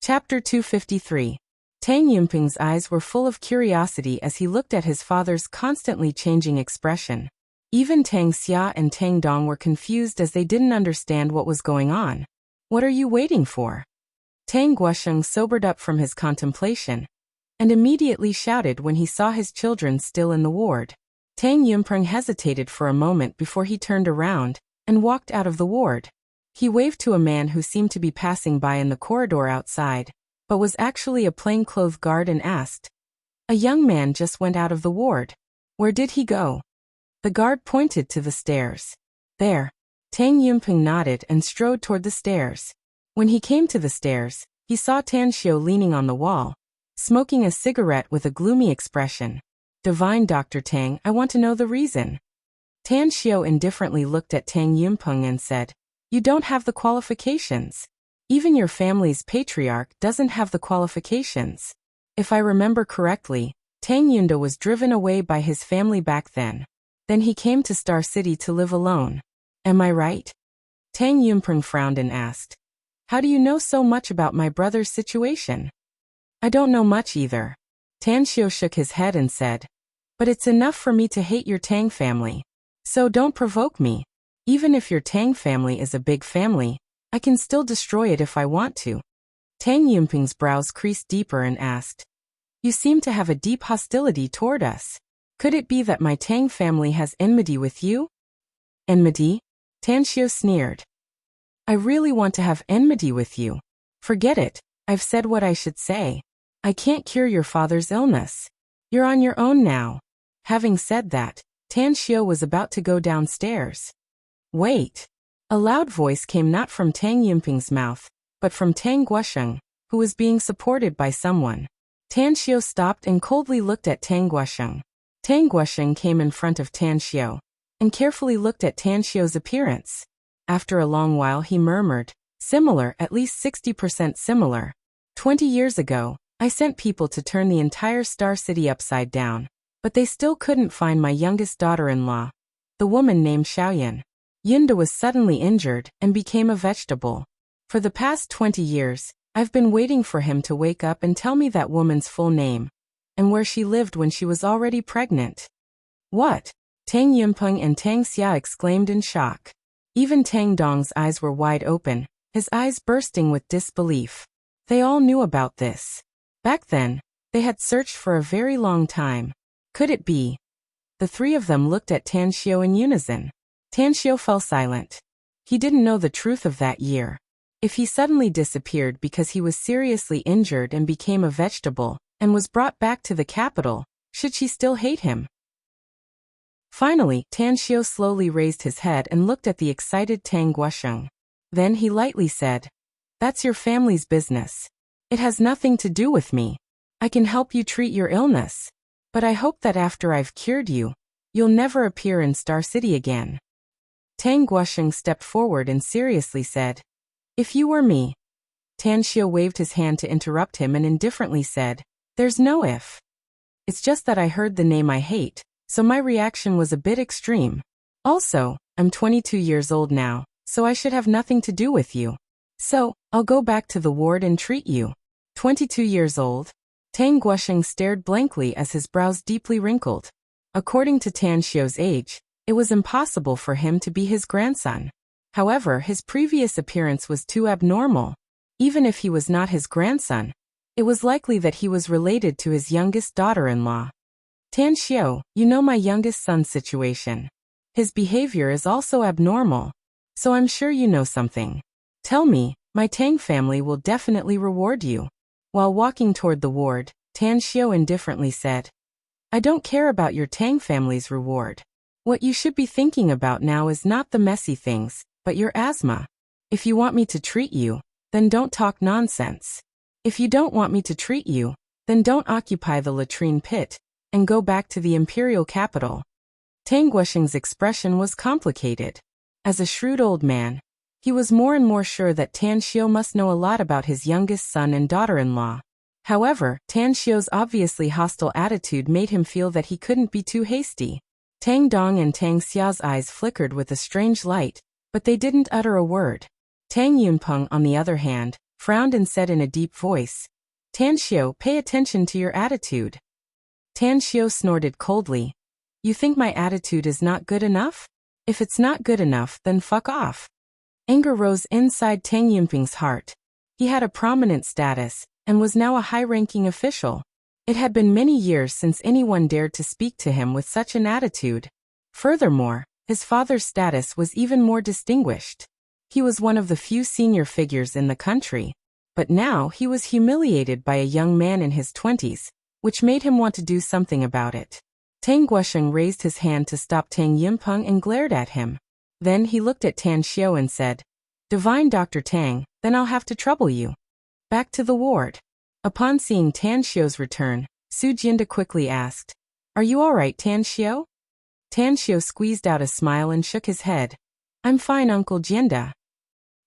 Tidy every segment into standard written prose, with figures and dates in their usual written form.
Chapter 253. Tang Yumping's eyes were full of curiosity as he looked at his father's constantly changing expression. Even Tang Xia and Tang Dong were confused as they didn't understand what was going on. "What are you waiting for?" Tang Guosheng sobered up from his contemplation and immediately shouted when he saw his children still in the ward. Tang Yumping hesitated for a moment before he turned around and walked out of the ward. He waved to a man who seemed to be passing by in the corridor outside, but was actually a plainclothes guard, and asked, "A young man just went out of the ward. Where did he go?" The guard pointed to the stairs. "There." Tang Yumping nodded and strode toward the stairs. When he came to the stairs, he saw Tan Xiao leaning on the wall, smoking a cigarette with a gloomy expression. "Divine Dr. Tang, I want to know the reason." Tan Xiao indifferently looked at Tang Yumping and said, "You don't have the qualifications. Even your family's patriarch doesn't have the qualifications. If I remember correctly, Tang Yunda was driven away by his family back then. Then he came to Star City to live alone. Am I right?" Tang Yumping frowned and asked, "How do you know so much about my brother's situation?" "I don't know much either." Tan Xiao shook his head and said, "But it's enough for me to hate your Tang family. So don't provoke me. Even if your Tang family is a big family, I can still destroy it if I want to." Tang Yumping's brows creased deeper and asked, "You seem to have a deep hostility toward us. Could it be that my Tang family has enmity with you?" "Enmity?" Tan Xiao sneered. "I really want to have enmity with you. Forget it, I've said what I should say. I can't cure your father's illness. You're on your own now." Having said that, Tan Xiao was about to go downstairs. "Wait." A loud voice came not from Tang Yumping's mouth, but from Tang Guosheng, who was being supported by someone. Tan Xiao stopped and coldly looked at Tang Guosheng. Tang Guosheng came in front of Tan Xiao and carefully looked at Tan Xiao's appearance. After a long while he murmured, "Similar, at least 60% similar. 20 years ago, I sent people to turn the entire Star City upside down, but they still couldn't find my youngest daughter-in-law, the woman named Xiaoyan. Yunda was suddenly injured and became a vegetable. For the past 20 years, I've been waiting for him to wake up and tell me that woman's full name, and where she lived when she was already pregnant." "What?" Tang Yumping and Tang Xia exclaimed in shock. Even Tang Dong's eyes were wide open, his eyes bursting with disbelief. They all knew about this. Back then, they had searched for a very long time. Could it be? The three of them looked at Tan Xiao in unison. Tan Xiao fell silent. He didn't know the truth of that year. If he suddenly disappeared because he was seriously injured and became a vegetable, and was brought back to the capital, should she still hate him? Finally, Tan Xiao slowly raised his head and looked at the excited Tang Guosheng. Then he lightly said, "That's your family's business. It has nothing to do with me. I can help you treat your illness. But I hope that after I've cured you, you'll never appear in Star City again." Tang Guosheng stepped forward and seriously said, "If you were me." Tan Xiao waved his hand to interrupt him and indifferently said, "There's no if. It's just that I heard the name I hate, so my reaction was a bit extreme. Also, I'm 22 years old now, so I should have nothing to do with you. So, I'll go back to the ward and treat you." 22 years old? Tang Guosheng stared blankly as his brows deeply wrinkled. According to Tan Xiao's age, it was impossible for him to be his grandson. However, his previous appearance was too abnormal. Even if he was not his grandson, it was likely that he was related to his youngest daughter-in-law. "Tan Xiao, you know my youngest son's situation. His behavior is also abnormal, so I'm sure you know something. Tell me, my Tang family will definitely reward you." While walking toward the ward, Tan Xiao indifferently said, "I don't care about your Tang family's reward. What you should be thinking about now is not the messy things, but your asthma. If you want me to treat you, then don't talk nonsense. If you don't want me to treat you, then don't occupy the latrine pit, and go back to the imperial capital." Tang Guosheng's expression was complicated. As a shrewd old man, he was more and more sure that Tan Xiao must know a lot about his youngest son and daughter-in-law. However, Tan Xiao's obviously hostile attitude made him feel that he couldn't be too hasty. Tang Dong and Tang Xia's eyes flickered with a strange light, but they didn't utter a word. Tang Yunpeng, on the other hand, frowned and said in a deep voice, "Tan Xiao, pay attention to your attitude." Tan Xiao snorted coldly. "You think my attitude is not good enough? If it's not good enough, then fuck off." Anger rose inside Tang Yunping's heart. He had a prominent status, and was now a high-ranking official. It had been many years since anyone dared to speak to him with such an attitude. Furthermore, his father's status was even more distinguished. He was one of the few senior figures in the country. But now he was humiliated by a young man in his 20s, which made him want to do something about it. Tang Guosheng raised his hand to stop Tang Yunpeng and glared at him. Then he looked at Tan Xiao and said, "Divine Dr. Tang, then I'll have to trouble you." Back to the ward. Upon seeing Tan Xiao's return, Su Jianda quickly asked, "Are you all right, Tan Xiao?" Tan Xiao squeezed out a smile and shook his head. "I'm fine, Uncle Jianda."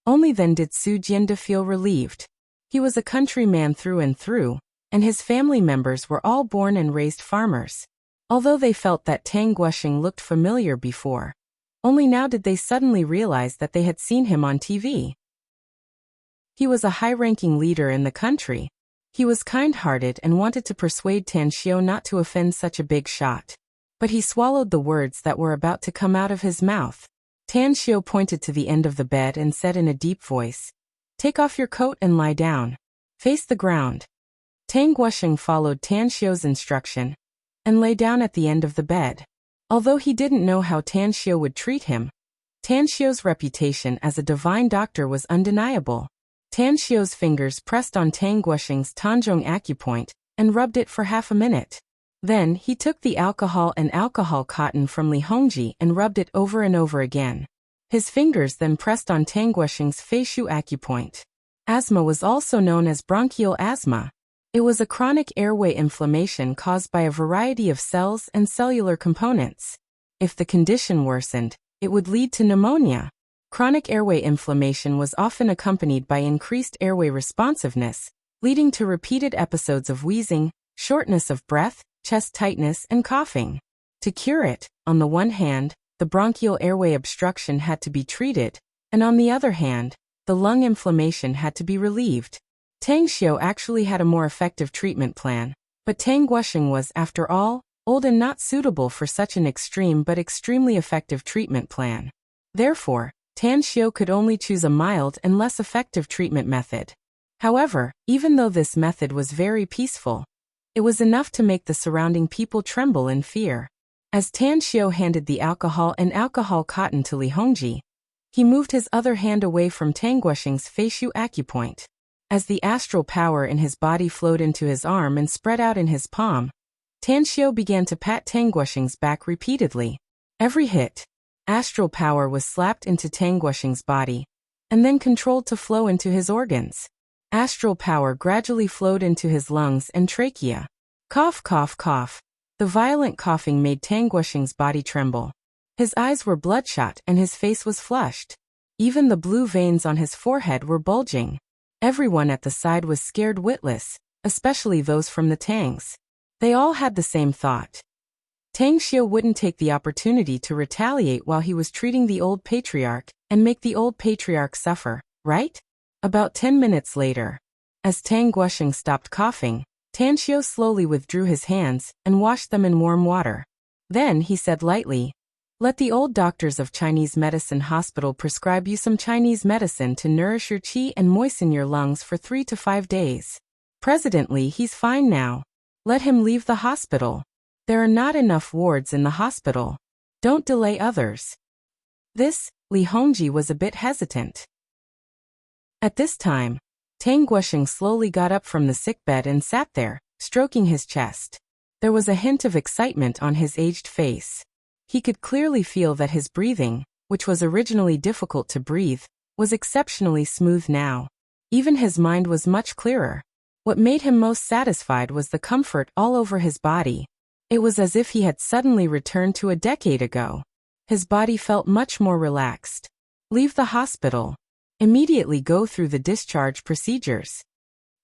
Only then did Su Jianda feel relieved. He was a countryman through and through, and his family members were all born and raised farmers. Although they felt that Tang Guosheng looked familiar before, only now did they suddenly realize that they had seen him on TV. He was a high-ranking leader in the country. He was kind-hearted and wanted to persuade Tan Xiao not to offend such a big shot. But he swallowed the words that were about to come out of his mouth. Tan Xiao pointed to the end of the bed and said in a deep voice, "Take off your coat and lie down. Face the ground." Tang Guosheng followed Tan Xiao's instruction and lay down at the end of the bed. Although he didn't know how Tan Xiao would treat him, Tan Xiao's reputation as a divine doctor was undeniable. Tan Xiao's fingers pressed on Tang Guosheng's Tanzhong acupoint and rubbed it for half a minute. Then he took the alcohol and alcohol cotton from Li Hongji and rubbed it over and over again. His fingers then pressed on Tang Guosheng's Feishu acupoint. Asthma was also known as bronchial asthma. It was a chronic airway inflammation caused by a variety of cells and cellular components. If the condition worsened, it would lead to pneumonia. Chronic airway inflammation was often accompanied by increased airway responsiveness, leading to repeated episodes of wheezing, shortness of breath, chest tightness, and coughing. To cure it, on the one hand, the bronchial airway obstruction had to be treated, and on the other hand, the lung inflammation had to be relieved. Tang Xiao actually had a more effective treatment plan, but Tang Guosheng was, after all, old and not suitable for such an extreme but extremely effective treatment plan. Therefore, Tan Xiao could only choose a mild and less effective treatment method. However, even though this method was very peaceful, it was enough to make the surrounding people tremble in fear. As Tan Xiao handed the alcohol and alcohol cotton to Li Hongji, he moved his other hand away from Tang Guosheng's Feishu acupoint. As the astral power in his body flowed into his arm and spread out in his palm, Tan Xiao began to pat Tang Guosheng's back repeatedly. Every hit, astral power was slapped into Tang Guosheng's body, and then controlled to flow into his organs. Astral power gradually flowed into his lungs and trachea. Cough, cough, cough. The violent coughing made Tang Guosheng's body tremble. His eyes were bloodshot and his face was flushed. Even the blue veins on his forehead were bulging. Everyone at the side was scared witless, especially those from the Tangs. They all had the same thought. Tang Xiao wouldn't take the opportunity to retaliate while he was treating the old patriarch and make the old patriarch suffer, right? About 10 minutes later, as Tang Guosheng stopped coughing, Tan Xiao slowly withdrew his hands and washed them in warm water. Then he said lightly, "Let the old doctors of Chinese medicine hospital prescribe you some Chinese medicine to nourish your qi and moisten your lungs for 3 to 5 days. Presently he's fine now. Let him leave the hospital. There are not enough wards in the hospital. Don't delay others." Li Hongji was a bit hesitant. At this time, Tang Guosheng slowly got up from the sickbed and sat there, stroking his chest. There was a hint of excitement on his aged face. He could clearly feel that his breathing, which was originally difficult to breathe, was exceptionally smooth now. Even his mind was much clearer. What made him most satisfied was the comfort all over his body. It was as if he had suddenly returned to a decade ago. His body felt much more relaxed. Leave the hospital. Immediately go through the discharge procedures.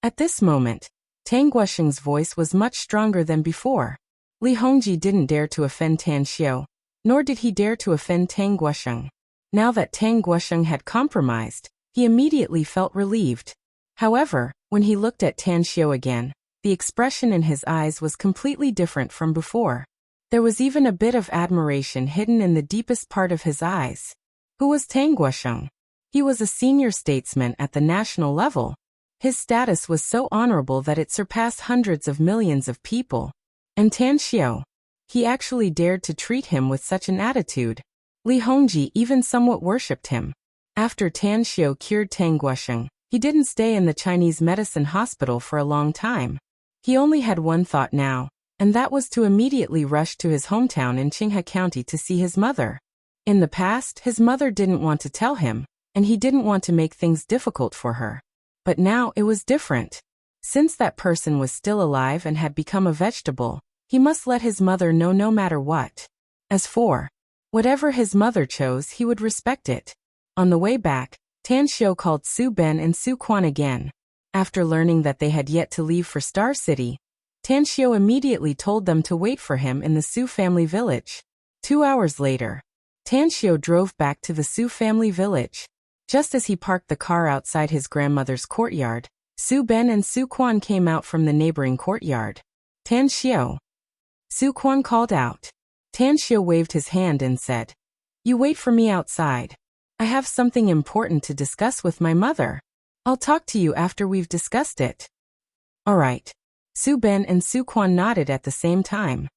At this moment, Tang Guosheng's voice was much stronger than before. Li Hongji didn't dare to offend Tan Xiao, nor did he dare to offend Tang Guosheng. Now that Tang Guosheng had compromised, he immediately felt relieved. However, when he looked at Tan Xiao again, the expression in his eyes was completely different from before. There was even a bit of admiration hidden in the deepest part of his eyes. Who was Tang Guosheng? He was a senior statesman at the national level. His status was so honorable that it surpassed hundreds of millions of people. And Tan Xiao? He actually dared to treat him with such an attitude. Li Hongji even somewhat worshipped him. After Tan Xiao cured Tang Guosheng, he didn't stay in the Chinese medicine hospital for a long time. He only had one thought now, and that was to immediately rush to his hometown in Qinghe County to see his mother. In the past, his mother didn't want to tell him, and he didn't want to make things difficult for her. But now it was different. Since that person was still alive and had become a vegetable, he must let his mother know no matter what. As for whatever his mother chose, he would respect it. On the way back, Tan Xiao called Su Ben and Su Quan again. After learning that they had yet to leave for Star City, Tan Xiao immediately told them to wait for him in the Su family village. 2 hours later, Tan Xiao drove back to the Su family village. Just as he parked the car outside his grandmother's courtyard, Su Ben and Su Quan came out from the neighboring courtyard. Tan Xiao. Su Quan called out. Tan Xiao waved his hand and said, "You wait for me outside. I have something important to discuss with my mother. I'll talk to you after we've discussed it." All right. Su Ben and Su Quan nodded at the same time.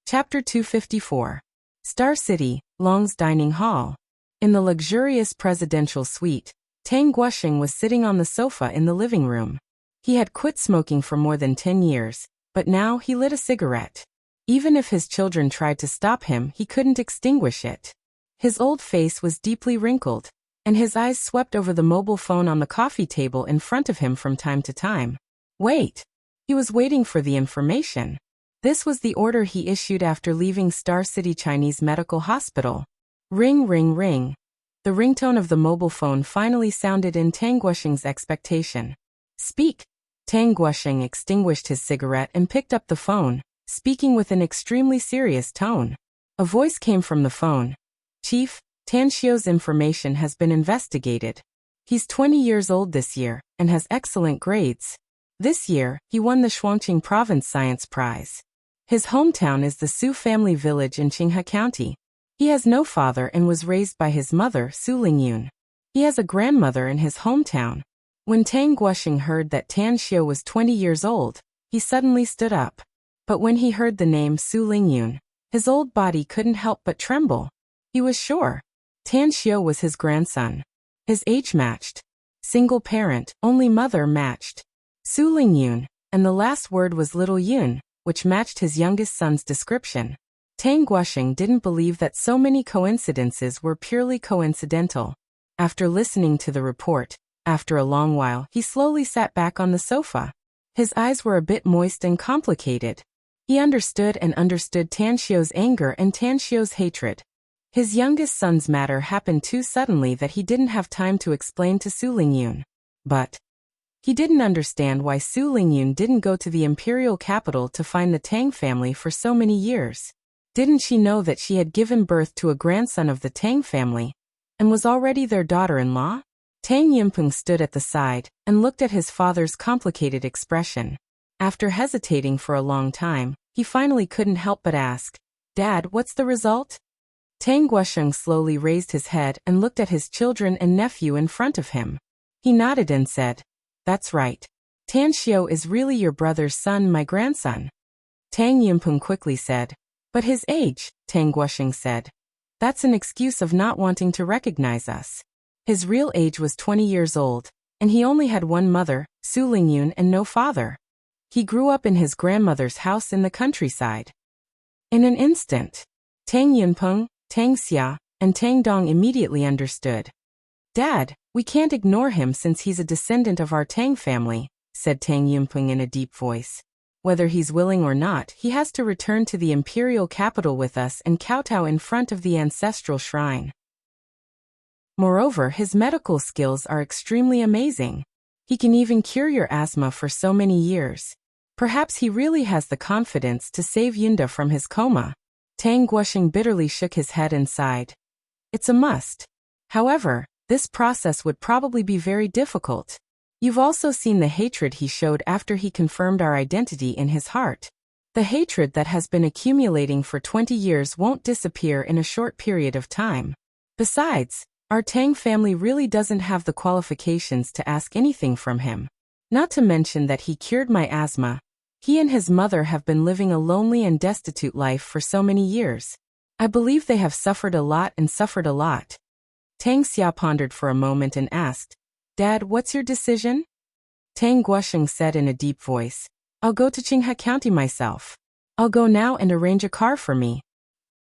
Chapter 254. Star City, Long's Dining Hall. In the luxurious presidential suite, Tang Guosheng was sitting on the sofa in the living room. He had quit smoking for more than 10 years, but now he lit a cigarette. Even if his children tried to stop him, he couldn't extinguish it. His old face was deeply wrinkled, and his eyes swept over the mobile phone on the coffee table in front of him from time to time. Wait! He was waiting for the information. This was the order he issued after leaving Star City Chinese Medical Hospital. Ring, ring, ring. The ringtone of the mobile phone finally sounded in Tang Guosheng's expectation. Speak. Tang Guosheng extinguished his cigarette and picked up the phone, speaking with an extremely serious tone. A voice came from the phone. Chief, Tan Xiao's information has been investigated. He's 20 years old this year, and has excellent grades. This year, he won the Shuangqing Province Science Prize. His hometown is the Su family village in Qinghe County. He has no father and was raised by his mother, Su Lingyun. He has a grandmother in his hometown. When Tang Guosheng heard that Tan Xiao was 20 years old, he suddenly stood up. But when he heard the name Su Lingyun, his old body couldn't help but tremble. He was sure Tan Xiao was his grandson. His age matched. Single parent, only mother matched. Su Lingyun, and the last word was Little Yun, which matched his youngest son's description. Tang Guosheng didn't believe that so many coincidences were purely coincidental. After listening to the report, after a long while, he slowly sat back on the sofa. His eyes were a bit moist and complicated. He understood Tan Xiao's anger and Tan Xiao's hatred. His youngest son's matter happened too suddenly that he didn't have time to explain to Su Lingyun. But he didn't understand why Su Lingyun didn't go to the imperial capital to find the Tang family for so many years. Didn't she know that she had given birth to a grandson of the Tang family, and was already their daughter-in-law? Tang Yimpeng stood at the side, and looked at his father's complicated expression. After hesitating for a long time, he finally couldn't help but ask, "Dad, what's the result?" Tang Guosheng slowly raised his head and looked at his children and nephew in front of him. He nodded and said, "That's right. Tan Xiao is really your brother's son, my grandson." Tang Yimpeng quickly said, "But his age," Tang Guosheng said. "That's an excuse of not wanting to recognize us. His real age was 20 years old, and he only had one mother, Su Lingyun, and no father. He grew up in his grandmother's house in the countryside." In an instant, Tang Yunpeng, Tang Xia, and Tang Dong immediately understood. "Dad, we can't ignore him since he's a descendant of our Tang family," said Tang Yunpeng in a deep voice. "Whether he's willing or not, he has to return to the imperial capital with us and kowtow in front of the ancestral shrine. Moreover, his medical skills are extremely amazing. He can even cure your asthma for so many years. Perhaps he really has the confidence to save Yunda from his coma." Tang Guosheng bitterly shook his head and sighed. "It's a must. However, This process would probably be very difficult. You've also seen the hatred he showed after he confirmed our identity in his heart. The hatred that has been accumulating for 20 years won't disappear in a short period of time. Besides, our Tang family really doesn't have the qualifications to ask anything from him. Not to mention that he cured my asthma. He and his mother have been living a lonely and destitute life for so many years. I believe they have suffered a lot. Tang Xia pondered for a moment and asked, Dad, what's your decision? Tang Guosheng said in a deep voice, I'll go to Qinghe County myself. I'll go now and arrange a car for me.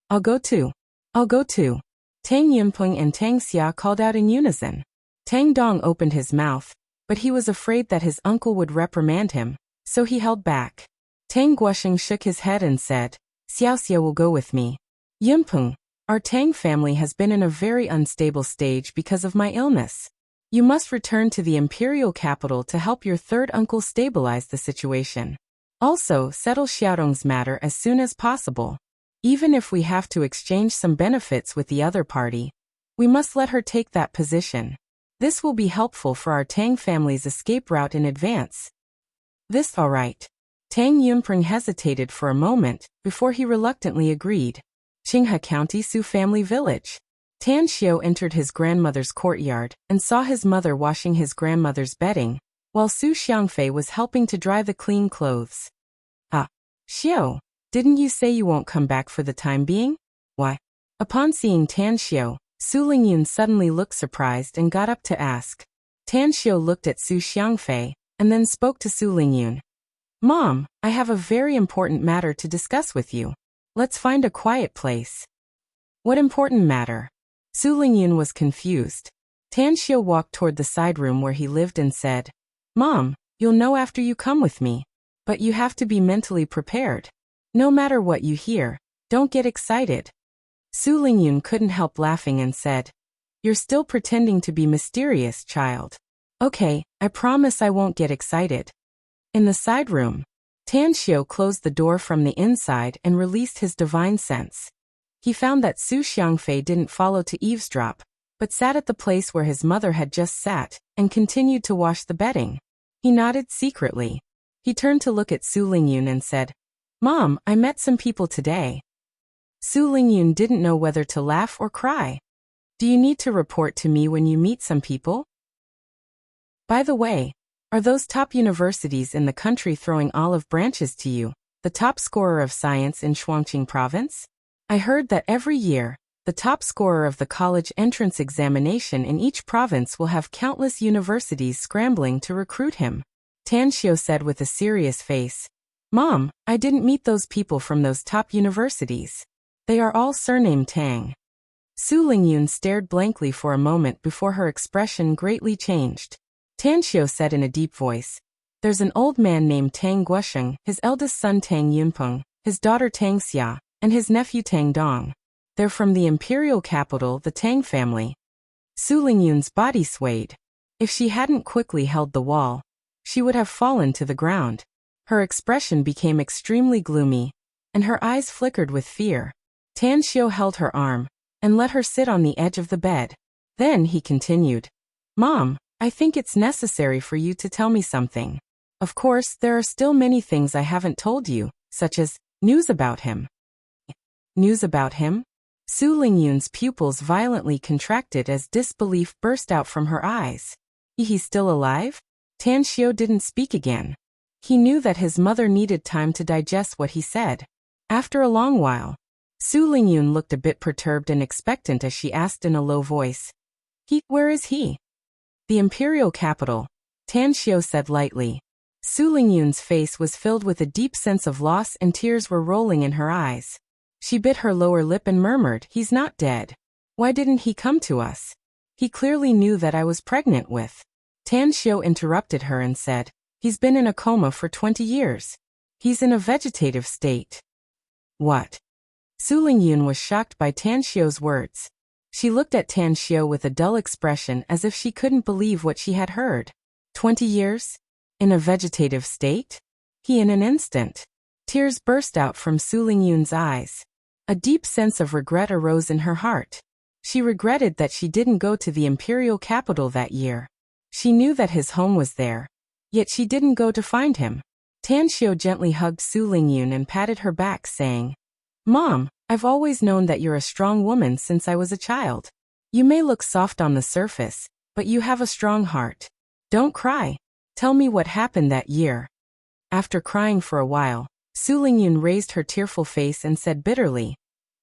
I'll go too. Tang Yunpeng and Tang Xia called out in unison. Tang Dong opened his mouth, but he was afraid that his uncle would reprimand him, so he held back. Tang Guosheng shook his head and said, Xiaoxia will go with me. Yunpeng, our Tang family has been in a very unstable stage because of my illness. You must return to the imperial capital to help your third uncle stabilize the situation. Also, settle Xiaodong's matter as soon as possible. Even if we have to exchange some benefits with the other party, we must let her take that position. This will be helpful for our Tang family's escape route in advance. This all right. Tang Yunpeng hesitated for a moment before he reluctantly agreed. Qinghe County Su family village. Tan Xiao entered his grandmother's courtyard and saw his mother washing his grandmother's bedding, while Su Xiangfei was helping to dry the clean clothes. Ah, Xiao, didn't you say you won't come back for the time being? Why? Upon seeing Tan Xiao, Su Lingyun suddenly looked surprised and got up to ask. Tan Xiao looked at Su Xiangfei and then spoke to Su Lingyun. Mom, I have a very important matter to discuss with you. Let's find a quiet place. What important matter? Su Lingyun was confused. Tan Xiao walked toward the side room where he lived and said, Mom, you'll know after you come with me. But you have to be mentally prepared. No matter what you hear, don't get excited. Su Lingyun couldn't help laughing and said, You're still pretending to be mysterious, child. Okay, I promise I won't get excited. In the side room, Tan Xiao closed the door from the inside and released his divine sense. He found that Su Xiangfei didn't follow to eavesdrop, but sat at the place where his mother had just sat and continued to wash the bedding. He nodded secretly. He turned to look at Su Lingyun and said, Mom, I met some people today. Su Lingyun didn't know whether to laugh or cry. Do you need to report to me when you meet some people? By the way, are those top universities in the country throwing olive branches to you, the top scorer of science in Shuangqing province? I heard that every year, the top scorer of the college entrance examination in each province will have countless universities scrambling to recruit him. Tan Xiao said with a serious face, Mom, I didn't meet those people from those top universities. They are all surnamed Tang. Su Lingyun stared blankly for a moment before her expression greatly changed. Tan Xiao said in a deep voice, There's an old man named Tang Guosheng, his eldest son Tang Yunpeng, his daughter Tang Xia, and his nephew Tang Dong. They're from the imperial capital, the Tang family. Su Lingyun's body swayed. If she hadn't quickly held the wall, she would have fallen to the ground. Her expression became extremely gloomy, and her eyes flickered with fear. Tan Xiao held her arm and let her sit on the edge of the bed. Then he continued, Mom, I think it's necessary for you to tell me something. Of course, there are still many things I haven't told you, such as news about him. News about him? Su Lingyun's pupils violently contracted as disbelief burst out from her eyes. He's still alive? Tan Xiao didn't speak again. He knew that his mother needed time to digest what he said. After a long while, Su Lingyun looked a bit perturbed and expectant as she asked in a low voice, Where is he? The imperial capital, Tan Xiao said lightly. Su Lingyun's face was filled with a deep sense of loss and tears were rolling in her eyes. She bit her lower lip and murmured, He's not dead. Why didn't he come to us? He clearly knew that I was pregnant with. Tan Xiao interrupted her and said, He's been in a coma for 20 years. He's in a vegetative state. What? Su Lingyun was shocked by Tan Xiao's words. She looked at Tan Xiao with a dull expression as if she couldn't believe what she had heard. 20 years? In a vegetative state? He in an instant. Tears burst out from Su Lingyun's eyes. A deep sense of regret arose in her heart. She regretted that she didn't go to the imperial capital that year. She knew that his home was there, yet she didn't go to find him. Tan Xiao gently hugged Su Lingyun and patted her back, saying, "Mom, I've always known that you're a strong woman since I was a child. You may look soft on the surface, but you have a strong heart. Don't cry. Tell me what happened that year." After crying for a while, Su Lingyun raised her tearful face and said bitterly,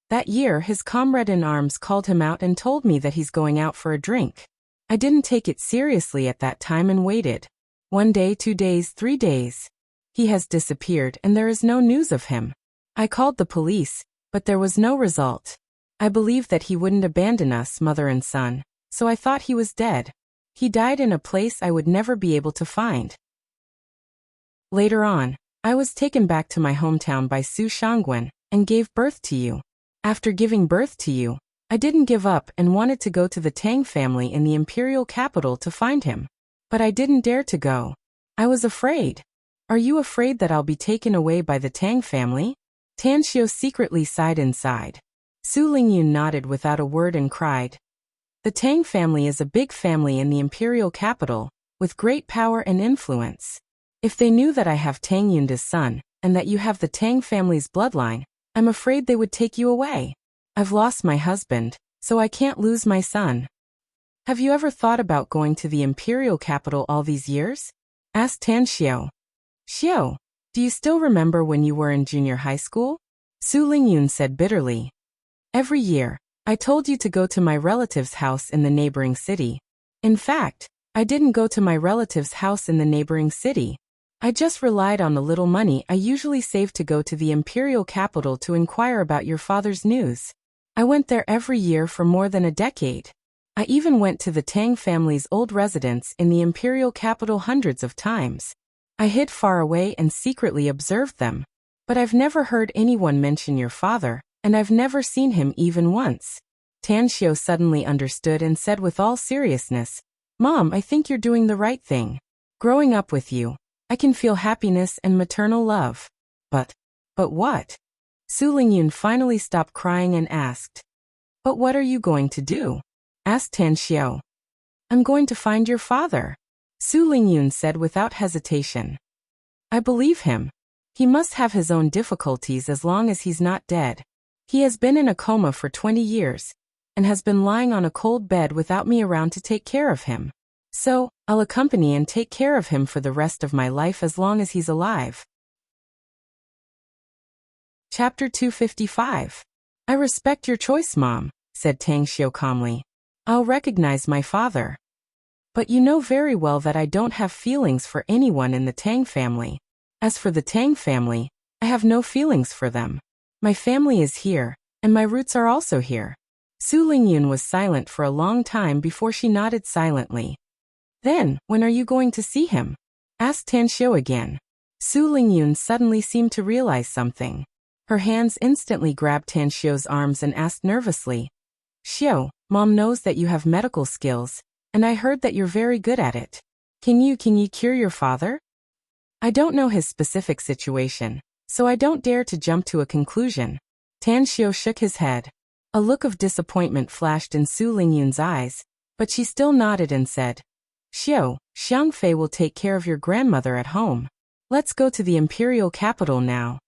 "That year his comrade in arms called him out and told me that he's going out for a drink. I didn't take it seriously at that time and waited. 1 day, 2 days, 3 days. He has disappeared and there is no news of him. I called the police, but there was no result. I believed that he wouldn't abandon us, mother and son, so I thought he was dead. He died in a place I would never be able to find. Later on, I was taken back to my hometown by Su Shangwen and gave birth to you. After giving birth to you, I didn't give up and wanted to go to the Tang family in the imperial capital to find him. But I didn't dare to go. I was afraid. Are you afraid that I'll be taken away by the Tang family?" Tan Xiao secretly sighed inside. Su Lingyun nodded without a word and cried, "The Tang family is a big family in the imperial capital, with great power and influence. If they knew that I have Tang Yunda's son, and that you have the Tang family's bloodline, I'm afraid they would take you away. I've lost my husband, so I can't lose my son. Have you ever thought about going to the imperial capital all these years?" asked Tan Xiao. "Xiao, do you still remember when you were in junior high school?" Su Lingyun said bitterly. "Every year, I told you to go to my relative's house in the neighboring city. In fact, I didn't go to my relative's house in the neighboring city. I just relied on the little money I usually save to go to the imperial capital to inquire about your father's news. I went there every year for more than a decade. I even went to the Tang family's old residence in the imperial capital hundreds of times. I hid far away and secretly observed them. But I've never heard anyone mention your father, and I've never seen him even once." Tan Xiao suddenly understood and said with all seriousness, "Mom, I think you're doing the right thing. Growing up with you, I can feel happiness and maternal love. But what?" Su Lingyun finally stopped crying and asked, "But what are you going to do?" asked Tan Xiao. "I'm going to find your father," Su Lingyun said without hesitation. "I believe him. He must have his own difficulties as long as he's not dead. He has been in a coma for 20 years, and has been lying on a cold bed without me around to take care of him. So, I'll accompany and take care of him for the rest of my life as long as he's alive." Chapter 255. "I respect your choice, Mom," said Tang Xiao calmly. "I'll recognize my father. But you know very well that I don't have feelings for anyone in the Tang family. As for the Tang family, I have no feelings for them. My family is here, and my roots are also here." Su Lingyun was silent for a long time before she nodded silently. "Then, when are you going to see him?" asked Tan Xiao again. Su Lingyun suddenly seemed to realize something. Her hands instantly grabbed Tan Xiao's arms and asked nervously, "Xiao, Mom knows that you have medical skills, and I heard that you're very good at it. Can you cure your father?" "I don't know his specific situation, so I don't dare to jump to a conclusion." Tan Xiao shook his head. A look of disappointment flashed in Su Lingyun's eyes, but she still nodded and said, "Xiao, Xiang Fei will take care of your grandmother at home. Let's go to the imperial capital now."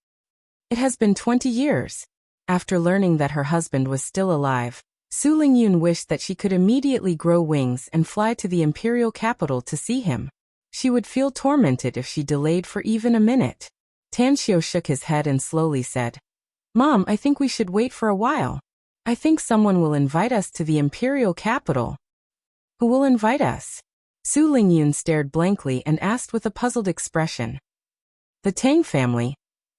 It has been 20 years. After learning that her husband was still alive, Su Lingyun wished that she could immediately grow wings and fly to the imperial capital to see him. She would feel tormented if she delayed for even a minute. Tan Xiao shook his head and slowly said, "Mom, I think we should wait for a while. I think someone will invite us to the imperial capital." "Who will invite us?" Su Lingyun stared blankly and asked with a puzzled expression. "The Tang family,"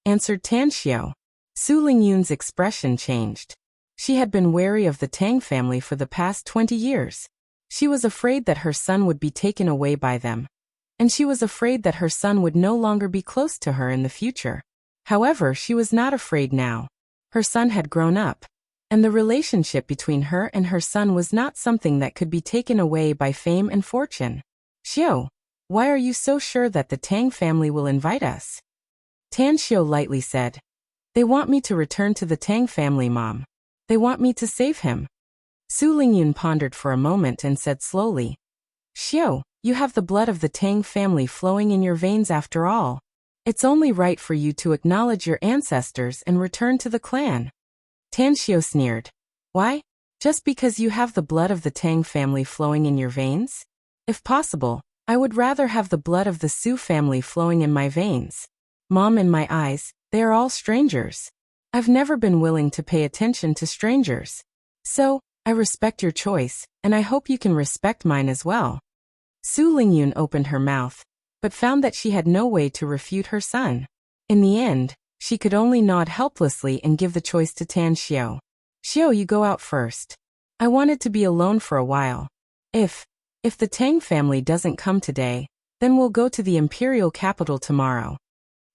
answered Tan Xiao. Su Lingyun's expression changed. She had been wary of the Tang family for the past 20 years. She was afraid that her son would be taken away by them, and she was afraid that her son would no longer be close to her in the future. However, she was not afraid now. Her son had grown up, and the relationship between her and her son was not something that could be taken away by fame and fortune. "Xiao, why are you so sure that the Tang family will invite us?" Tan Xiao lightly said, "They want me to return to the Tang family, Mom. They want me to save him." Su Lingyun pondered for a moment and said slowly, Xiao, you have the blood of the Tang family flowing in your veins after all. It's only right for you to acknowledge your ancestors and return to the clan. Tan Xiao sneered. Why? Just because you have the blood of the Tang family flowing in your veins? If possible, I would rather have the blood of the Su family flowing in my veins. Mom, in my eyes, they are all strangers. I've never been willing to pay attention to strangers. So, I respect your choice, and I hope you can respect mine as well. Su Lingyun opened her mouth, but found that she had no way to refute her son. In the end, she could only nod helplessly and give the choice to Tan Xiao. Xiao, you go out first. I wanted to be alone for a while. If the Tang family doesn't come today, then we'll go to the imperial capital tomorrow.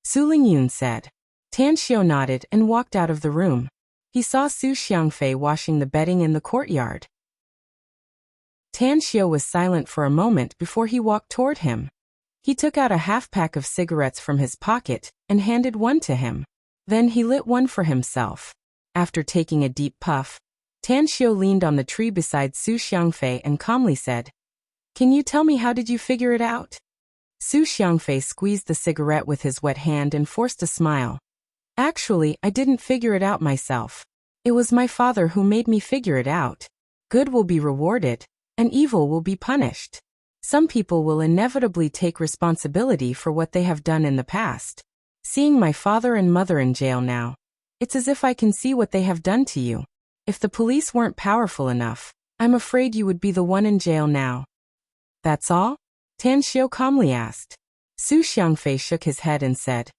Su Lingyun said. Tan Xiao nodded and walked out of the room. He saw Su Xiangfei washing the bedding in the courtyard. Tan Xiao was silent for a moment before he walked toward him. He took out a half-pack of cigarettes from his pocket and handed one to him. Then he lit one for himself. After taking a deep puff, Tan Xiao leaned on the tree beside Su Xiangfei and calmly said, Can you tell me how did you figure it out? Su Xiangfei squeezed the cigarette with his wet hand and forced a smile. Actually, I didn't figure it out myself. It was my father who made me figure it out. Good will be rewarded, and evil will be punished. Some people will inevitably take responsibility for what they have done in the past. Seeing my father and mother in jail now, it's as if I can see what they have done to you. If the police weren't powerful enough, I'm afraid you would be the one in jail now. That's all? Tan Xiao calmly asked. Su Xiangfei shook his head and said,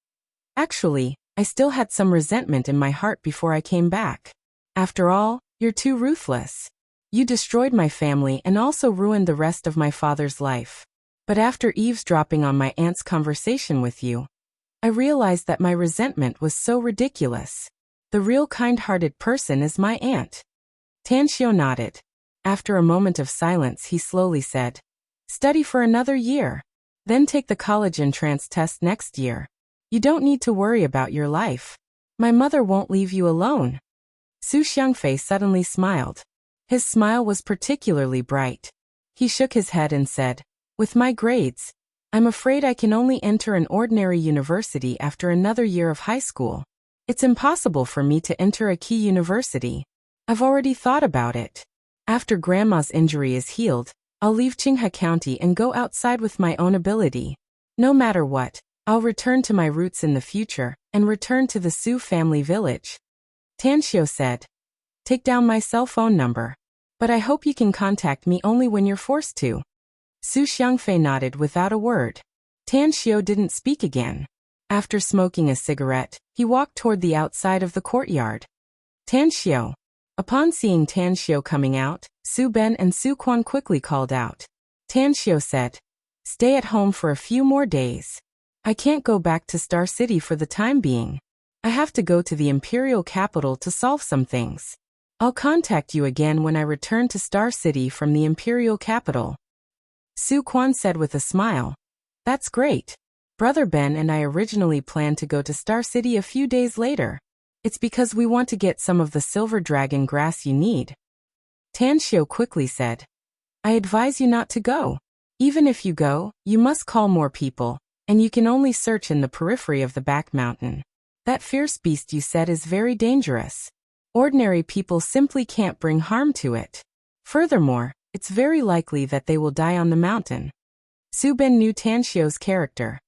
Actually, I still had some resentment in my heart before I came back. After all, you're too ruthless. You destroyed my family and also ruined the rest of my father's life. But after eavesdropping on my aunt's conversation with you, I realized that my resentment was so ridiculous. The real kind-hearted person is my aunt. Tan Xiao nodded. After a moment of silence, he slowly said, Study for another year. Then take the college entrance test next year. You don't need to worry about your life. My mother won't leave you alone. Su Xiangfei suddenly smiled. His smile was particularly bright. He shook his head and said, With my grades, I'm afraid I can only enter an ordinary university after another year of high school. It's impossible for me to enter a key university. I've already thought about it. After Grandma's injury is healed, I'll leave Qinghe County and go outside with my own ability. No matter what, I'll return to my roots in the future and return to the Su family village. Tan Xiao said, Take down my cell phone number. But I hope you can contact me only when you're forced to. Su Xiangfei nodded without a word. Tan Xiao didn't speak again. After smoking a cigarette, he walked toward the outside of the courtyard. Tan Xiao. Upon seeing Tan Xiao coming out, Su Ben and Su Quan quickly called out. Tan Xiao said, Stay at home for a few more days. I can't go back to Star City for the time being. I have to go to the imperial capital to solve some things. I'll contact you again when I return to Star City from the imperial capital. Su Quan said with a smile. That's great. Brother Ben and I originally planned to go to Star City a few days later. It's because we want to get some of the silver dragon grass you need. Tan Xiao quickly said, I advise you not to go. Even if you go, you must call more people, and you can only search in the periphery of the back mountain. That fierce beast you said is very dangerous. Ordinary people simply can't bring harm to it. Furthermore, it's very likely that they will die on the mountain. Su Ben knew Tan Xiao's character.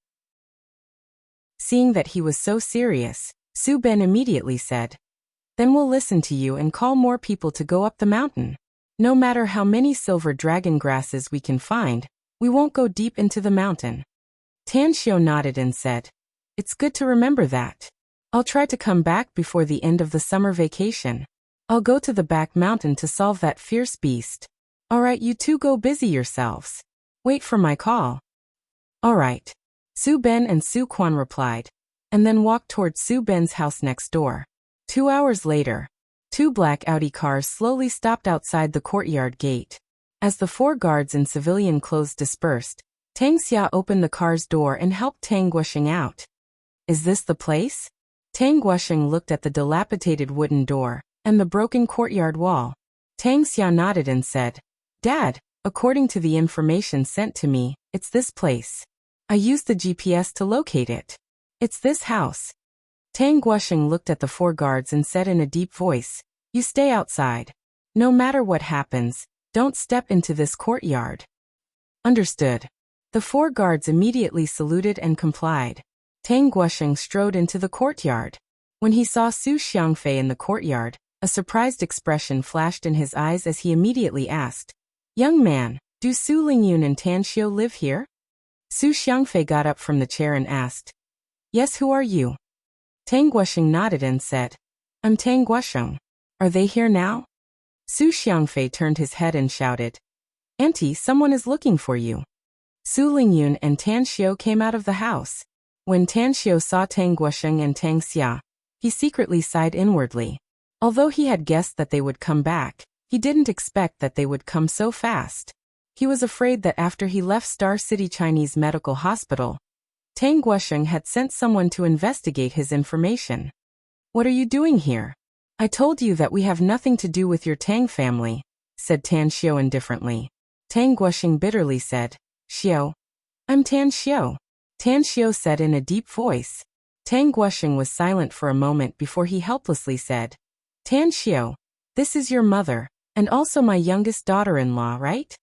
Seeing that he was so serious, Su Ben immediately said, Then we'll listen to you and call more people to go up the mountain. No matter how many silver dragon grasses we can find, we won't go deep into the mountain. Tan Xiao nodded and said, It's good to remember that. I'll try to come back before the end of the summer vacation. I'll go to the back mountain to solve that fierce beast. Alright, you two go busy yourselves. Wait for my call. Alright. Su Ben and Su Quan replied, and then walked toward Su Ben's house next door. 2 hours later, 2 black Audi cars slowly stopped outside the courtyard gate. As the 4 guards in civilian clothes dispersed, Tang Xia opened the car's door and helped Tang Guosheng out. Is this the place? Tang Guosheng looked at the dilapidated wooden door and the broken courtyard wall. Tang Xia nodded and said, Dad, according to the information sent to me, it's this place. I used the GPS to locate it. It's this house. Tang Guosheng looked at the 4 guards and said in a deep voice, You stay outside. No matter what happens, don't step into this courtyard. Understood. The 4 guards immediately saluted and complied. Tang Guosheng strode into the courtyard. When he saw Su Xiangfei in the courtyard, a surprised expression flashed in his eyes as he immediately asked, Young man, do Su Lingyun and Tan Xiu live here? Su Xiangfei got up from the chair and asked, Yes, who are you? Tang Guosheng nodded and said, I'm Tang Guosheng. Are they here now? Su Xiangfei turned his head and shouted, Auntie, someone is looking for you. Su Lingyun and Tan Xiu came out of the house. When Tan Xiu saw Tang Guosheng and Tang Xia, he secretly sighed inwardly. Although he had guessed that they would come back, he didn't expect that they would come so fast. He was afraid that after he left Star City Chinese Medical Hospital, Tang Guosheng had sent someone to investigate his information. What are you doing here? I told you that we have nothing to do with your Tang family, said Tan Xiu indifferently. Tang Guosheng bitterly said, Xiu. I'm Tan Xiu. Tan Xiu said in a deep voice. Tang Guosheng was silent for a moment before he helplessly said, Tan Xiu, this is your mother, and also my youngest daughter-in-law, right?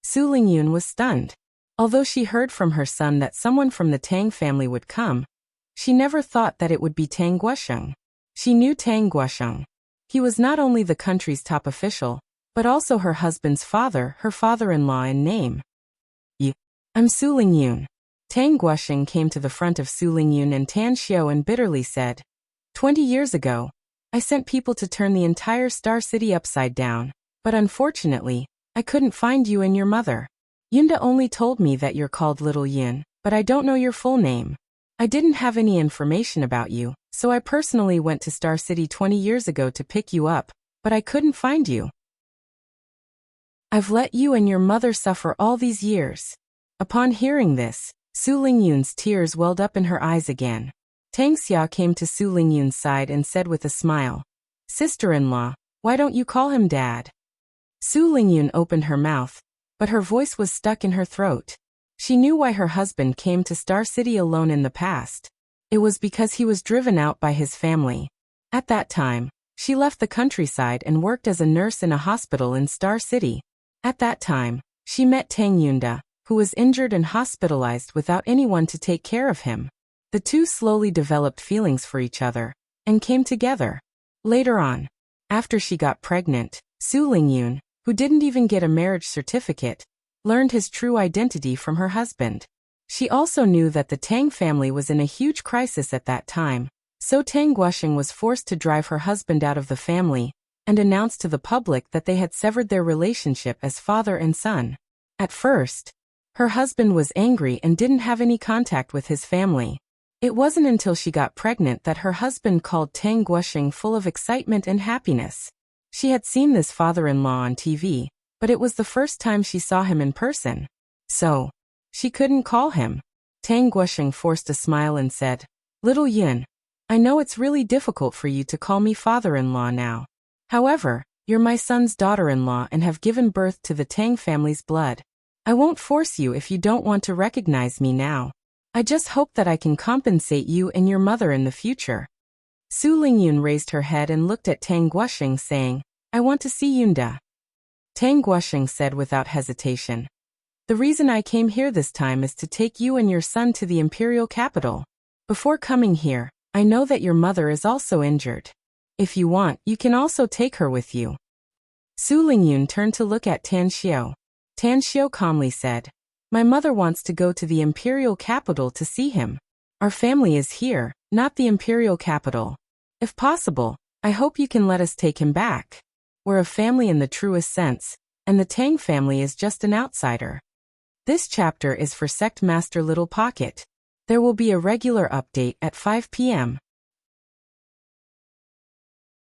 Su Lingyun was stunned. Although she heard from her son that someone from the Tang family would come, she never thought that it would be Tang Guosheng. She knew Tang Guosheng. He was not only the country's top official, but also her husband's father, her father-in-law in name. I'm Su Lingyun. Tang Guosheng came to the front of Su Lingyun and Tan Xiu and bitterly said, 20 years ago, I sent people to turn the entire Star City upside down, but unfortunately, I couldn't find you and your mother. Yunda only told me that you're called Little Yin, but I don't know your full name. I didn't have any information about you, so I personally went to Star City 20 years ago to pick you up, but I couldn't find you. I've let you and your mother suffer all these years. Upon hearing this, Su Lingyun's tears welled up in her eyes again. Tang Xia came to Su Lingyun's side and said with a smile, Sister-in-law, why don't you call him Dad? Su Lingyun opened her mouth, but her voice was stuck in her throat. She knew why her husband came to Star City alone in the past. It was because he was driven out by his family. At that time, she left the countryside and worked as a nurse in a hospital in Star City. At that time, she met Tang Yunda, who was injured and hospitalized without anyone to take care of him. The two slowly developed feelings for each other, and came together. Later on, after she got pregnant, Su Lingyun, who didn't even get a marriage certificate, learned his true identity from her husband. She also knew that the Tang family was in a huge crisis at that time, so Tang Guosheng was forced to drive her husband out of the family, and announce to the public that they had severed their relationship as father and son. At first, her husband was angry and didn't have any contact with his family. It wasn't until she got pregnant that her husband called Tang Guosheng full of excitement and happiness. She had seen this father-in-law on TV, but it was the first time she saw him in person. So, she couldn't call him. Tang Guosheng forced a smile and said, Little Yin, I know it's really difficult for you to call me father-in-law now. However, you're my son's daughter-in-law and have given birth to the Tang family's blood. I won't force you if you don't want to recognize me now. I just hope that I can compensate you and your mother in the future. Su Lingyun raised her head and looked at Tang Guosheng saying, I want to see Yunda. Tang Guosheng said without hesitation, The reason I came here this time is to take you and your son to the imperial capital. Before coming here, I know that your mother is also injured. If you want, you can also take her with you. Su Lingyun turned to look at Tan Xiu. Tan Xiu calmly said, My mother wants to go to the imperial capital to see him. Our family is here, not the imperial capital. If possible, I hope you can let us take him back. We're a family in the truest sense, and the Tang family is just an outsider. This chapter is for Sect Master Little Pocket. There will be a regular update at 5 p.m.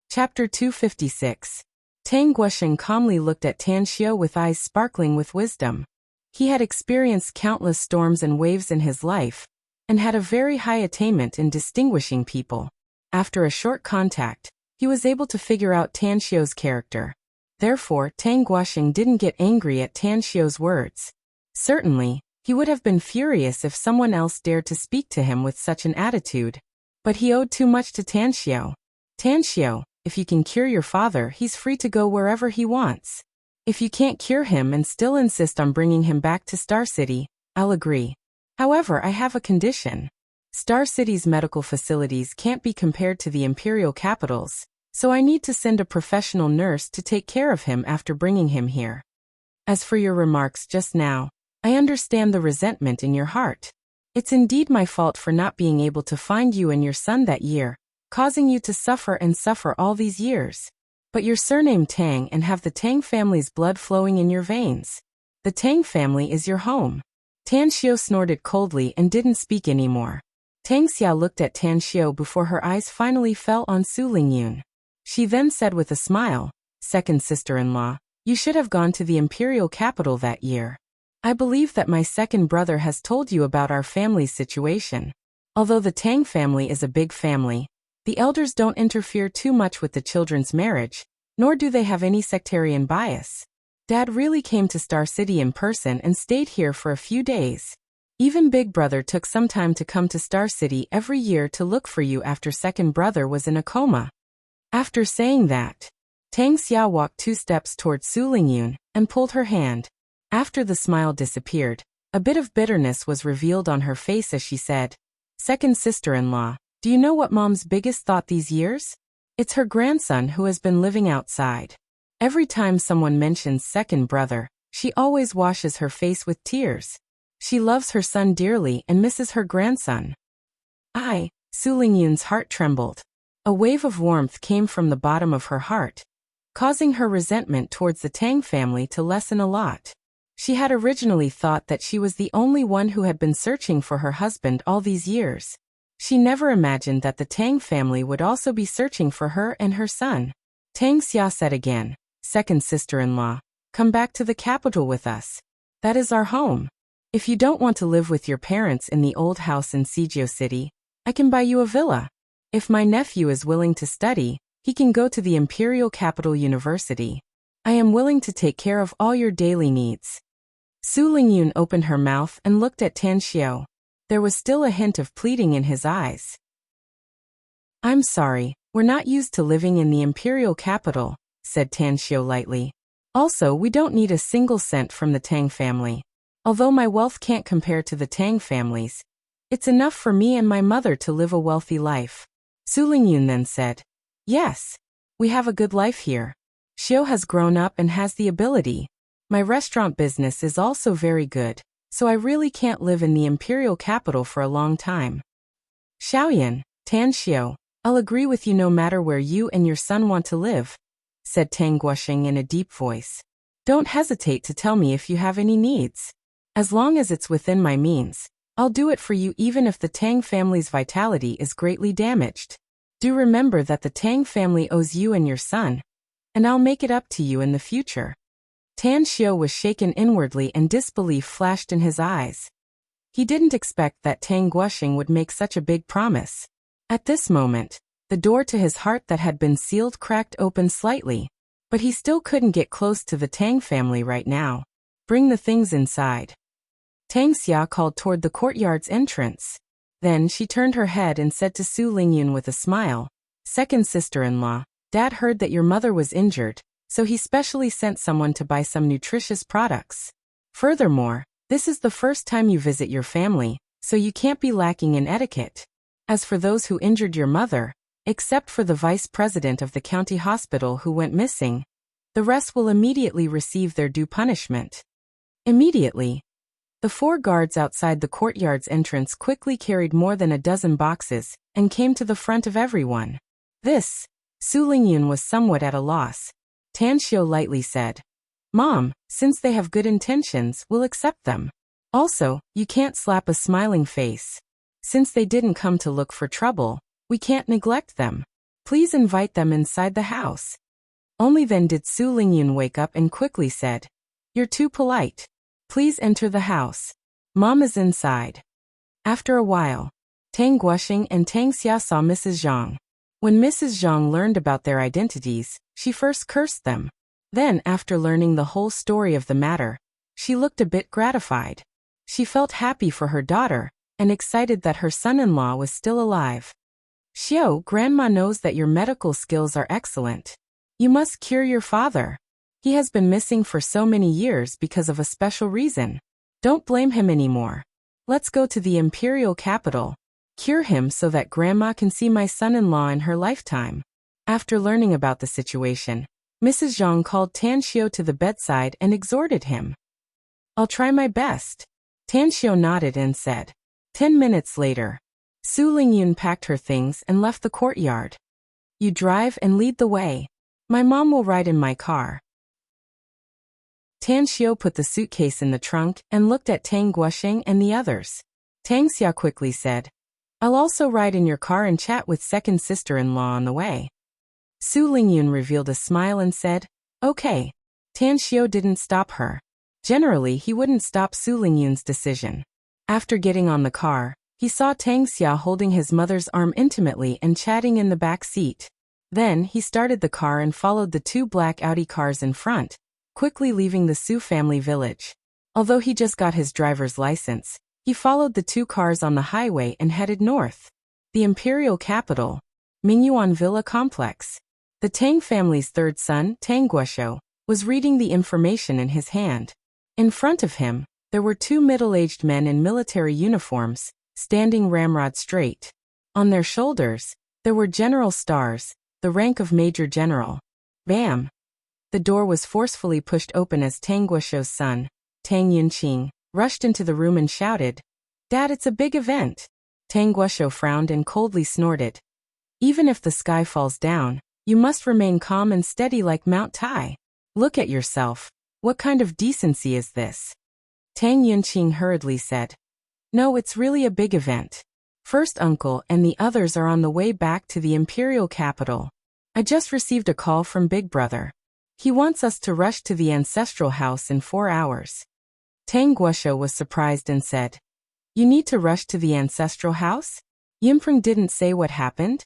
Chapter 256. Tang Guosheng calmly looked at Tan Xiu with eyes sparkling with wisdom. He had experienced countless storms and waves in his life, and had a very high attainment in distinguishing people. After a short contact, he was able to figure out Tan Xiu's character. Therefore, Tang Guoxing didn't get angry at Tan Xiu's words. Certainly, he would have been furious if someone else dared to speak to him with such an attitude. But he owed too much to Tan Xiu. Tan Xiu, if you can cure your father, he's free to go wherever he wants. If you can't cure him and still insist on bringing him back to Star City, I'll agree. However, I have a condition. Star City's medical facilities can't be compared to the imperial capital's, so I need to send a professional nurse to take care of him after bringing him here. As for your remarks just now, I understand the resentment in your heart. It's indeed my fault for not being able to find you and your son that year, causing you to suffer and suffer all these years. But you're surnamed Tang and have the Tang family's blood flowing in your veins. The Tang family is your home. Tan Xiu snorted coldly and didn't speak anymore. Tang Xia looked at Tan Xiu before her eyes finally fell on Su Lingyun. She then said with a smile, "Second sister-in-law, you should have gone to the imperial capital that year. I believe that my second brother has told you about our family's situation. Although the Tang family is a big family, the elders don't interfere too much with the children's marriage, nor do they have any sectarian bias. Dad really came to Star City in person and stayed here for a few days. Even Big Brother took some time to come to Star City every year to look for you after second brother was in a coma." After saying that, Tang Xia walked 2 steps towards Su Lingyun and pulled her hand. After the smile disappeared, a bit of bitterness was revealed on her face as she said, "Second sister-in-law, do you know what Mom's biggest thought these years? It's her grandson who has been living outside. Every time someone mentions second brother, she always washes her face with tears. She loves her son dearly and misses her grandson." Su Lingyun's heart trembled. A wave of warmth came from the bottom of her heart, causing her resentment towards the Tang family to lessen a lot. She had originally thought that she was the only one who had been searching for her husband all these years. She never imagined that the Tang family would also be searching for her and her son. Tang Xia said again, "Second sister-in-law, come back to the capital with us. That is our home. If you don't want to live with your parents in the old house in Sijio City, I can buy you a villa. If my nephew is willing to study, he can go to the Imperial Capital University. I am willing to take care of all your daily needs." Su Lingyun opened her mouth and looked at Tan Xiu. There was still a hint of pleading in his eyes. "I'm sorry, we're not used to living in the Imperial Capital," said Tan Xiu lightly. "Also, we don't need a single cent from the Tang family. Although my wealth can't compare to the Tang family's, it's enough for me and my mother to live a wealthy life." Su Lingyun then said, "Yes, we have a good life here. Xiu has grown up and has the ability. My restaurant business is also very good, so I really can't live in the imperial capital for a long time." "Xiaoyan, Tan Xiu, I'll agree with you no matter where you and your son want to live," said Tang Guoxing in a deep voice. "Don't hesitate to tell me if you have any needs. As long as it's within my means, I'll do it for you even if the Tang family's vitality is greatly damaged. Do remember that the Tang family owes you and your son, and I'll make it up to you in the future." Tan Xiu was shaken inwardly and disbelief flashed in his eyes. He didn't expect that Tang Guoxing would make such a big promise. At this moment, the door to his heart that had been sealed cracked open slightly, but he still couldn't get close to the Tang family right now. "Bring the things inside." Tang Xia called toward the courtyard's entrance. Then she turned her head and said to Su Lingyun with a smile, "Second sister-in-law, Dad heard that your mother was injured, so he specially sent someone to buy some nutritious products. Furthermore, this is the first time you visit your family, so you can't be lacking in etiquette. As for those who injured your mother, except for the vice president of the county hospital who went missing, the rest will immediately receive their due punishment." Immediately, the 4 guards outside the courtyard's entrance quickly carried more than a dozen boxes and came to the front of everyone. This, Su Lingyun was somewhat at a loss. Tan Xiu lightly said, "Mom, since they have good intentions, we'll accept them. Also, you can't slap a smiling face. Since they didn't come to look for trouble, we can't neglect them. Please invite them inside the house." Only then did Su Lingyun wake up and quickly said, "You're too polite. Please enter the house. Mom is inside." After a while, Tang Guoxing and Tang Xia saw Mrs. Zhang. When Mrs. Zhang learned about their identities, she first cursed them. Then, after learning the whole story of the matter, she looked a bit gratified. She felt happy for her daughter, and excited that her son-in-law was still alive. Xiao, Grandma knows that your medical skills are excellent. You must cure your father. He has been missing for so many years because of a special reason. Don't blame him anymore. Let's go to the imperial capital. Cure him so that Grandma can see my son-in-law in her lifetime. After learning about the situation, Mrs. Zhang called Tan Xiao to the bedside and exhorted him. I'll try my best. Tan Xiao nodded and said. 10 minutes later, Su Lingyun packed her things and left the courtyard. You drive and lead the way. My mom will ride in my car. Tan Xiao put the suitcase in the trunk and looked at Tang Guosheng and the others. Tang Xia quickly said, I'll also ride in your car and chat with second sister-in-law on the way. Su Lingyun revealed a smile and said, okay. Tan Xiao didn't stop her. Generally, he wouldn't stop Su Lingyun's decision. After getting on the car, he saw Tang Xia holding his mother's arm intimately and chatting in the back seat. Then, he started the car and followed the two black Audi cars in front, quickly leaving the Su family village. Although he just got his driver's license, he followed the two cars on the highway and headed north. The imperial capital, Mingyuan Villa Complex. The Tang family's third son, Tang Guosho, was reading the information in his hand. In front of him, there were two middle-aged men in military uniforms, standing ramrod straight. On their shoulders, there were general stars, the rank of Major General. Bam! The door was forcefully pushed open as Tang Guosho's son, Tang Yunqing, rushed into the room and shouted, Dad, it's a big event. Tang Guosho frowned and coldly snorted. Even if the sky falls down, you must remain calm and steady like Mount Tai. Look at yourself. What kind of decency is this? Tang Yunqing hurriedly said. No, it's really a big event. First uncle and the others are on the way back to the imperial capital. I just received a call from Big Brother. He wants us to rush to the ancestral house in 4 hours. Tang Guosho was surprised and said, You need to rush to the ancestral house? Yimpeng didn't say what happened?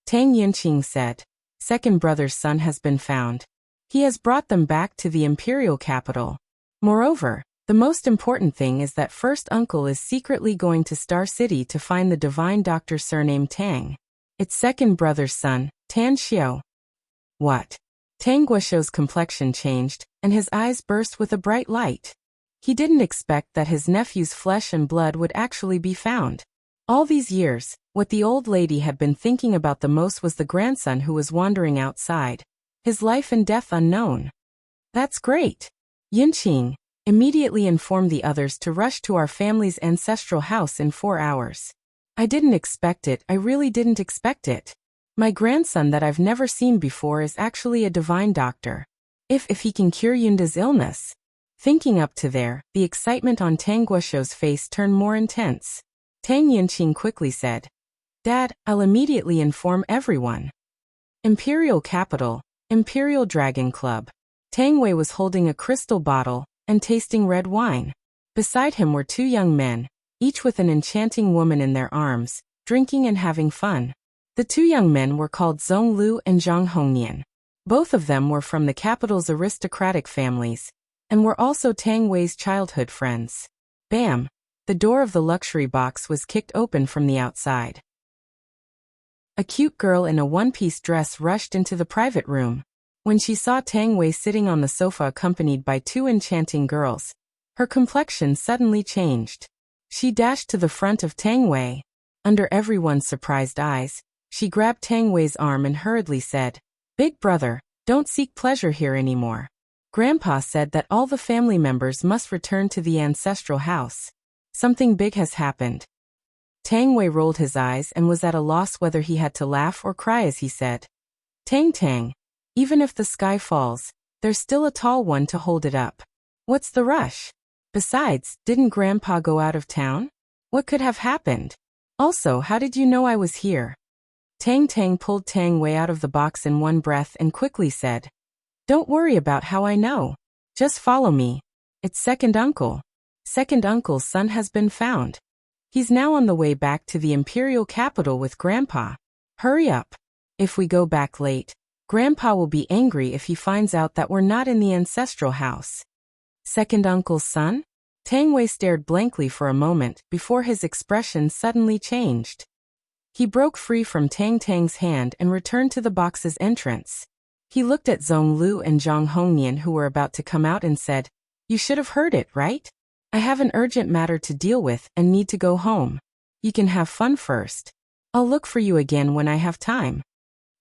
Tang Yunqing said, Second brother's son has been found. He has brought them back to the imperial capital. Moreover, the most important thing is that first uncle is secretly going to Star City to find the divine doctor surnamed Tang. It's second brother's son, Tan Xiao. What? Tang Guosho's complexion changed, and his eyes burst with a bright light. He didn't expect that his nephew's flesh and blood would actually be found. All these years, what the old lady had been thinking about the most was the grandson who was wandering outside. His life and death unknown. That's great. Yunqing, immediately informed the others to rush to our family's ancestral house in 4 hours. I didn't expect it, I really didn't expect it. My grandson that I've never seen before is actually a divine doctor. If he can cure Yunda's illness. Thinking up to there, the excitement on Tang Guosho's face turned more intense. Tang Yunqing quickly said, Dad, I'll immediately inform everyone. Imperial capital, Imperial Dragon Club. Tang Wei was holding a crystal bottle and tasting red wine. Beside him were 2 young men, each with an enchanting woman in their arms, drinking and having fun. The 2 young men were called Zhong Lu and Zhang Hongnian. Both of them were from the capital's aristocratic families, and were also Tang Wei's childhood friends. Bam! The door of the luxury box was kicked open from the outside. A cute girl in a one-piece dress rushed into the private room. When she saw Tang Wei sitting on the sofa accompanied by 2 enchanting girls, her complexion suddenly changed. She dashed to the front of Tang Wei. Under everyone's surprised eyes, she grabbed Tang Wei's arm and hurriedly said, Big brother, don't seek pleasure here anymore. Grandpa said that all the family members must return to the ancestral house. Something big has happened. Tang Wei rolled his eyes and was at a loss whether he had to laugh or cry as he said, Tang, even if the sky falls, there's still a tall one to hold it up. What's the rush? Besides, didn't Grandpa go out of town? What could have happened? Also, how did you know I was here? Tang pulled Tang Wei out of the box in one breath and quickly said, Don't worry about how I know. Just follow me. It's second uncle. Second uncle's son has been found. He's now on the way back to the imperial capital with Grandpa. Hurry up. If we go back late, Grandpa will be angry if he finds out that we're not in the ancestral house. Second uncle's son? Tang Wei stared blankly for a moment before his expression suddenly changed. He broke free from Tang Tang's hand and returned to the box's entrance. He looked at Zhong Lu and Zhang Hongnian, who were about to come out, and said, "You should have heard it, right? I have an urgent matter to deal with and need to go home. You can have fun first. I'll look for you again when I have time."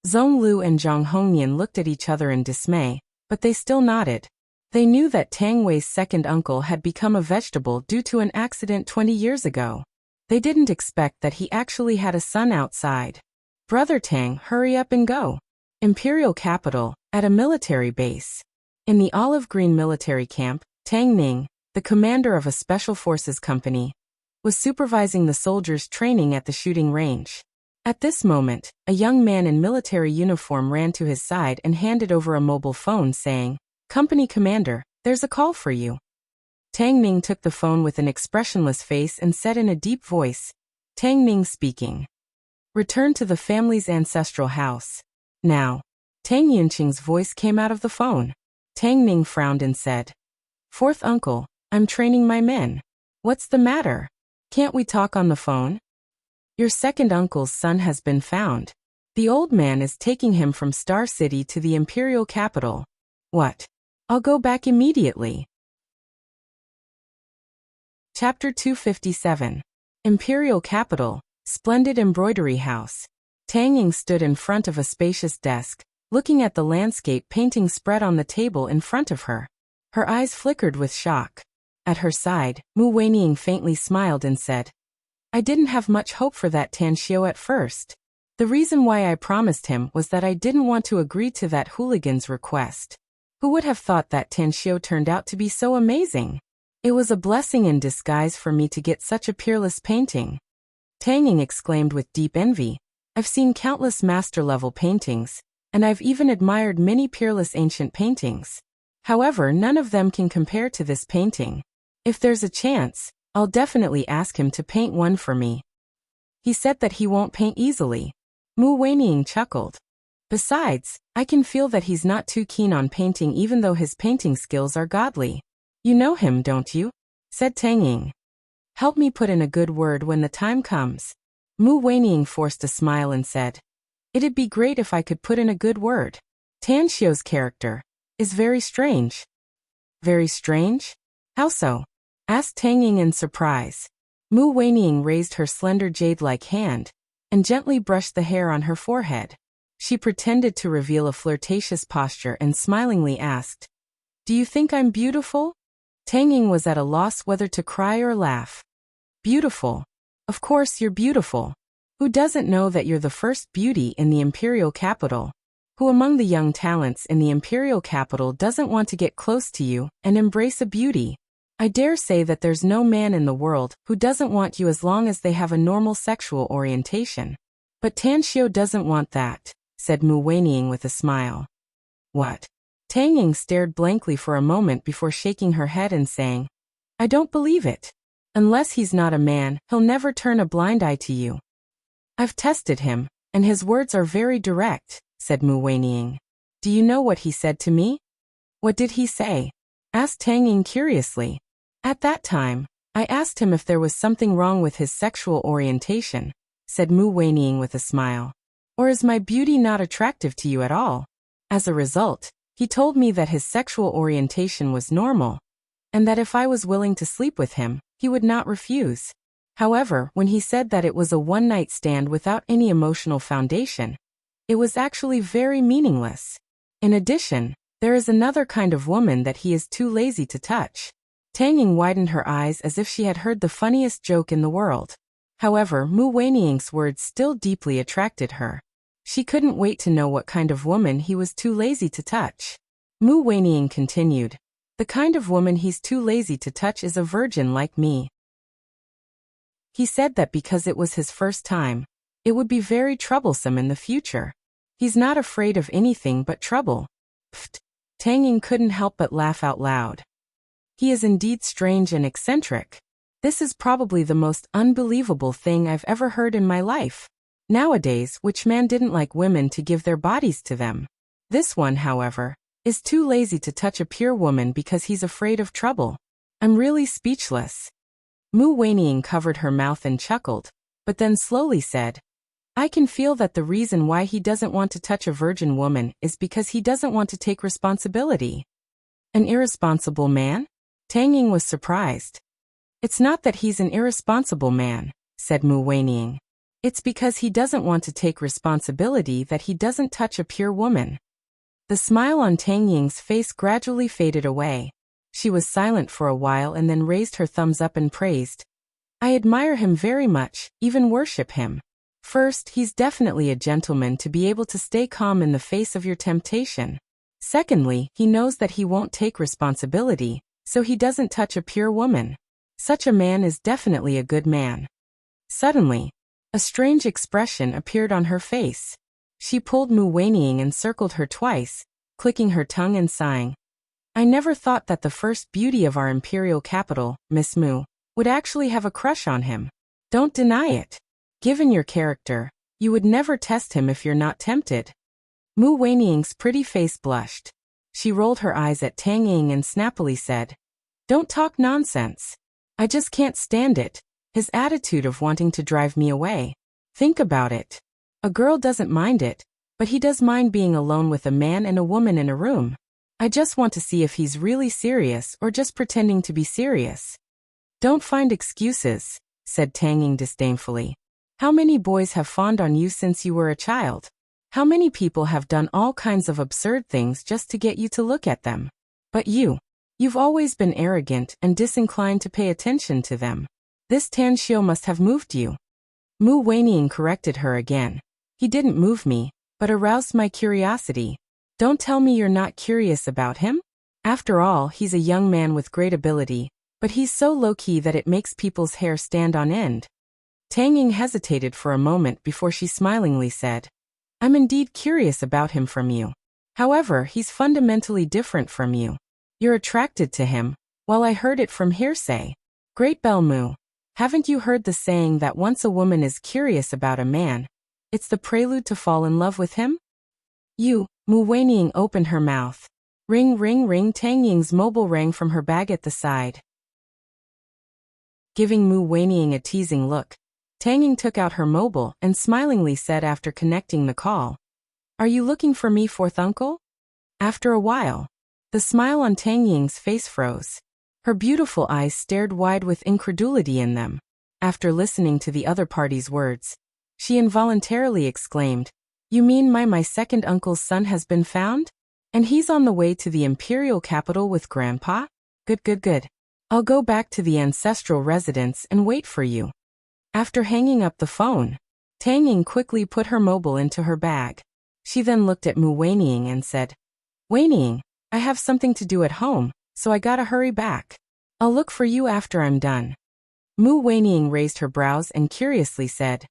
Zhong Lu and Zhang Hongnian looked at each other in dismay, but they still nodded. They knew that Tang Wei's second uncle had become a vegetable due to an accident 20 years ago. They didn't expect that he actually had a son outside. "Brother Tang, hurry up and go." Imperial capital, at a military base. In the olive green military camp, Tang Ning, the commander of a special forces company, was supervising the soldiers training at the shooting range. At this moment, a young man in military uniform ran to his side and handed over a mobile phone, saying, "Company commander, there's a call for you." Tang Ning took the phone with an expressionless face and said in a deep voice, "Tang Ning speaking. Return to the family's ancestral house. Now." Tang Yunqing's voice came out of the phone. Tang Ning frowned and said, "Fourth uncle, I'm training my men. What's the matter? Can't we talk on the phone? Your second uncle's son has been found. The old man is taking him from Star City to the imperial capital." "What? I'll go back immediately." Chapter 257. Imperial Capital, Splendid Embroidery House. Tang Ying stood in front of a spacious desk, looking at the landscape painting spread on the table in front of her. Her eyes flickered with shock. At her side, Mu Weining faintly smiled and said, "I didn't have much hope for that Tan Xiao at first. The reason why I promised him was that I didn't want to agree to that hooligan's request. Who would have thought that Tan Xiao turned out to be so amazing? It was a blessing in disguise for me to get such a peerless painting." Tang Ying exclaimed with deep envy, "I've seen countless master-level paintings, and I've even admired many peerless ancient paintings. However, none of them can compare to this painting. If there's a chance, I'll definitely ask him to paint one for me." "He said that he won't paint easily." Mu Weining chuckled. "Besides, I can feel that he's not too keen on painting even though his painting skills are godly. You know him, don't you?" said Tang Ying. "Help me put in a good word when the time comes." Mu Weining forced a smile and said, "It'd be great if I could put in a good word. Tan Xiao's character is very strange." "Very strange? How so?" asked Tang Ying in surprise. Mu Weining raised her slender jade-like hand and gently brushed the hair on her forehead. She pretended to reveal a flirtatious posture and smilingly asked, "Do you think I'm beautiful?" Tang Ying was at a loss whether to cry or laugh. "Beautiful? Of course you're beautiful. Who doesn't know that you're the first beauty in the imperial capital? Who among the young talents in the imperial capital doesn't want to get close to you and embrace a beauty? I dare say that there's no man in the world who doesn't want you as long as they have a normal sexual orientation. But Tan Xiao doesn't want that," said Mu Weining with a smile. "What?" Tang Ying stared blankly for a moment before shaking her head and saying, "I don't believe it. Unless he's not a man, he'll never turn a blind eye to you. I've tested him, and his words are very direct," said Mu Weining. "Do you know what he said to me?" "What did he say?" asked Tang Ying curiously. "At that time, I asked him if there was something wrong with his sexual orientation," said Mu Weining with a smile. "Or is my beauty not attractive to you at all? As a result, he told me that his sexual orientation was normal, and that if I was willing to sleep with him, he would not refuse. However, when he said that it was a one-night stand without any emotional foundation, it was actually very meaningless. In addition, there is another kind of woman that he is too lazy to touch." Tang Ying widened her eyes as if she had heard the funniest joke in the world. However, Mu Weining's words still deeply attracted her. She couldn't wait to know what kind of woman he was too lazy to touch. Mu Weining continued, "The kind of woman he's too lazy to touch is a virgin like me. He said that because it was his first time, it would be very troublesome in the future. He's not afraid of anything but trouble." Pfft! Tang Ying couldn't help but laugh out loud. "He is indeed strange and eccentric. This is probably the most unbelievable thing I've ever heard in my life. Nowadays, which man didn't like women to give their bodies to them? This one, however, is too lazy to touch a pure woman because he's afraid of trouble. I'm really speechless. Mu Weining covered her mouth and chuckled, but then slowly said, I can feel that the reason why he doesn't want to touch a virgin woman is because he doesn't want to take responsibility. An irresponsible man? Tang Ying was surprised. It's not that he's an irresponsible man, said Mu Weining. It's because he doesn't want to take responsibility that he doesn't touch a pure woman. The smile on Tang Ying's face gradually faded away. She was silent for a while and then raised her thumbs up and praised. I admire him very much, even worship him. First, he's definitely a gentleman to be able to stay calm in the face of your temptation. Secondly, he knows that he won't take responsibility, so he doesn't touch a pure woman. Such a man is definitely a good man. Suddenly, a strange expression appeared on her face. She pulled Mu Weining and circled her twice, clicking her tongue and sighing. I never thought that the first beauty of our imperial capital, Miss Mu, would actually have a crush on him. Don't deny it. Given your character, you would never test him if you're not tempted. Mu Weining's pretty face blushed. She rolled her eyes at Tang Ying and snappily said, Don't talk nonsense. I just can't stand it, his attitude of wanting to drive me away. Think about it. A girl doesn't mind it, but he does mind being alone with a man and a woman in a room. I just want to see if he's really serious or just pretending to be serious. Don't find excuses, said Tang Ying disdainfully. How many boys have fawned on you since you were a child? How many people have done all kinds of absurd things just to get you to look at them? But you've always been arrogant and disinclined to pay attention to them. This Tan Xiu must have moved you. Mu Weining corrected her again. He didn't move me, but aroused my curiosity. Don't tell me you're not curious about him? After all, he's a young man with great ability, but he's so low-key that it makes people's hair stand on end. Tang Ying hesitated for a moment before she smilingly said, I'm indeed curious about him from you. However, he's fundamentally different from you. You're attracted to him, while I heard it from hearsay. Great Bell Mu, haven't you heard the saying that once a woman is curious about a man, it's the prelude to fall in love with him? Mu Weining opened her mouth. Ring ring ring. Tang Ying's mobile rang from her bag at the side. Giving Mu Weining a teasing look, Tang Ying took out her mobile and smilingly said after connecting the call, Are you looking for me, fourth uncle? After a while, the smile on Tang Ying's face froze. Her beautiful eyes stared wide with incredulity in them. After listening to the other party's words, she involuntarily exclaimed, You mean my second uncle's son has been found? And he's on the way to the imperial capital with Grandpa? Good. I'll go back to the ancestral residence and wait for you. After hanging up the phone, Tang Ying quickly put her mobile into her bag. She then looked at Mu Weining and said, Weining, I have something to do at home, so I gotta hurry back. I'll look for you after I'm done. Mu Weining raised her brows and curiously said,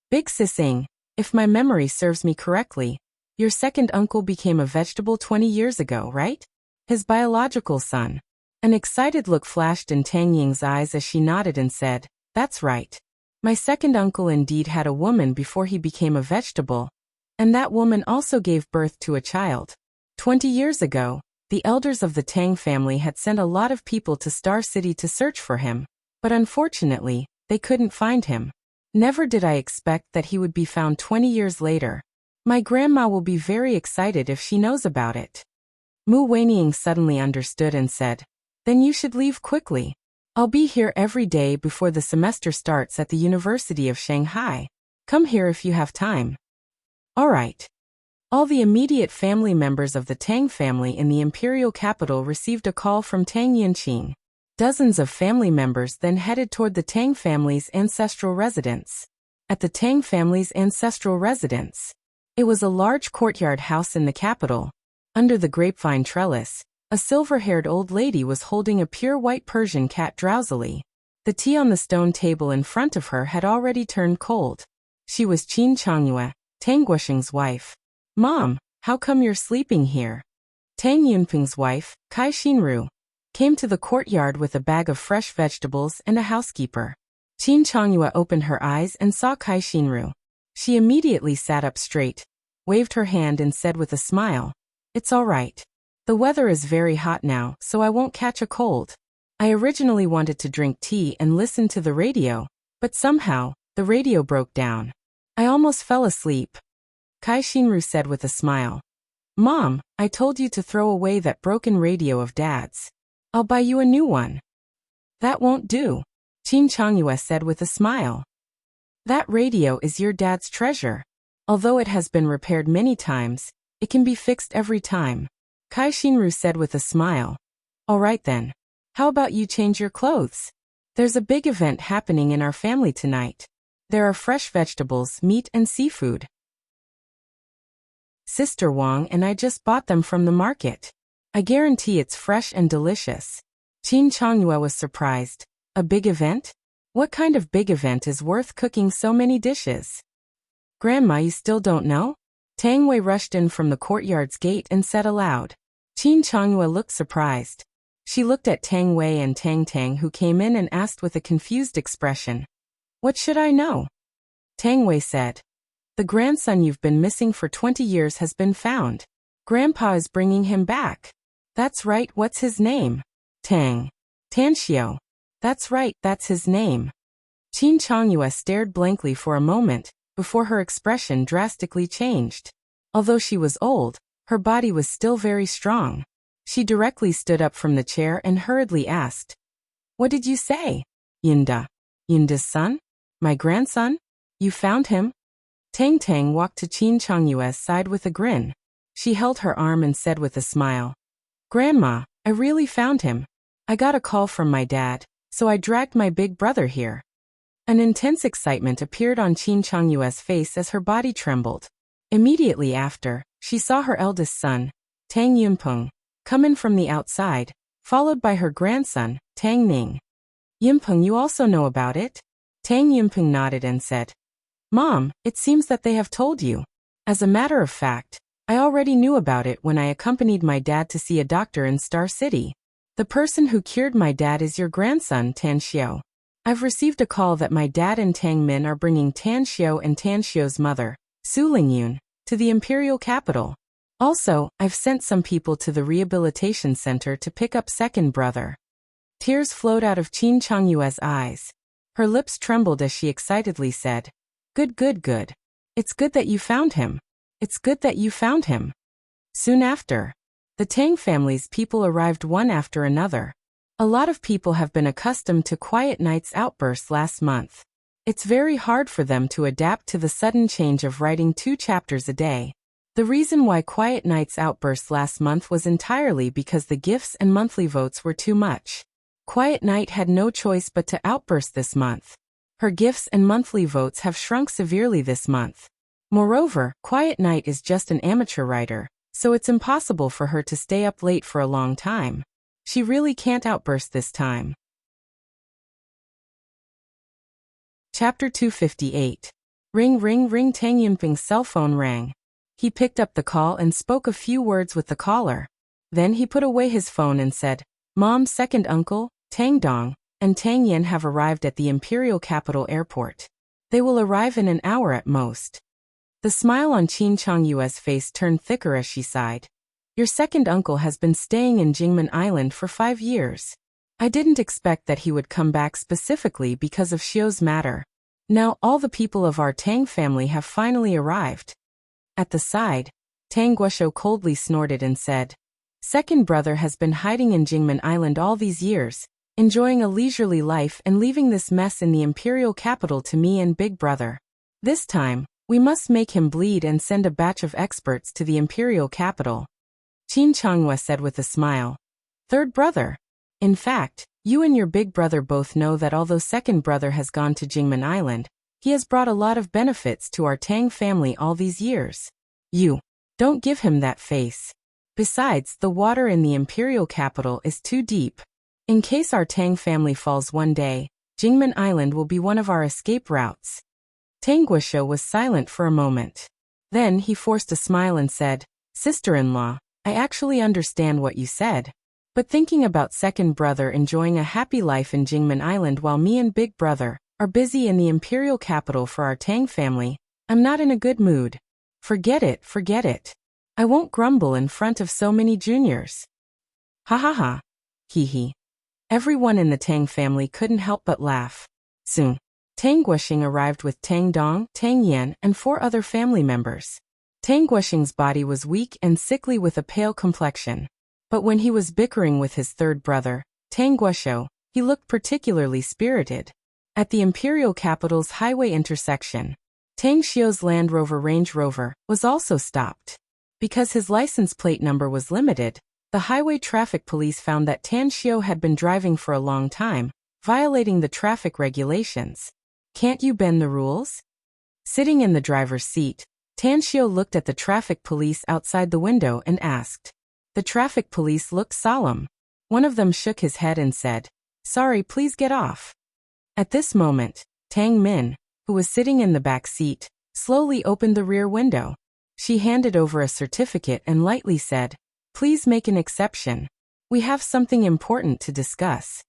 Big Sissing, if my memory serves me correctly, your second uncle became a vegetable 20 years ago, right? His biological son. An excited look flashed in Tang Ying's eyes as she nodded and said, That's right. My second uncle indeed had a woman before he became a vegetable, and that woman also gave birth to a child. 20 years ago, the elders of the Tang family had sent a lot of people to Star City to search for him, but unfortunately, they couldn't find him. Never did I expect that he would be found 20 years later. My grandma will be very excited if she knows about it. Mu Weining suddenly understood and said, Then you should leave quickly. I'll be here every day before the semester starts at the University of Shanghai. Come here if you have time. All right. All the immediate family members of the Tang family in the imperial capital received a call from Tang Yanqing. Dozens of family members then headed toward the Tang family's ancestral residence. At the Tang family's ancestral residence, it was a large courtyard house in the capital. Under the grapevine trellis, a silver-haired old lady was holding a pure white Persian cat drowsily. The tea on the stone table in front of her had already turned cold. She was Qin Changyue, Tang Guosheng's wife. Mom, how come you're sleeping here? Tang Yunping's wife, Kai Xinru, came to the courtyard with a bag of fresh vegetables and a housekeeper. Qin Changyue opened her eyes and saw Kai Xinru. She immediately sat up straight, waved her hand and said with a smile, It's all right. The weather is very hot now, so I won't catch a cold. I originally wanted to drink tea and listen to the radio, but somehow, the radio broke down. I almost fell asleep. Kai Shinru said with a smile. Mom, I told you to throw away that broken radio of Dad's. I'll buy you a new one. That won't do, Qin Changyue said with a smile. That radio is your dad's treasure. Although it has been repaired many times, it can be fixed every time. Kai Shinru said with a smile. All right then. How about you change your clothes? There's a big event happening in our family tonight. There are fresh vegetables, meat and seafood. Sister Wang and I just bought them from the market. I guarantee it's fresh and delicious. Qin Changyue was surprised. A big event? What kind of big event is worth cooking so many dishes? Grandma, you still don't know? Tang Wei rushed in from the courtyard's gate and said aloud. Qin Changyue looked surprised. She looked at Tang Wei and Tang Tang, who came in, and asked with a confused expression. What should I know? Tang Wei said. The grandson you've been missing for 20 years has been found. Grandpa is bringing him back. That's right, what's his name? Tang. Tanxiu. That's right, that's his name. Qin Changyue stared blankly for a moment, before her expression drastically changed. Although she was old, her body was still very strong. She directly stood up from the chair and hurriedly asked. What did you say? Yinda. Yinda's son? My grandson? You found him? Tang Tang walked to Qin Changyue's side with a grin. She held her arm and said with a smile. Grandma, I really found him. I got a call from my dad, so I dragged my big brother here. An intense excitement appeared on Qin Changyue's face as her body trembled. Immediately after, she saw her eldest son, Tang Yunpeng, come in from the outside, followed by her grandson, Tang Ning. Yunpeng, you also know about it? Tang Yunpeng nodded and said, Mom, it seems that they have told you. As a matter of fact, I already knew about it when I accompanied my dad to see a doctor in Star City. The person who cured my dad is your grandson, Tan Xiao. I've received a call that my dad and Tang Min are bringing Tan Xiao and Tan Xiao's mother, Su Lingyun, to the imperial capital. Also, I've sent some people to the rehabilitation center to pick up second brother. Tears flowed out of Qin Changyue's eyes. Her lips trembled as she excitedly said, Good, good, good. It's good that you found him. It's good that you found him. Soon after, the Tang family's people arrived one after another. A lot of people have been accustomed to Quiet Night's outbursts last month. It's very hard for them to adapt to the sudden change of writing 2 chapters a day. The reason why Quiet Night's outburst last month was entirely because the gifts and monthly votes were too much. Quiet Night had no choice but to outburst this month. Her gifts and monthly votes have shrunk severely this month. Moreover, Quiet Night is just an amateur writer, so it's impossible for her to stay up late for a long time. She really can't outburst this time. Chapter 258. Ring ring ring. Tang Yunping's cell phone rang. He picked up the call and spoke a few words with the caller. Then he put away his phone and said, Mom's second uncle, Tang Dong, and Tang Yen have arrived at the imperial capital airport. They will arrive in an hour at most. The smile on Qin Changyue's face turned thicker as she sighed. Your second uncle has been staying in Jingmen Island for 5 years. I didn't expect that he would come back specifically because of Xiu's matter. Now all the people of our Tang family have finally arrived. At the side, Tang Guosho coldly snorted and said, Second brother has been hiding in Jingmen Island all these years, enjoying a leisurely life and leaving this mess in the imperial capital to me and big brother. This time, we must make him bleed and send a batch of experts to the imperial capital. Qin Changyue said with a smile. Third brother. In fact, you and your big brother both know that although second brother has gone to Jingmen Island, he has brought a lot of benefits to our Tang family all these years. You don't give him that face. Besides, the water in the imperial capital is too deep. In case our Tang family falls one day, Jingmen Island will be one of our escape routes. Tang Guosho was silent for a moment. Then he forced a smile and said, Sister-in-law, I actually understand what you said. But thinking about second brother enjoying a happy life in Jingmen Island while me and big brother are busy in the imperial capital for our Tang family, I'm not in a good mood. Forget it, forget it. I won't grumble in front of so many juniors. Ha ha ha. Hee hee. Everyone in the Tang family couldn't help but laugh. Soon, Tang Guoxing arrived with Tang Dong, Tang Yan, and 4 other family members. Tang Guoxing's body was weak and sickly with a pale complexion. But when he was bickering with his third brother, Tang Guoxiu, he looked particularly spirited. At the imperial capital's highway intersection, Tang Xiu's Land Rover Range Rover was also stopped. Because his license plate number was limited, the highway traffic police found that Tan Xiu had been driving for a long time, violating the traffic regulations. Can't you bend the rules? Sitting in the driver's seat, Tan Xiu looked at the traffic police outside the window and asked. The traffic police looked solemn. One of them shook his head and said, "Sorry, please get off." At this moment, Tang Min, who was sitting in the back seat, slowly opened the rear window. She handed over a certificate and lightly said, "Please make an exception. We have something important to discuss."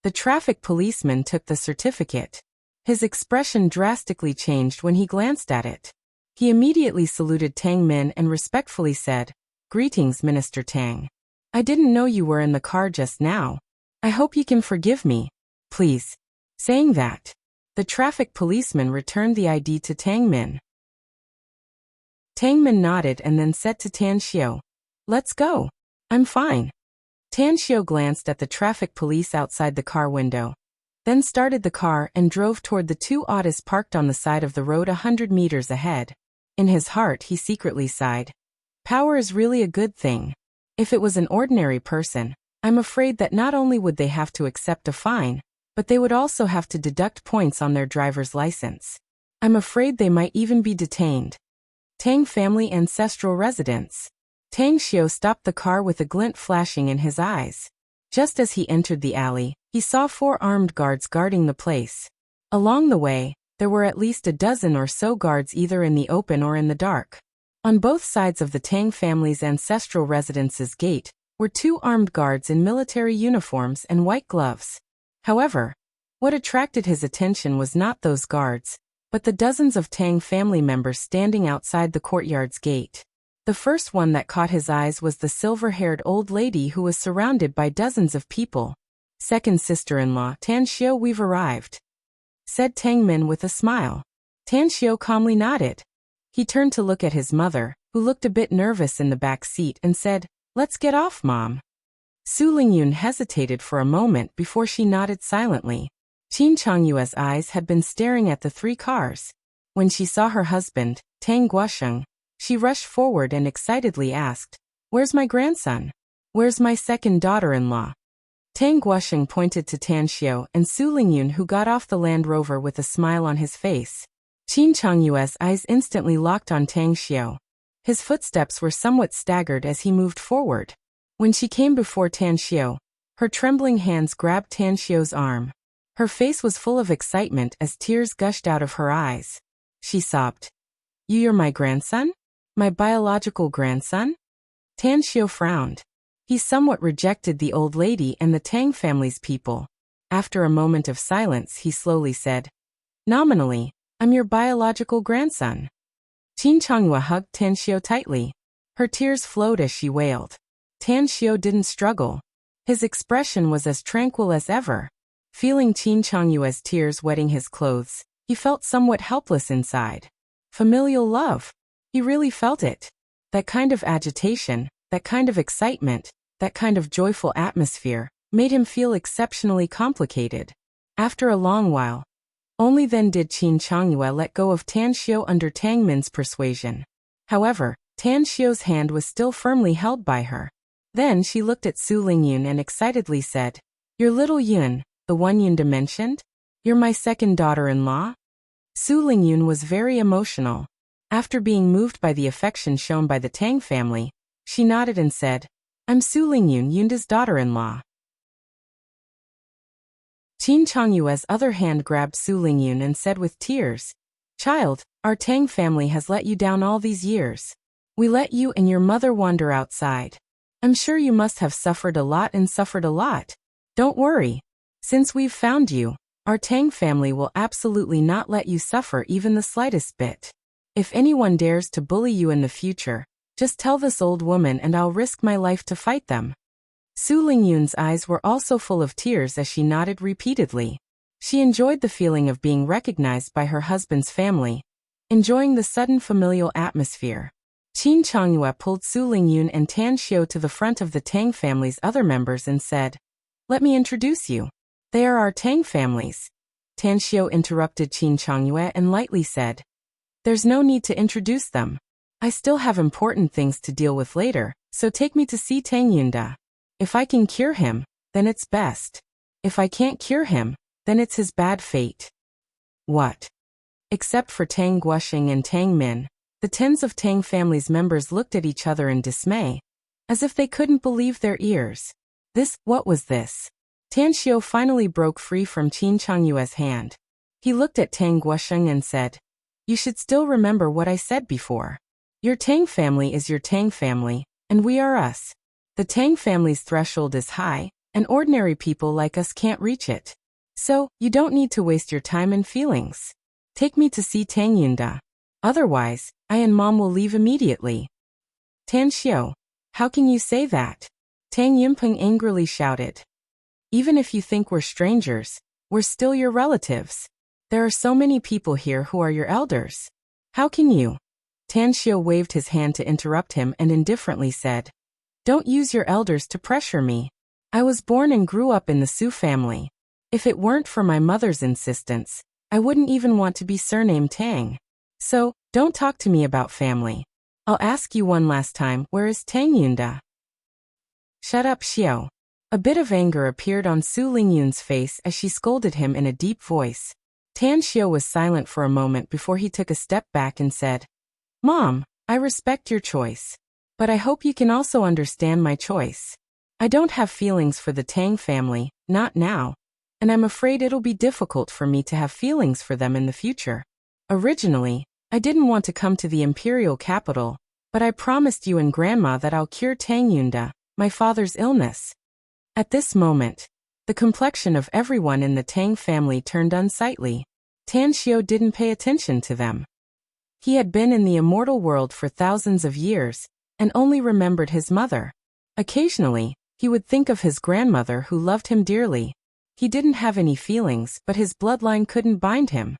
The traffic policeman took the certificate. His expression drastically changed when he glanced at it. He immediately saluted Tang Min and respectfully said, "Greetings, Minister Tang. I didn't know you were in the car just now. I hope you can forgive me. Please." Saying that, the traffic policeman returned the ID to Tang Min. Tang Min nodded and then said to Tan Xiu, "Let's go. I'm fine." Tan Xiu glanced at the traffic police outside the car window, then started the car and drove toward the 2 autos parked on the side of the road 100 meters ahead. In his heart he secretly sighed. Power is really a good thing. If it was an ordinary person, I'm afraid that not only would they have to accept a fine, but they would also have to deduct points on their driver's license. I'm afraid they might even be detained. Tang family ancestral residence. Tang Xiu stopped the car with a glint flashing in his eyes. Just as he entered the alley, he saw 4 armed guards guarding the place. Along the way, there were at least a dozen or so guards either in the open or in the dark. On both sides of the Tang family's ancestral residence's gate were 2 armed guards in military uniforms and white gloves. However, what attracted his attention was not those guards, but the dozens of Tang family members standing outside the courtyard's gate. The first one that caught his eyes was the silver-haired old lady who was surrounded by dozens of people. "Second sister-in-law, Tan Xiu, we've arrived," said Tang Min with a smile. Tan Xiu calmly nodded. He turned to look at his mother, who looked a bit nervous in the back seat, and said, "Let's get off, Mom." Su Lingyun hesitated for a moment before she nodded silently. Qin Changyue's eyes had been staring at the 3 cars. When she saw her husband, Tang Guosheng, she rushed forward and excitedly asked, "Where's my grandson? Where's my second daughter-in-law?" Tang Guosheng pointed to Tan Xiu and Su Lingyun, who got off the Land Rover with a smile on his face. Qin Changyue's eyes instantly locked on Tang Xiu. His footsteps were somewhat staggered as he moved forward. When she came before Tan Xiu, her trembling hands grabbed Tan Xiu's arm. Her face was full of excitement as tears gushed out of her eyes. She sobbed, "You're my grandson? My biological grandson?" Tan Xiu frowned. He somewhat rejected the old lady and the Tang family's people. After a moment of silence, he slowly said, "Nominally, I'm your biological grandson." Qin Changyue hugged Tan Xiu tightly. Her tears flowed as she wailed. Tan Xiu didn't struggle. His expression was as tranquil as ever. Feeling Qin Changyue's tears wetting his clothes, he felt somewhat helpless inside. Familial love. He really felt it. That kind of agitation, that kind of excitement, that kind of joyful atmosphere, made him feel exceptionally complicated. After a long while, only then did Qin Changyue let go of Tan Xiu under Tang Min's persuasion. However, Tan Xiu's hand was still firmly held by her. Then she looked at Su Lingyun and excitedly said, "Your little Yun, the one Yunda mentioned? You're my second daughter-in-law?" Su Lingyun was very emotional. After being moved by the affection shown by the Tang family, she nodded and said, "I'm Su Lingyun, Yunda's daughter-in-law." Qin Changyue's other hand grabbed Su Lingyun and said with tears, "Child, our Tang family has let you down all these years. We let you and your mother wander outside. I'm sure you must have suffered a lot and suffered a lot. Don't worry. Since we've found you, our Tang family will absolutely not let you suffer even the slightest bit. If anyone dares to bully you in the future, Just tell this old woman and I'll risk my life to fight them. Su Lingyun's eyes were also full of tears as she nodded repeatedly. She enjoyed the feeling of being recognized by her husband's family, enjoying the sudden familial atmosphere. Qin Changyue pulled Su Lingyun and Tan Xiao to the front of the Tang family's other members and said, "Let me introduce you. They are our Tang families." Tan Xiao interrupted Qin Changyue and lightly said, "There's no need to introduce them. I still have important things to deal with later, so take me to see Tang Yunda. If I can cure him, then it's best. If I can't cure him, then it's his bad fate." What? Except for Tang Guosheng and Tang Min, the tens of Tang family's members looked at each other in dismay, as if they couldn't believe their ears. What was this? Tan Xiao finally broke free from Qin Changyue's hand. He looked at Tang Guosheng and said, "You should still remember what I said before. Your Tang family is your Tang family, and we are us. The Tang family's threshold is high, and ordinary people like us can't reach it. So, you don't need to waste your time and feelings. Take me to see Tang Yunda. Otherwise, I and Mom will leave immediately." "Tan Xiao, how can you say that?" Tang Yimpeng angrily shouted. "Even if you think we're strangers, we're still your relatives. There are so many people here who are your elders. How can you?" Tan Xiao waved his hand to interrupt him and indifferently said, "Don't use your elders to pressure me. I was born and grew up in the Su family. If it weren't for my mother's insistence, I wouldn't even want to be surnamed Tang. So, don't talk to me about family. I'll ask you one last time, where is Tang Yunda?" "Shut up, Xiao." A bit of anger appeared on Su Lingyun's face as she scolded him in a deep voice. Tan Xiao was silent for a moment before he took a step back and said, "Mom, I respect your choice. But I hope you can also understand my choice. I don't have feelings for the Tang family, not now, and I'm afraid it'll be difficult for me to have feelings for them in the future. Originally, I didn't want to come to the imperial capital, but I promised you and Grandma that I'll cure Tang Yunda, my father's illness." At this moment, the complexion of everyone in the Tang family turned unsightly. Tan Xiao didn't pay attention to them. He had been in the immortal world for thousands of years, and only remembered his mother. Occasionally, he would think of his grandmother who loved him dearly. He didn't have any feelings, but his bloodline couldn't bind him.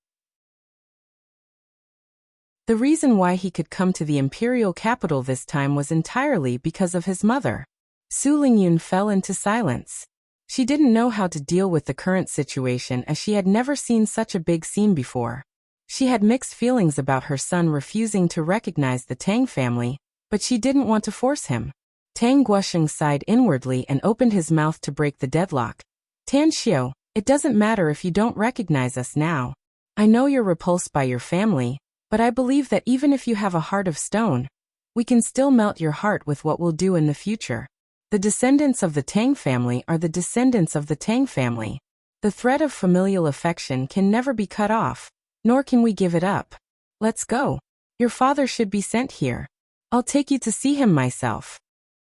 The reason why he could come to the imperial capital this time was entirely because of his mother. Su Lingyun fell into silence. She didn't know how to deal with the current situation as she had never seen such a big scene before. She had mixed feelings about her son refusing to recognize the Tang family, but she didn't want to force him. Tang Guosheng sighed inwardly and opened his mouth to break the deadlock. "Tan Xiao, it doesn't matter if you don't recognize us now. I know you're repulsed by your family, but I believe that even if you have a heart of stone, we can still melt your heart with what we'll do in the future. The descendants of the Tang family are the descendants of the Tang family. The thread of familial affection can never be cut off, nor can we give it up. Let's go. Your father should be sent here. I'll take you to see him myself."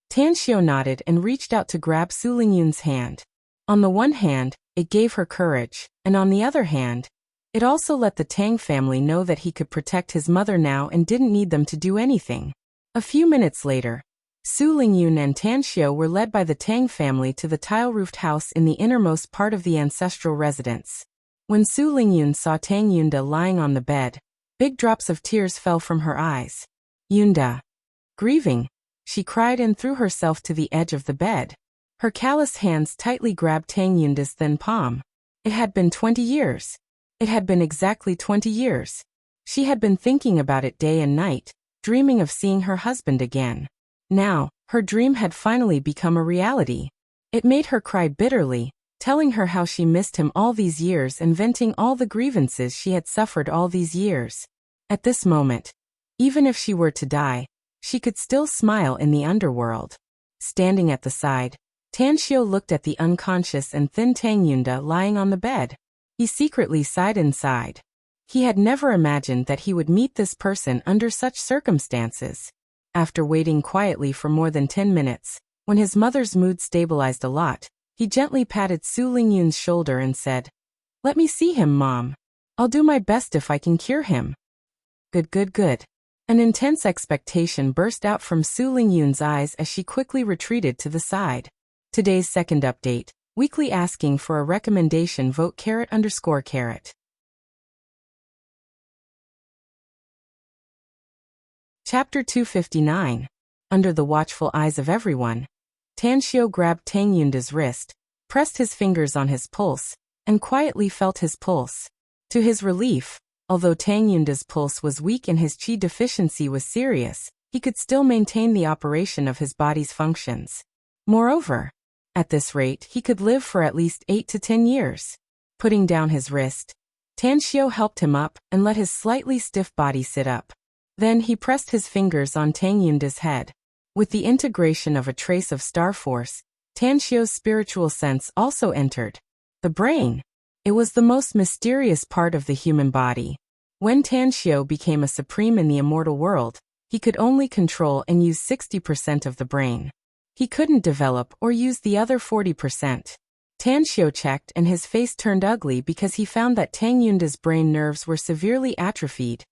Tan Xiao nodded and reached out to grab Su Lingyun's hand. On the one hand, it gave her courage, and on the other hand, it also let the Tang family know that he could protect his mother now and didn't need them to do anything. A few minutes later, Su Lingyun and Tan Xiao were led by the Tang family to the tile-roofed house in the innermost part of the ancestral residence. When Su Lingyun saw Tang Yunda lying on the bed, big drops of tears fell from her eyes. "Yunda." Grieving, she cried and threw herself to the edge of the bed. Her calloused hands tightly grabbed Tang Yunda's thin palm. It had been 20 years. It had been exactly 20 years. She had been thinking about it day and night, dreaming of seeing her husband again. Now, her dream had finally become a reality. It made her cry bitterly, telling her how she missed him all these years and venting all the grievances she had suffered all these years. At this moment, even if she were to die, she could still smile in the underworld. Standing at the side, Tan Xiao looked at the unconscious and thin Tang Yunda lying on the bed. He secretly sighed inside. He had never imagined that he would meet this person under such circumstances. After waiting quietly for more than 10 minutes, when his mother's mood stabilized a lot, he gently patted Su Lingyun's shoulder and said, "Let me see him, Mom. I'll do my best if I can cure him." Good. An intense expectation burst out from Su Lingyun's eyes as she quickly retreated to the side. Today's second update, weekly asking for a recommendation, vote _. Chapter 259. Under the watchful eyes of everyone, Tan Xiao grabbed Tang Yunda's wrist, pressed his fingers on his pulse, and quietly felt his pulse. To his relief, although Tang Yunda's pulse was weak and his qi deficiency was serious, he could still maintain the operation of his body's functions. Moreover, at this rate he could live for at least 8 to 10 years. Putting down his wrist, Tan Xiao helped him up and let his slightly stiff body sit up. Then he pressed his fingers on Tang Yunda's head. With the integration of a trace of star force, Tan Xiao's spiritual sense also entered. The brain. It was the most mysterious part of the human body. When Tan Xiao became a supreme in the immortal world, he could only control and use 60% of the brain. He couldn't develop or use the other 40%. Tan Xiao checked and his face turned ugly because he found that Tang Yunda's brain nerves were severely atrophied,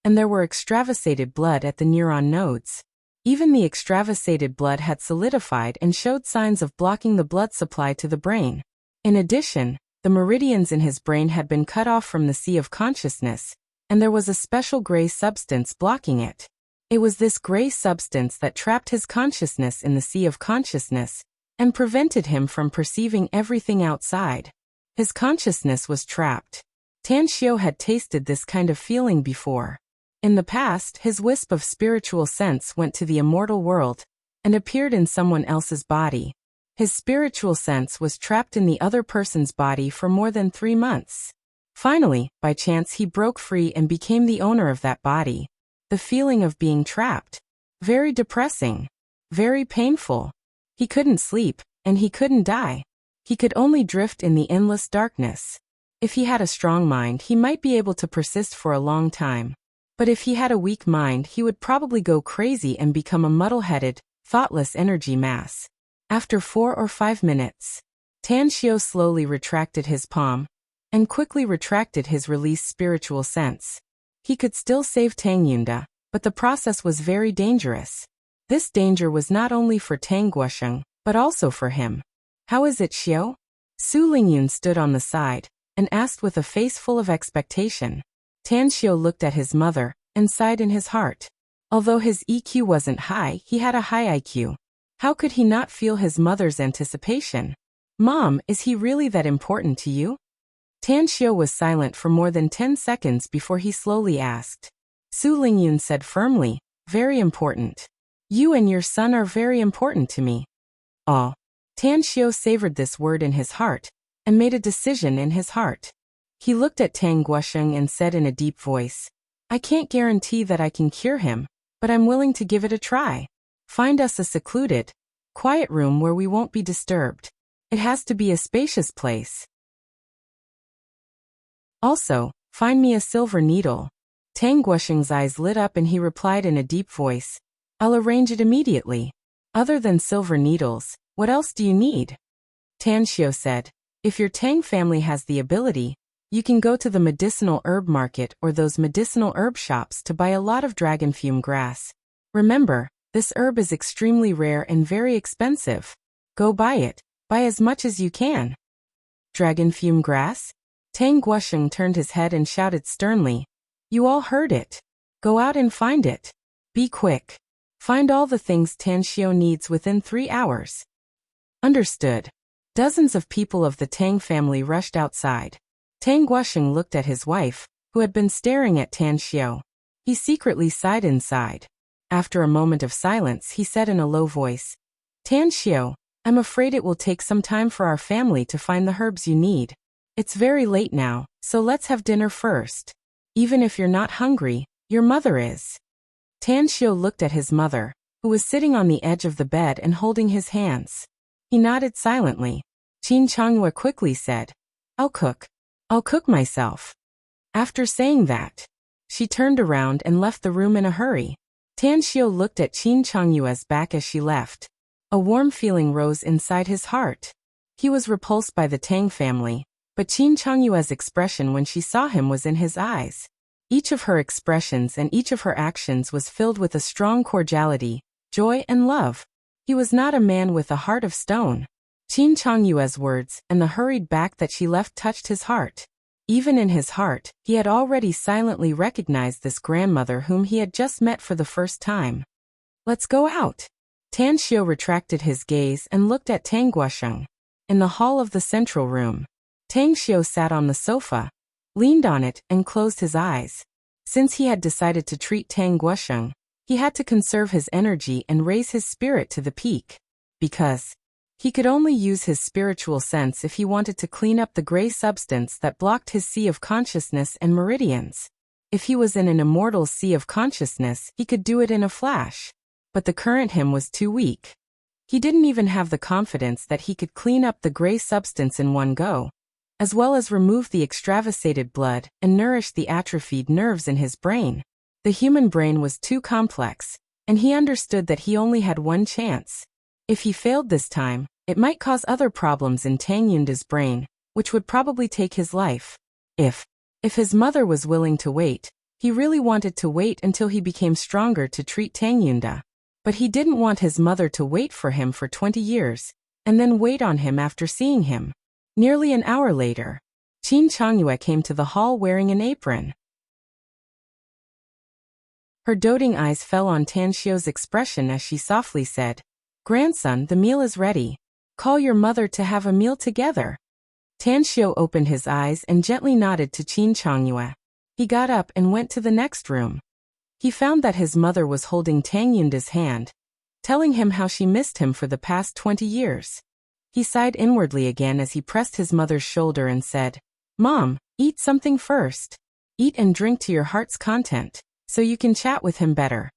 and there were extravasated blood at the neuron nodes. Even the extravasated blood had solidified and showed signs of blocking the blood supply to the brain. In addition, the meridians in his brain had been cut off from the sea of consciousness, and there was a special gray substance blocking it. It was this gray substance that trapped his consciousness in the sea of consciousness and prevented him from perceiving everything outside. His consciousness was trapped. Tan Xiao had tasted this kind of feeling before. In the past, his wisp of spiritual sense went to the immortal world and appeared in someone else's body. His spiritual sense was trapped in the other person's body for more than 3 months. Finally, by chance he broke free and became the owner of that body. The feeling of being trapped. Very depressing. Very painful. He couldn't sleep, and he couldn't die. He could only drift in the endless darkness. If he had a strong mind, he might be able to persist for a long time. But if he had a weak mind, he would probably go crazy and become a muddle-headed, thoughtless energy mass. After 4 or 5 minutes, Tan Xiao slowly retracted his palm and quickly retracted his released spiritual sense. He could still save Tang Yunda, but the process was very dangerous. This danger was not only for Tang Guosheng, but also for him. How is it, Xiao? Su Lingyun stood on the side and asked with a face full of expectation. Tan Xiao looked at his mother and sighed in his heart. Although his EQ wasn't high, he had a high IQ. How could he not feel his mother's anticipation? Mom, is he really that important to you? Tan Xiao was silent for more than 10 seconds before he slowly asked. Su Lingyun said firmly, very important. You and your son are very important to me. Oh. Tan Xiao savored this word in his heart and made a decision in his heart. He looked at Tang Guosheng and said in a deep voice, I can't guarantee that I can cure him, but I'm willing to give it a try. Find us a secluded, quiet room where we won't be disturbed. It has to be a spacious place. Also, find me a silver needle. Tang Guosheng's eyes lit up and he replied in a deep voice, I'll arrange it immediately. Other than silver needles, what else do you need? Tan Xiao said, if your Tang family has the ability, you can go to the medicinal herb market or those medicinal herb shops to buy a lot of dragon fume grass. Remember, this herb is extremely rare and very expensive. Go buy it. Buy as much as you can. Dragon fume grass? Tang Guosheng turned his head and shouted sternly. You all heard it. Go out and find it. Be quick. Find all the things Tan Xiao needs within 3 hours. Understood. Dozens of people of the Tang family rushed outside. Tang Guosheng looked at his wife, who had been staring at Tan Xiao. He secretly sighed inside. After a moment of silence, he said in a low voice, Tan Xiao, I'm afraid it will take some time for our family to find the herbs you need. It's very late now, so let's have dinner first. Even if you're not hungry, your mother is. Tan Xiao looked at his mother, who was sitting on the edge of the bed and holding his hands. He nodded silently. Qin Changhua quickly said, I'll cook. I'll cook myself. After saying that, she turned around and left the room in a hurry. Tan Xiao looked at Qin Changhua's back as she left. A warm feeling rose inside his heart. He was repulsed by the Tang family, but Qin Changhua's expression when she saw him was in his eyes. Each of her expressions and each of her actions was filled with a strong cordiality, joy and love. He was not a man with a heart of stone. Qin Changyue's words and the hurried back that she left touched his heart. Even in his heart, he had already silently recognized this grandmother whom he had just met for the first time. Let's go out. Tan Xiu retracted his gaze and looked at Tang Guosheng. In the hall of the central room, Tang Xiu sat on the sofa, leaned on it and closed his eyes. Since he had decided to treat Tang Guosheng, he had to conserve his energy and raise his spirit to the peak. Because he could only use his spiritual sense if he wanted to clean up the gray substance that blocked his sea of consciousness and meridians. If he was in an immortal sea of consciousness, he could do it in a flash. But the current him was too weak. He didn't even have the confidence that he could clean up the gray substance in one go, as well as remove the extravasated blood and nourish the atrophied nerves in his brain. The human brain was too complex, and he understood that he only had one chance. If he failed this time, it might cause other problems in Tang Yunda's brain, which would probably take his life. If his mother was willing to wait, he really wanted to wait until he became stronger to treat Tang Yunda. But he didn't want his mother to wait for him for 20 years, and then wait on him after seeing him. Nearly an hour later, Qin Changyue came to the hall wearing an apron. Her doting eyes fell on Tan Xiu's expression as she softly said, "Grandson, the meal is ready. Call your mother to have a meal together." Tan Xiu opened his eyes and gently nodded to Qin Changyue. He got up and went to the next room. He found that his mother was holding Tang Yunda's hand, telling him how she missed him for the past 20 years. He sighed inwardly again as he pressed his mother's shoulder and said, "Mom, eat something first. Eat and drink to your heart's content, so you can chat with him better."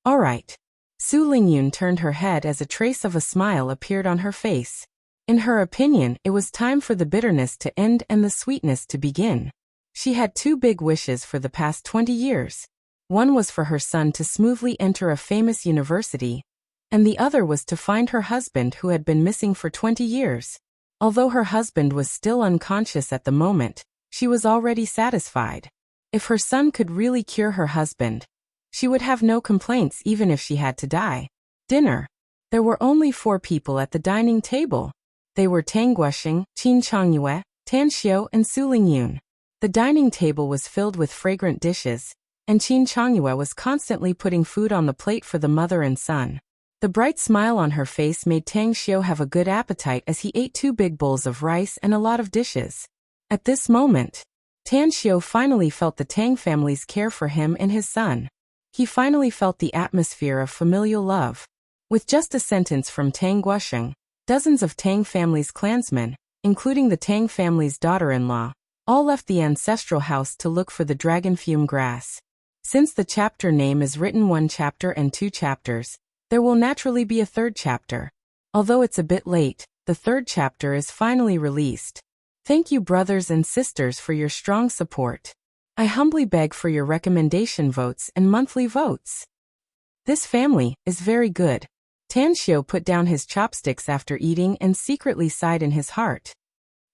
"All right." Su Lingyun turned her head as a trace of a smile appeared on her face. In her opinion, it was time for the bitterness to end and the sweetness to begin. She had two big wishes for the past 20 years. One was for her son to smoothly enter a famous university, and the other was to find her husband who had been missing for 20 years. Although her husband was still unconscious at the moment, she was already satisfied. If her son could really cure her husband, she would have no complaints even if she had to die. Dinner. There were only 4 people at the dining table. They were Tang Guosheng, Qin Changyue, Tan Xiu and Su Lingyun. The dining table was filled with fragrant dishes, and Qin Changyue was constantly putting food on the plate for the mother and son. The bright smile on her face made Tang Xiu have a good appetite as he ate 2 big bowls of rice and a lot of dishes. At this moment, Tan Xiu finally felt the Tang family's care for him and his son. He finally felt the atmosphere of familial love. With just a sentence from Tang Guosheng, dozens of Tang family's clansmen, including the Tang family's daughter-in-law, all left the ancestral house to look for the dragon fume grass. Since the chapter name is written 1 chapter and 2 chapters, there will naturally be a 3rd chapter. Although it's a bit late, the 3rd chapter is finally released. Thank you brothers and sisters for your strong support. I humbly beg for your recommendation votes and monthly votes. This family is very good. Tan Xiu put down his chopsticks after eating and secretly sighed in his heart.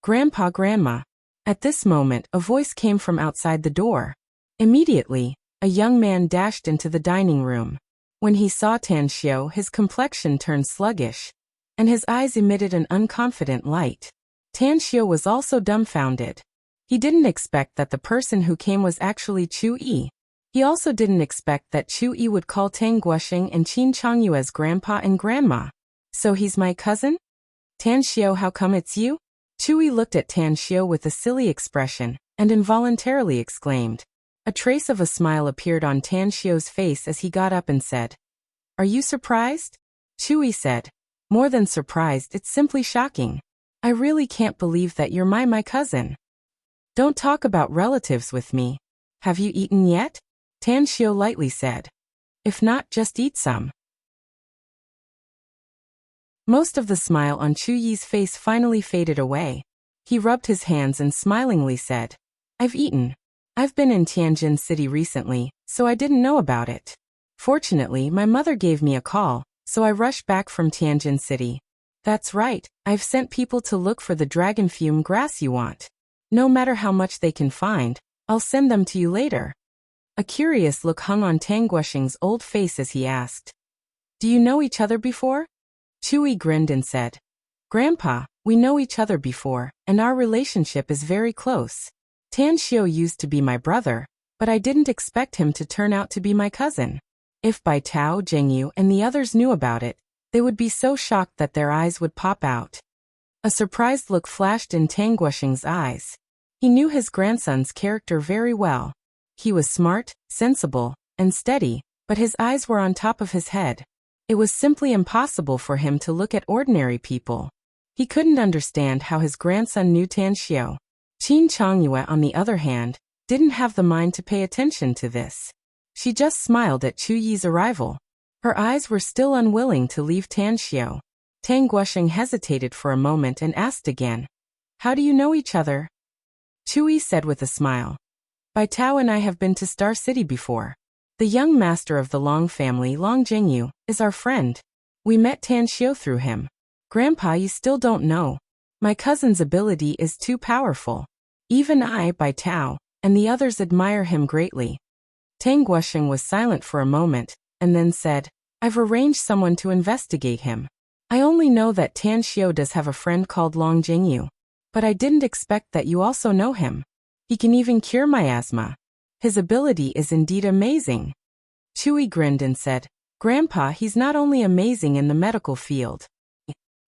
Grandpa, Grandma. At this moment, a voice came from outside the door. Immediately, a young man dashed into the dining room. When he saw Tan Xiu, his complexion turned sluggish, and his eyes emitted an unconfident light. Tan Xiu was also dumbfounded. He didn't expect that the person who came was actually Chu Yi. He also didn't expect that Chu Yi would call Tang Guosheng and Qin Changyue's grandpa and grandma. So he's my cousin? Tan Xiu, how come it's you? Chu Yi looked at Tan Xiu with a silly expression, and involuntarily exclaimed. A trace of a smile appeared on Tan Xiu's face as he got up and said, "Are you surprised?" Chu Yi said, "More than surprised, it's simply shocking. I really can't believe that you're my cousin. Don't talk about relatives with me. Have you eaten yet?" Tan Xiu lightly said. "If not, just eat some." Most of the smile on Chu Yi's face finally faded away. He rubbed his hands and smilingly said, "I've eaten. I've been in Tianjin City recently, so I didn't know about it. Fortunately, my mother gave me a call, so I rushed back from Tianjin City. That's right, I've sent people to look for the dragon fume grass you want. No matter how much they can find, I'll send them to you later." A curious look hung on Tang Guosheng's old face as he asked, "Do you know each other before?" Chui grinned and said, "Grandpa, we know each other before, and our relationship is very close. Tan Xiu used to be my brother, but I didn't expect him to turn out to be my cousin. If Bai Tao, Zhengyu, and the others knew about it, they would be so shocked that their eyes would pop out." A surprised look flashed in Tang Guosheng's eyes. He knew his grandson's character very well. He was smart, sensible, and steady, but his eyes were on top of his head. It was simply impossible for him to look at ordinary people. He couldn't understand how his grandson knew Tan Xiu. Qin Changyue, on the other hand, didn't have the mind to pay attention to this. She just smiled at Chu Yi's arrival. Her eyes were still unwilling to leave Tan Xiu. Tang Guosheng hesitated for a moment and asked again, "How do you know each other?" Chu Yi said with a smile, "Bai Tao and I have been to Star City before. The young master of the Long family, Long Jingyu, is our friend. We met Tan Xiu through him. Grandpa, you still don't know. My cousin's ability is too powerful. Even I, Bai Tao, and the others admire him greatly." Tang Guosheng was silent for a moment, and then said, "I've arranged someone to investigate him. I only know that Tan Xiu does have a friend called Long Jingyu, but I didn't expect that you also know him. He can even cure miasma. His ability is indeed amazing." Chui grinned and said, "Grandpa, he's not only amazing in the medical field."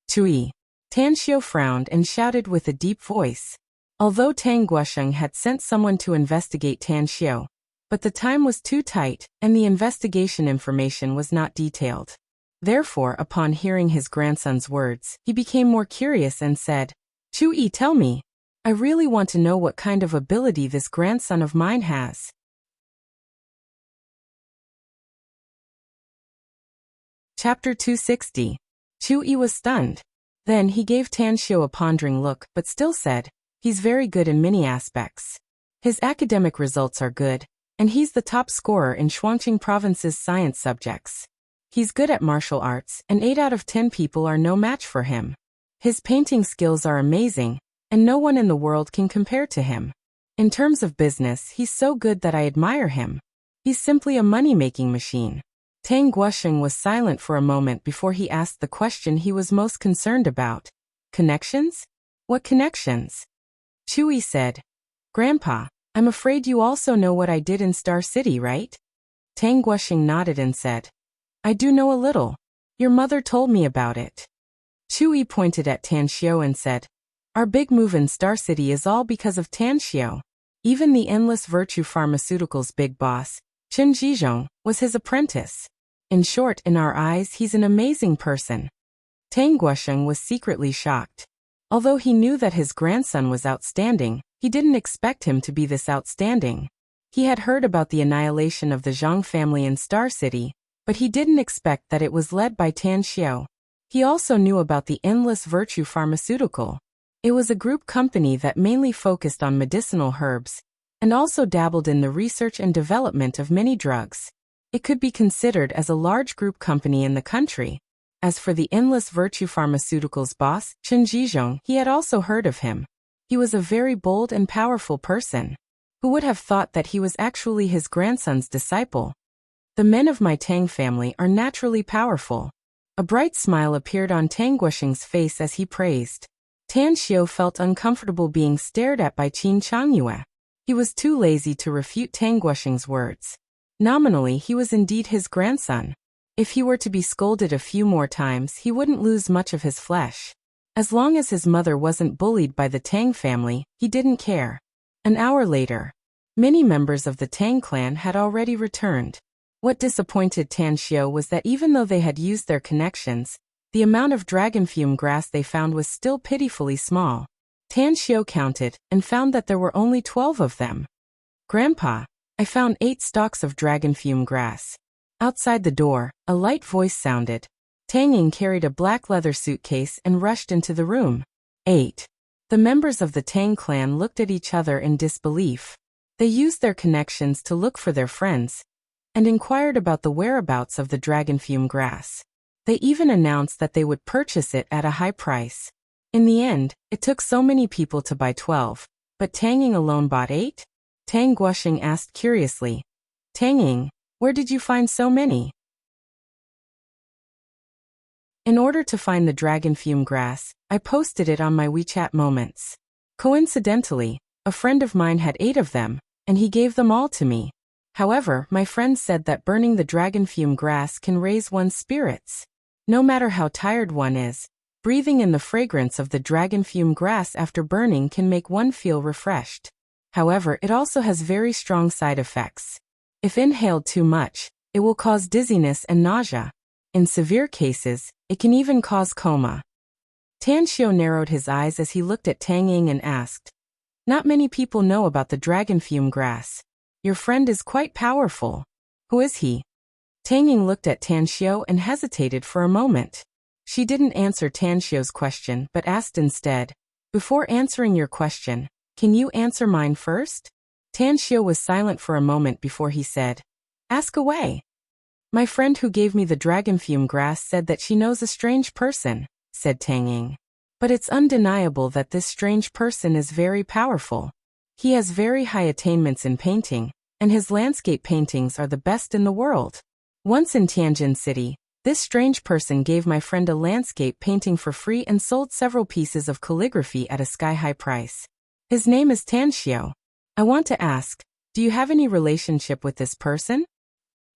Chui. Tan Xiu frowned and shouted with a deep voice. Although Tang Guosheng had sent someone to investigate Tan Xiu, but the time was too tight, and the investigation information was not detailed. Therefore, upon hearing his grandson's words, he became more curious and said, "Chui, tell me. I really want to know what kind of ability this grandson of mine has." Chapter 260. Chui was stunned. Then he gave Tan Xiu a pondering look, but still said, "He's very good in many aspects. His academic results are good, and he's the top scorer in Shuangqing province's science subjects. He's good at martial arts, and 8 out of 10 people are no match for him. His painting skills are amazing, and no one in the world can compare to him. In terms of business, he's so good that I admire him. He's simply a money-making machine." Tang Guosheng was silent for a moment before he asked the question he was most concerned about. "Connections? What connections?" Chui said, "Grandpa, I'm afraid you also know what I did in Star City, right?" Tang Guosheng nodded and said, "I do know a little. Your mother told me about it." Chui pointed at Tan Xiu and said, "Our big move in Star City is all because of Tan Xiu. Even the Endless Virtue Pharmaceuticals' big boss, Chen Zhizhong, was his apprentice. In short, in our eyes, he's an amazing person." Tang Guosheng was secretly shocked. Although he knew that his grandson was outstanding, he didn't expect him to be this outstanding. He had heard about the annihilation of the Zhang family in Star City, but he didn't expect that it was led by Tan Xiu. He also knew about the Endless Virtue Pharmaceutical. It was a group company that mainly focused on medicinal herbs, and also dabbled in the research and development of many drugs. It could be considered as a large group company in the country. As for the Endless Virtue Pharmaceuticals boss, Chen Zhizhong, he had also heard of him. He was a very bold and powerful person. Who would have thought that he was actually his grandson's disciple? The men of my Tang family are naturally powerful. A bright smile appeared on Tang Guosheng's face as he praised. Tan Xiu felt uncomfortable being stared at by Qin Changyue. He was too lazy to refute Tang Guosheng's words. Nominally, he was indeed his grandson. If he were to be scolded a few more times, he wouldn't lose much of his flesh. As long as his mother wasn't bullied by the Tang family, he didn't care. An hour later, many members of the Tang clan had already returned. What disappointed Tan Xiu was that even though they had used their connections, the amount of dragon fume grass they found was still pitifully small. Tan Xiu counted and found that there were only 12 of them. "Grandpa, I found 8 stalks of dragon fume grass." Outside the door, a light voice sounded. Tang Ying carried a black leather suitcase and rushed into the room. 8. The members of the Tang clan looked at each other in disbelief. They used their connections to look for their friends, and inquired about the whereabouts of the dragon fume grass. They even announced that they would purchase it at a high price. In the end, it took so many people to buy 12, but Tang Ying alone bought 8? Tang Guosheng asked curiously. Tang, where did you find so many? In order to find the dragon fume grass, I posted it on my WeChat moments. Coincidentally, a friend of mine had 8 of them, and he gave them all to me. However, my friend said that burning the dragon fume grass can raise one's spirits. No matter how tired one is, breathing in the fragrance of the dragon fume grass after burning can make one feel refreshed. However, it also has very strong side effects. If inhaled too much, it will cause dizziness and nausea. In severe cases, it can even cause coma. Tan Xiao narrowed his eyes as he looked at Tang Ying and asked, "Not many people know about the dragon fume grass. Your friend is quite powerful. Who is he?" Tang Ying looked at Tan Xiao and hesitated for a moment. She didn't answer Tan Xiao's question but asked instead, "Before answering your question, can you answer mine first?" Tan Xiao was silent for a moment before he said, "Ask away." "My friend who gave me the dragon fume grass said that she knows a strange person," said Tang Ying. "But it's undeniable that this strange person is very powerful. He has very high attainments in painting, and his landscape paintings are the best in the world. Once in Tianjin City, this strange person gave my friend a landscape painting for free and sold several pieces of calligraphy at a sky-high price. His name is Tan Xiao. I want to ask, do you have any relationship with this person?"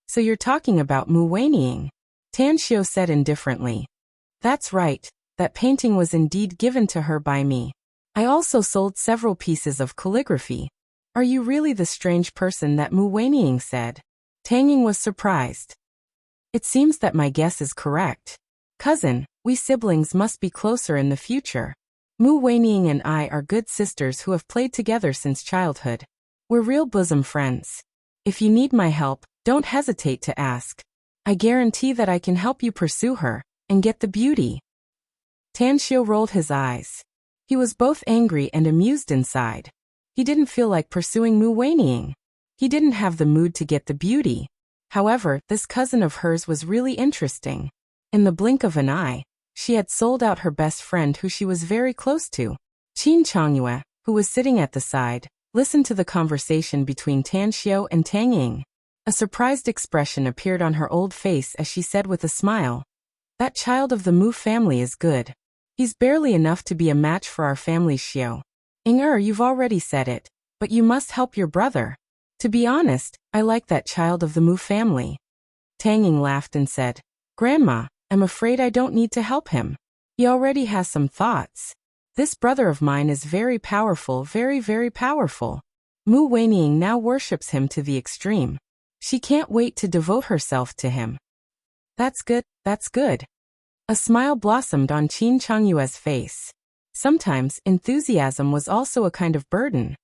"So you're talking about Mu Weining," Tan Xiao said indifferently. "That's right, that painting was indeed given to her by me. I also sold several pieces of calligraphy. Are you really the strange person that Mu Weining said?" Tang Ying was surprised. "It seems that my guess is correct. Cousin, we siblings must be closer in the future. Mu Weining and I are good sisters who have played together since childhood. We're real bosom friends. If you need my help, don't hesitate to ask. I guarantee that I can help you pursue her and get the beauty." Tan Xiao rolled his eyes. He was both angry and amused inside. He didn't feel like pursuing Mu Weining. He didn't have the mood to get the beauty. However, this cousin of hers was really interesting. In the blink of an eye, she had sold out her best friend who she was very close to. Qin Changyue, who was sitting at the side, listened to the conversation between Tan Xiao and Tang Ying. A surprised expression appeared on her old face as she said with a smile, "That child of the Mu family is good. He's barely enough to be a match for our family's Xiao. You've already said it, but you must help your brother. To be honest, I like that child of the Mu family." Tang Ying laughed and said, "Grandma, I'm afraid I don't need to help him. He already has some thoughts. This brother of mine is very powerful, very, very powerful. Mu Weining now worships him to the extreme. She can't wait to devote herself to him." "That's good, that's good." A smile blossomed on Qin Changyue's face. Sometimes, enthusiasm was also a kind of burden.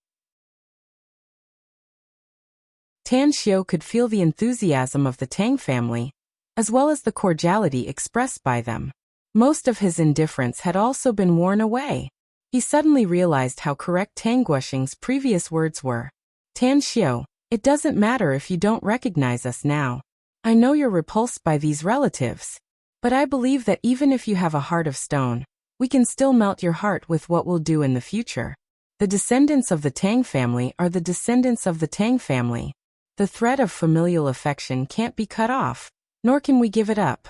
Tan Xiao could feel the enthusiasm of the Tang family, as well as the cordiality expressed by them. Most of his indifference had also been worn away. He suddenly realized how correct Tang Guoxing's previous words were. "Tan Xiao, it doesn't matter if you don't recognize us now. I know you're repulsed by these relatives. But I believe that even if you have a heart of stone, we can still melt your heart with what we'll do in the future. The descendants of the Tang family are the descendants of the Tang family. The thread of familial affection can't be cut off, nor can we give it up."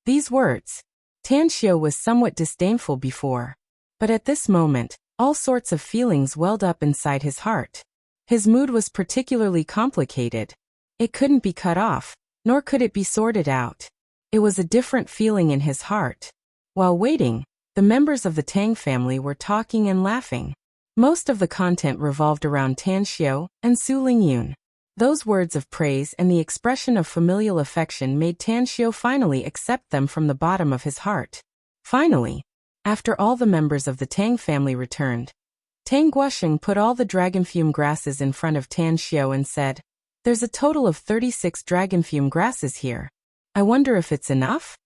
These words, Tan Xiao was somewhat disdainful before. But at this moment, all sorts of feelings welled up inside his heart. His mood was particularly complicated. It couldn't be cut off, nor could it be sorted out. It was a different feeling in his heart. While waiting, the members of the Tang family were talking and laughing. Most of the content revolved around Tan Xiao and Su Lingyun. Those words of praise and the expression of familial affection made Tan Xiao finally accept them from the bottom of his heart. Finally, after all the members of the Tang family returned, Tang Guoxing put all the dragon fume grasses in front of Tan Xiao and said, "There's a total of 36 dragon fume grasses here. I wonder if it's enough?"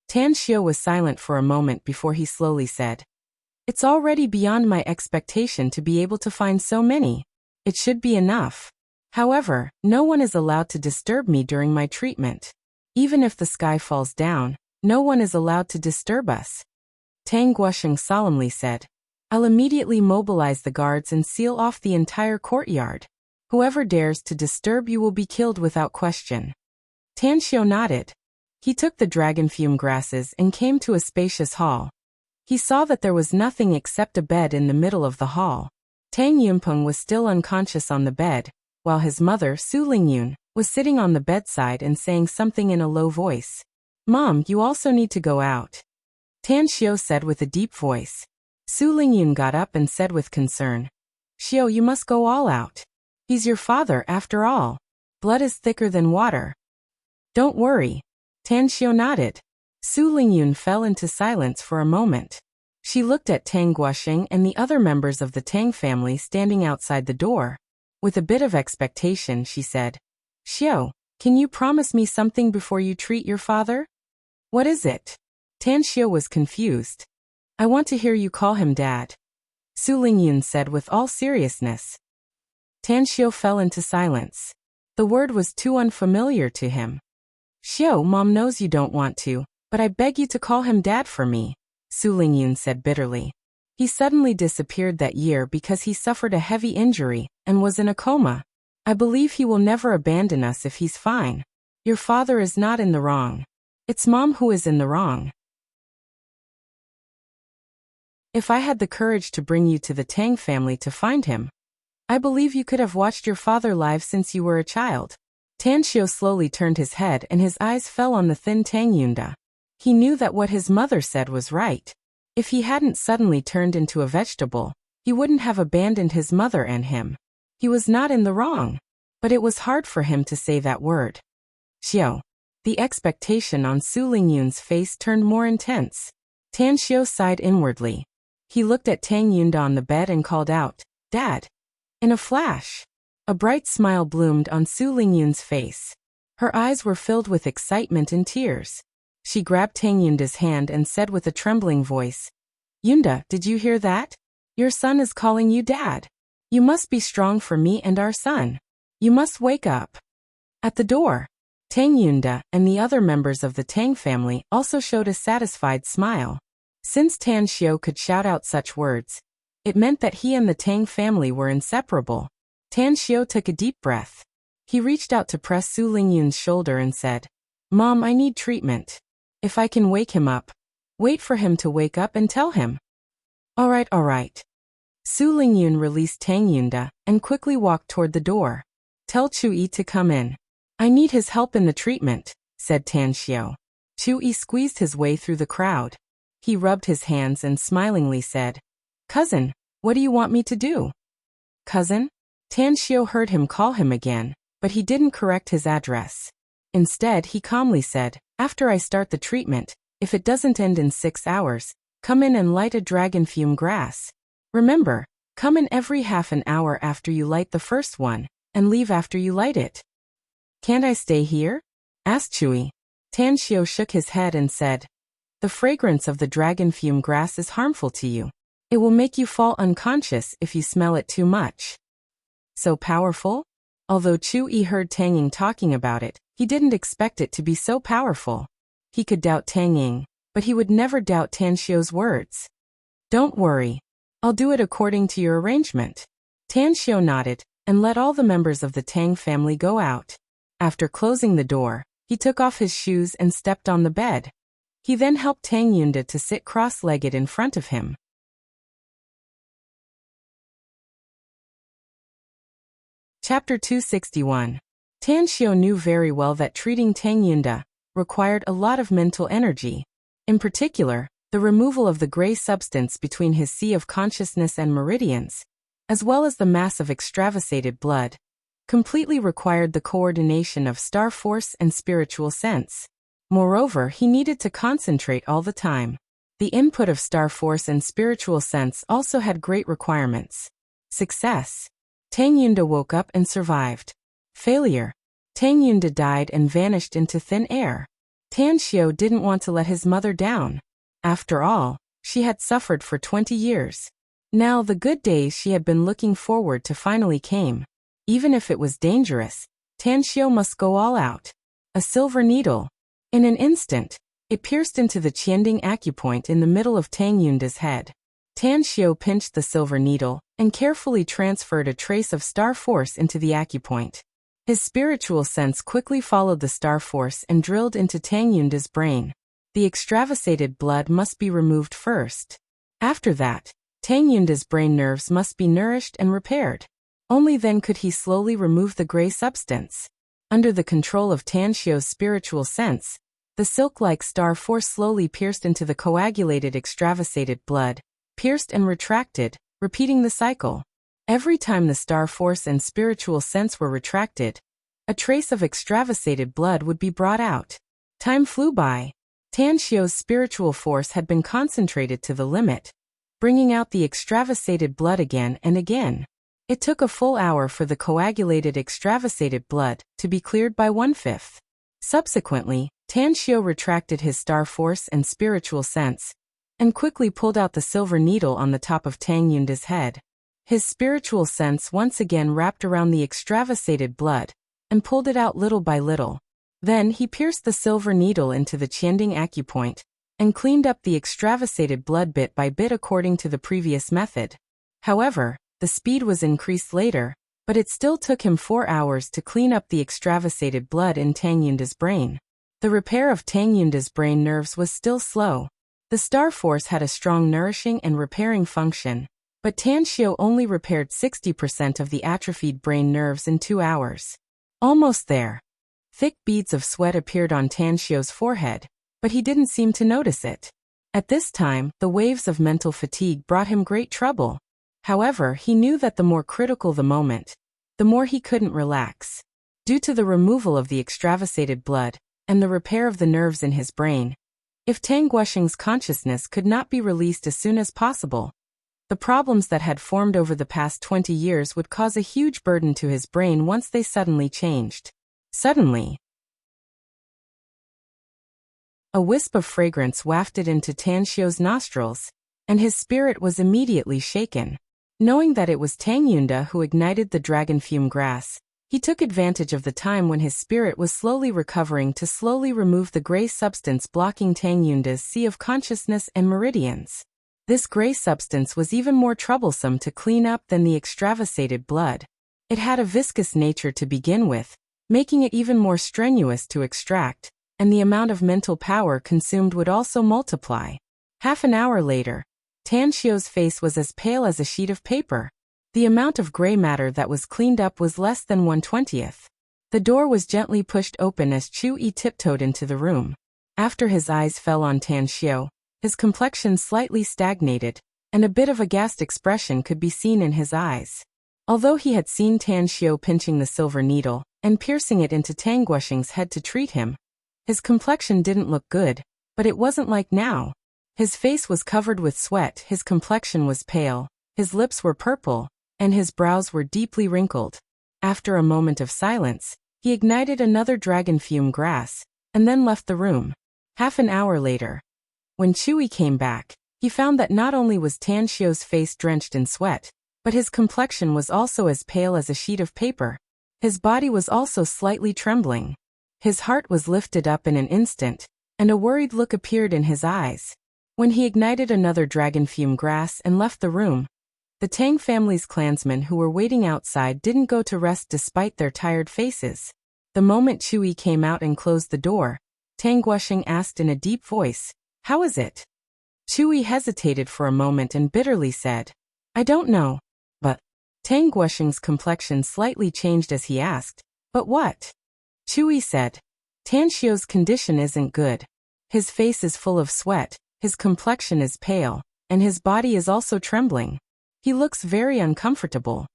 Tan Xiao was silent for a moment before he slowly said, "It's already beyond my expectation to be able to find so many. It should be enough. However, no one is allowed to disturb me during my treatment. Even if the sky falls down, no one is allowed to disturb us." Tang Guoxing solemnly said, "I'll immediately mobilize the guards and seal off the entire courtyard. Whoever dares to disturb you will be killed without question. Tan Xiao nodded. He took the dragon fume grasses and came to a spacious hall. He saw that there was nothing except a bed in the middle of the hall. Tang Yunpeng was still unconscious on the bed, while his mother, Su Lingyun, was sitting on the bedside and saying something in a low voice. "Mom, you also need to go out," Tan Xiao said with a deep voice. Su Lingyun got up and said with concern, "Xiao, you must go all out. He's your father after all. Blood is thicker than water." "Don't worry." Tan Xiao nodded. Su Lingyun fell into silence for a moment. She looked at Tang Guosheng and the other members of the Tang family standing outside the door. With a bit of expectation, she said, "Xiao, can you promise me something before you treat your father?" "What is it?" Tan Xiao was confused. "I want to hear you call him Dad," Su Lingyun said with all seriousness. Tan Xiao fell into silence. The word was too unfamiliar to him. "Xiao, Mom knows you don't want to, but I beg you to call him Dad for me," Su Lingyun said bitterly. "He suddenly disappeared that year because he suffered a heavy injury and was in a coma. I believe he will never abandon us if he's fine. Your father is not in the wrong. It's Mom who is in the wrong. If I had the courage to bring you to the Tang family to find him, I believe you could have watched your father live since you were a child." Tan Xiao slowly turned his head and his eyes fell on the thin Tang Yunda. He knew that what his mother said was right. If he hadn't suddenly turned into a vegetable, he wouldn't have abandoned his mother and him. He was not in the wrong. But it was hard for him to say that word. "Xiao." The expectation on Su Lingyun's face turned more intense. Tan Xiao sighed inwardly. He looked at Tang Yunda on the bed and called out, "Dad." In a flash, a bright smile bloomed on Su Lingyun's face. Her eyes were filled with excitement and tears. She grabbed Tang Yunda's hand and said with a trembling voice, "Yunda, did you hear that? Your son is calling you Dad. You must be strong for me and our son. You must wake up." At the door, Tang Yunda and the other members of the Tang family also showed a satisfied smile. Since Tan Xiao could shout out such words, it meant that he and the Tang family were inseparable. Tan Xiao took a deep breath. He reached out to press Su Lingyun's shoulder and said, "Mom, I need treatment. If I can wake him up, wait for him to wake up and tell him." All right. Su Lingyun released Tang Yunda and quickly walked toward the door. "Tell Chu-yi to come in. I need his help in the treatment," said Tan Xiao. Chu-yi squeezed his way through the crowd. He rubbed his hands and smilingly said, "Cousin, what do you want me to do?" "Cousin?" Tan Xiao heard him call him again, but he didn't correct his address. Instead, he calmly said, "After I start the treatment, if it doesn't end in 6 hours, come in and light a dragon fume grass. Remember, come in every half an hour after you light the first one, and leave after you light it." "Can't I stay here?" asked Chui. Tan Xiao shook his head and said, "The fragrance of the dragon fume grass is harmful to you. It will make you fall unconscious if you smell it too much." "So powerful?" Although Chu-yi heard Tang Ying talking about it, he didn't expect it to be so powerful. He could doubt Tang Ying, but he would never doubt Tan Xiao's words. "Don't worry. I'll do it according to your arrangement." Tan Xiao nodded and let all the members of the Tang family go out. After closing the door, he took off his shoes and stepped on the bed. He then helped Tang Yunda to sit cross-legged in front of him. Chapter 261. Tan Xiao knew very well that treating Tang Yunda required a lot of mental energy. In particular, the removal of the gray substance between his sea of consciousness and meridians, as well as the mass of extravasated blood, completely required the coordination of star force and spiritual sense. Moreover, he needed to concentrate all the time. The input of star force and spiritual sense also had great requirements. Success. Tang Yunda woke up and survived. Failure. Tang Yunda died and vanished into thin air. Tan Xiao didn't want to let his mother down. After all, she had suffered for 20 years. Now the good days she had been looking forward to finally came. Even if it was dangerous, Tan Xiao must go all out. A silver needle. In an instant, it pierced into the Qianding acupoint in the middle of Tang Yunda's head. Tan Xiu pinched the silver needle and carefully transferred a trace of star force into the acupoint. His spiritual sense quickly followed the star force and drilled into Tang Yunda's brain. The extravasated blood must be removed first. After that, Tang Yunda's brain nerves must be nourished and repaired. Only then could he slowly remove the gray substance. Under the control of Tan Xiu's spiritual sense, the silk-like star force slowly pierced into the coagulated extravasated blood, pierced and retracted, repeating the cycle. Every time the star force and spiritual sense were retracted, a trace of extravasated blood would be brought out. Time flew by. Tan Xiu's spiritual force had been concentrated to the limit, bringing out the extravasated blood again and again. It took a full hour for the coagulated extravasated blood to be cleared by 1/5. Subsequently, Tan Xiu retracted his star force and spiritual sense, and quickly pulled out the silver needle on the top of Tang Yunda's head. His spiritual sense once again wrapped around the extravasated blood, and pulled it out little by little. Then he pierced the silver needle into the Qianding acupoint, and cleaned up the extravasated blood bit by bit according to the previous method. However, the speed was increased later, but it still took him 4 hours to clean up the extravasated blood in Tang Yunda's brain. The repair of Tang Yunda's brain nerves was still slow. The star force had a strong nourishing and repairing function, but Tan Xiu only repaired 60% of the atrophied brain nerves in 2 hours. Almost there. Thick beads of sweat appeared on Tan Xiu's forehead, but he didn't seem to notice it. At this time, the waves of mental fatigue brought him great trouble. However, he knew that the more critical the moment, the more he couldn't relax. Due to the removal of the extravasated blood and the repair of the nerves in his brain, if Tang Guosheng's consciousness could not be released as soon as possible, the problems that had formed over the past 20 years would cause a huge burden to his brain once they suddenly changed. Suddenly, a wisp of fragrance wafted into Tan Xiu's nostrils, and his spirit was immediately shaken. Knowing that it was Tang Yunda who ignited the dragon fume grass, he took advantage of the time when his spirit was slowly recovering to slowly remove the gray substance blocking Tang Yunda's sea of consciousness and meridians. This gray substance was even more troublesome to clean up than the extravasated blood. It had a viscous nature to begin with, making it even more strenuous to extract, and the amount of mental power consumed would also multiply. Half an hour later, Tan Xiu's face was as pale as a sheet of paper. The amount of gray matter that was cleaned up was less than 1/20th. The door was gently pushed open as Chu Yi tiptoed into the room. After his eyes fell on Tan Xiu, his complexion slightly stagnated, and a bit of a aghast expression could be seen in his eyes. Although he had seen Tan Xiu pinching the silver needle and piercing it into Tang Guosheng's head to treat him, his complexion didn't look good, but it wasn't like now. His face was covered with sweat, his complexion was pale, his lips were purple, and his brows were deeply wrinkled. After a moment of silence, he ignited another dragon fume grass, and then left the room. Half an hour later, when Chui came back, he found that not only was Tan Xiu's face drenched in sweat, but his complexion was also as pale as a sheet of paper. His body was also slightly trembling. His heart was lifted up in an instant, and a worried look appeared in his eyes. When he ignited another dragon fume grass and left the room, the Tang family's clansmen who were waiting outside didn't go to rest despite their tired faces. The moment Chui came out and closed the door, Tang Guosheng asked in a deep voice, "How is it?" Chui hesitated for a moment and bitterly said, "I don't know." But Tang Guosheng's complexion slightly changed as he asked, "But what?" Chui said, "Tan Xiu's condition isn't good. His face is full of sweat, his complexion is pale, and his body is also trembling. He looks very uncomfortable."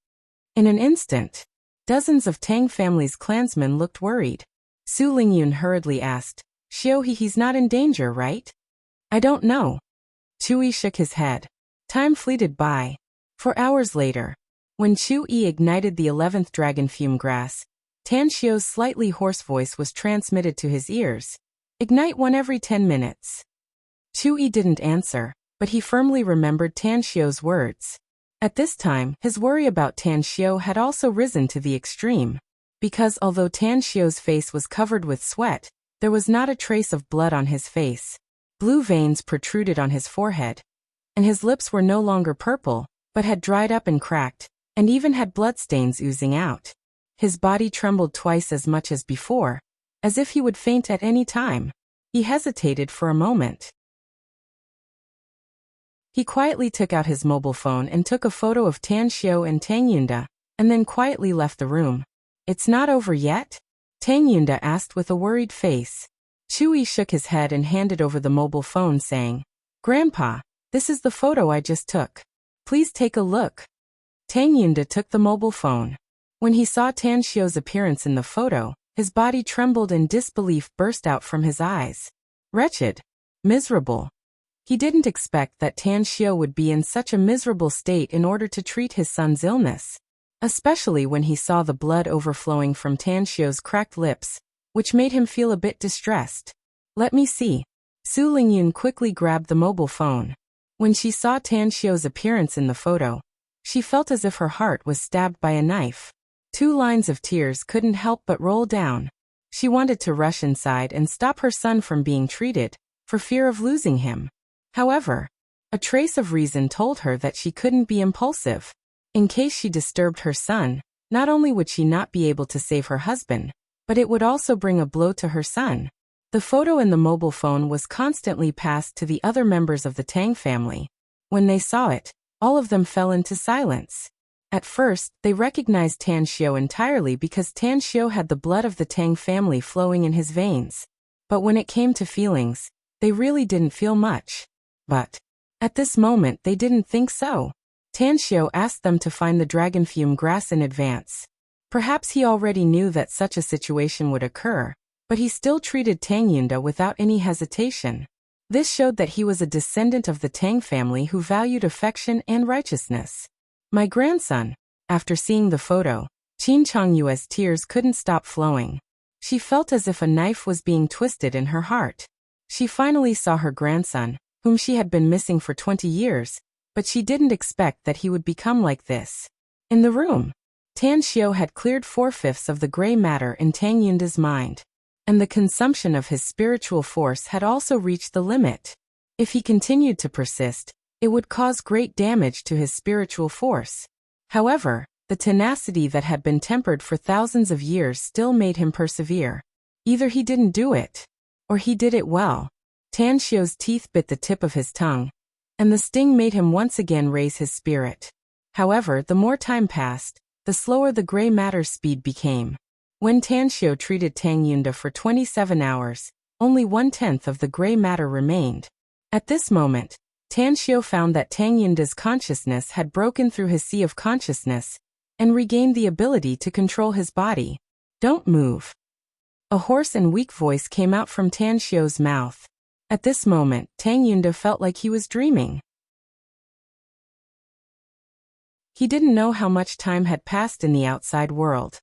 In an instant, dozens of Tang family's clansmen looked worried. Su Lingyun hurriedly asked, "He's not in danger, right?" "I don't know." Chui shook his head. Time fleeted by. 4 hours later, when Chu Yi ignited the 11th dragon fume grass, Tan Xiu's slightly hoarse voice was transmitted to his ears. "Ignite one every 10 minutes. Chu Yi didn't answer, but he firmly remembered Tan Xiu's words. At this time, his worry about Tan Xiu had also risen to the extreme. Because although Tan Xiu's face was covered with sweat, there was not a trace of blood on his face. Blue veins protruded on his forehead, and his lips were no longer purple, but had dried up and cracked, and even had bloodstains oozing out. His body trembled twice as much as before, as if he would faint at any time. He hesitated for a moment. He quietly took out his mobile phone and took a photo of Tan Xiao and Tang Yunda, and then quietly left the room. "It's not over yet?" Tang Yunda asked with a worried face. Chui shook his head and handed over the mobile phone, saying, "Grandpa, this is the photo I just took. Please take a look." Tang Yunda took the mobile phone. When he saw Tan Xiao's appearance in the photo, his body trembled and disbelief burst out from his eyes. Wretched. Miserable. He didn't expect that Tan Xiao would be in such a miserable state in order to treat his son's illness, especially when he saw the blood overflowing from Tan Xiao's cracked lips, which made him feel a bit distressed. "Let me see." Su Lingyun quickly grabbed the mobile phone. When she saw Tan Xiao's appearance in the photo, she felt as if her heart was stabbed by a knife. 2 lines of tears couldn't help but roll down. She wanted to rush inside and stop her son from being treated, for fear of losing him. However, a trace of reason told her that she couldn't be impulsive. In case she disturbed her son, not only would she not be able to save her husband, but it would also bring a blow to her son. The photo in the mobile phone was constantly passed to the other members of the Tang family. When they saw it, all of them fell into silence. At first, they recognized Tan Xiao entirely because Tan Xiao had the blood of the Tang family flowing in his veins. But when it came to feelings, they really didn't feel much. But at this moment they didn't think so. Tan Xiao asked them to find the dragon fume grass in advance. Perhaps he already knew that such a situation would occur, but he still treated Tang Yunda without any hesitation. This showed that he was a descendant of the Tang family who valued affection and righteousness. "My grandson." After seeing the photo, Qin Changyue's tears couldn't stop flowing. She felt as if a knife was being twisted in her heart. She finally saw her grandson, whom she had been missing for 20 years, but she didn't expect that he would become like this. In the room, Tan Xiao had cleared 4/5 of the gray matter in Tang Yunda's mind, and the consumption of his spiritual force had also reached the limit. If he continued to persist, it would cause great damage to his spiritual force. However, the tenacity that had been tempered for thousands of years still made him persevere. Either he didn't do it, or he did it well. Tan Xiao's teeth bit the tip of his tongue, and the sting made him once again raise his spirit. However, the more time passed, the slower the gray matter's speed became. When Tan Xiao treated Tang Yunda for 27 hours, only 1/10 of the gray matter remained. At this moment, Tan Xiao found that Tang Yunda's consciousness had broken through his sea of consciousness and regained the ability to control his body. "Don't move." A hoarse and weak voice came out from Tan Xiao's mouth. At this moment, Tang Yunda felt like he was dreaming. He didn't know how much time had passed in the outside world.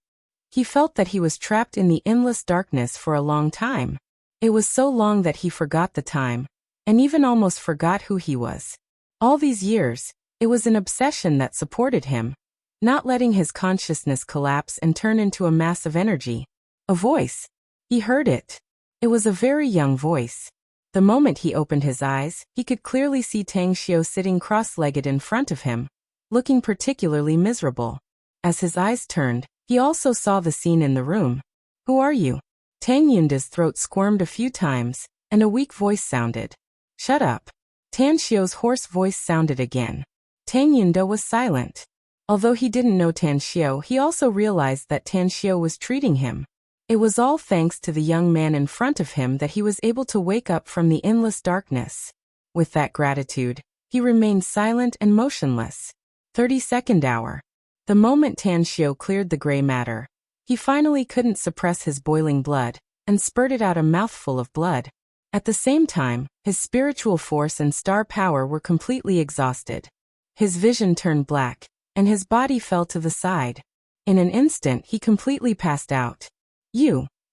He felt that he was trapped in the endless darkness for a long time. It was so long that he forgot the time, and even almost forgot who he was. All these years, it was an obsession that supported him, not letting his consciousness collapse and turn into a mass of energy. A voice. He heard it. It was a very young voice. The moment he opened his eyes, he could clearly see Tang Xiao sitting cross-legged in front of him, looking particularly miserable. As his eyes turned, he also saw the scene in the room. "Who are you?" Tang Yunda's throat squirmed a few times, and a weak voice sounded. "Shut up." Tan Xiao's hoarse voice sounded again. Tang Yunda was silent. Although he didn't know Tan Xiao, he also realized that Tan Xiao was treating him. It was all thanks to the young man in front of him that he was able to wake up from the endless darkness. With that gratitude, he remained silent and motionless. 32nd hour. The moment Tan Xiao cleared the gray matter, he finally couldn't suppress his boiling blood, and spurted out a mouthful of blood. At the same time, his spiritual force and star power were completely exhausted. His vision turned black, and his body fell to the side. In an instant he completely passed out.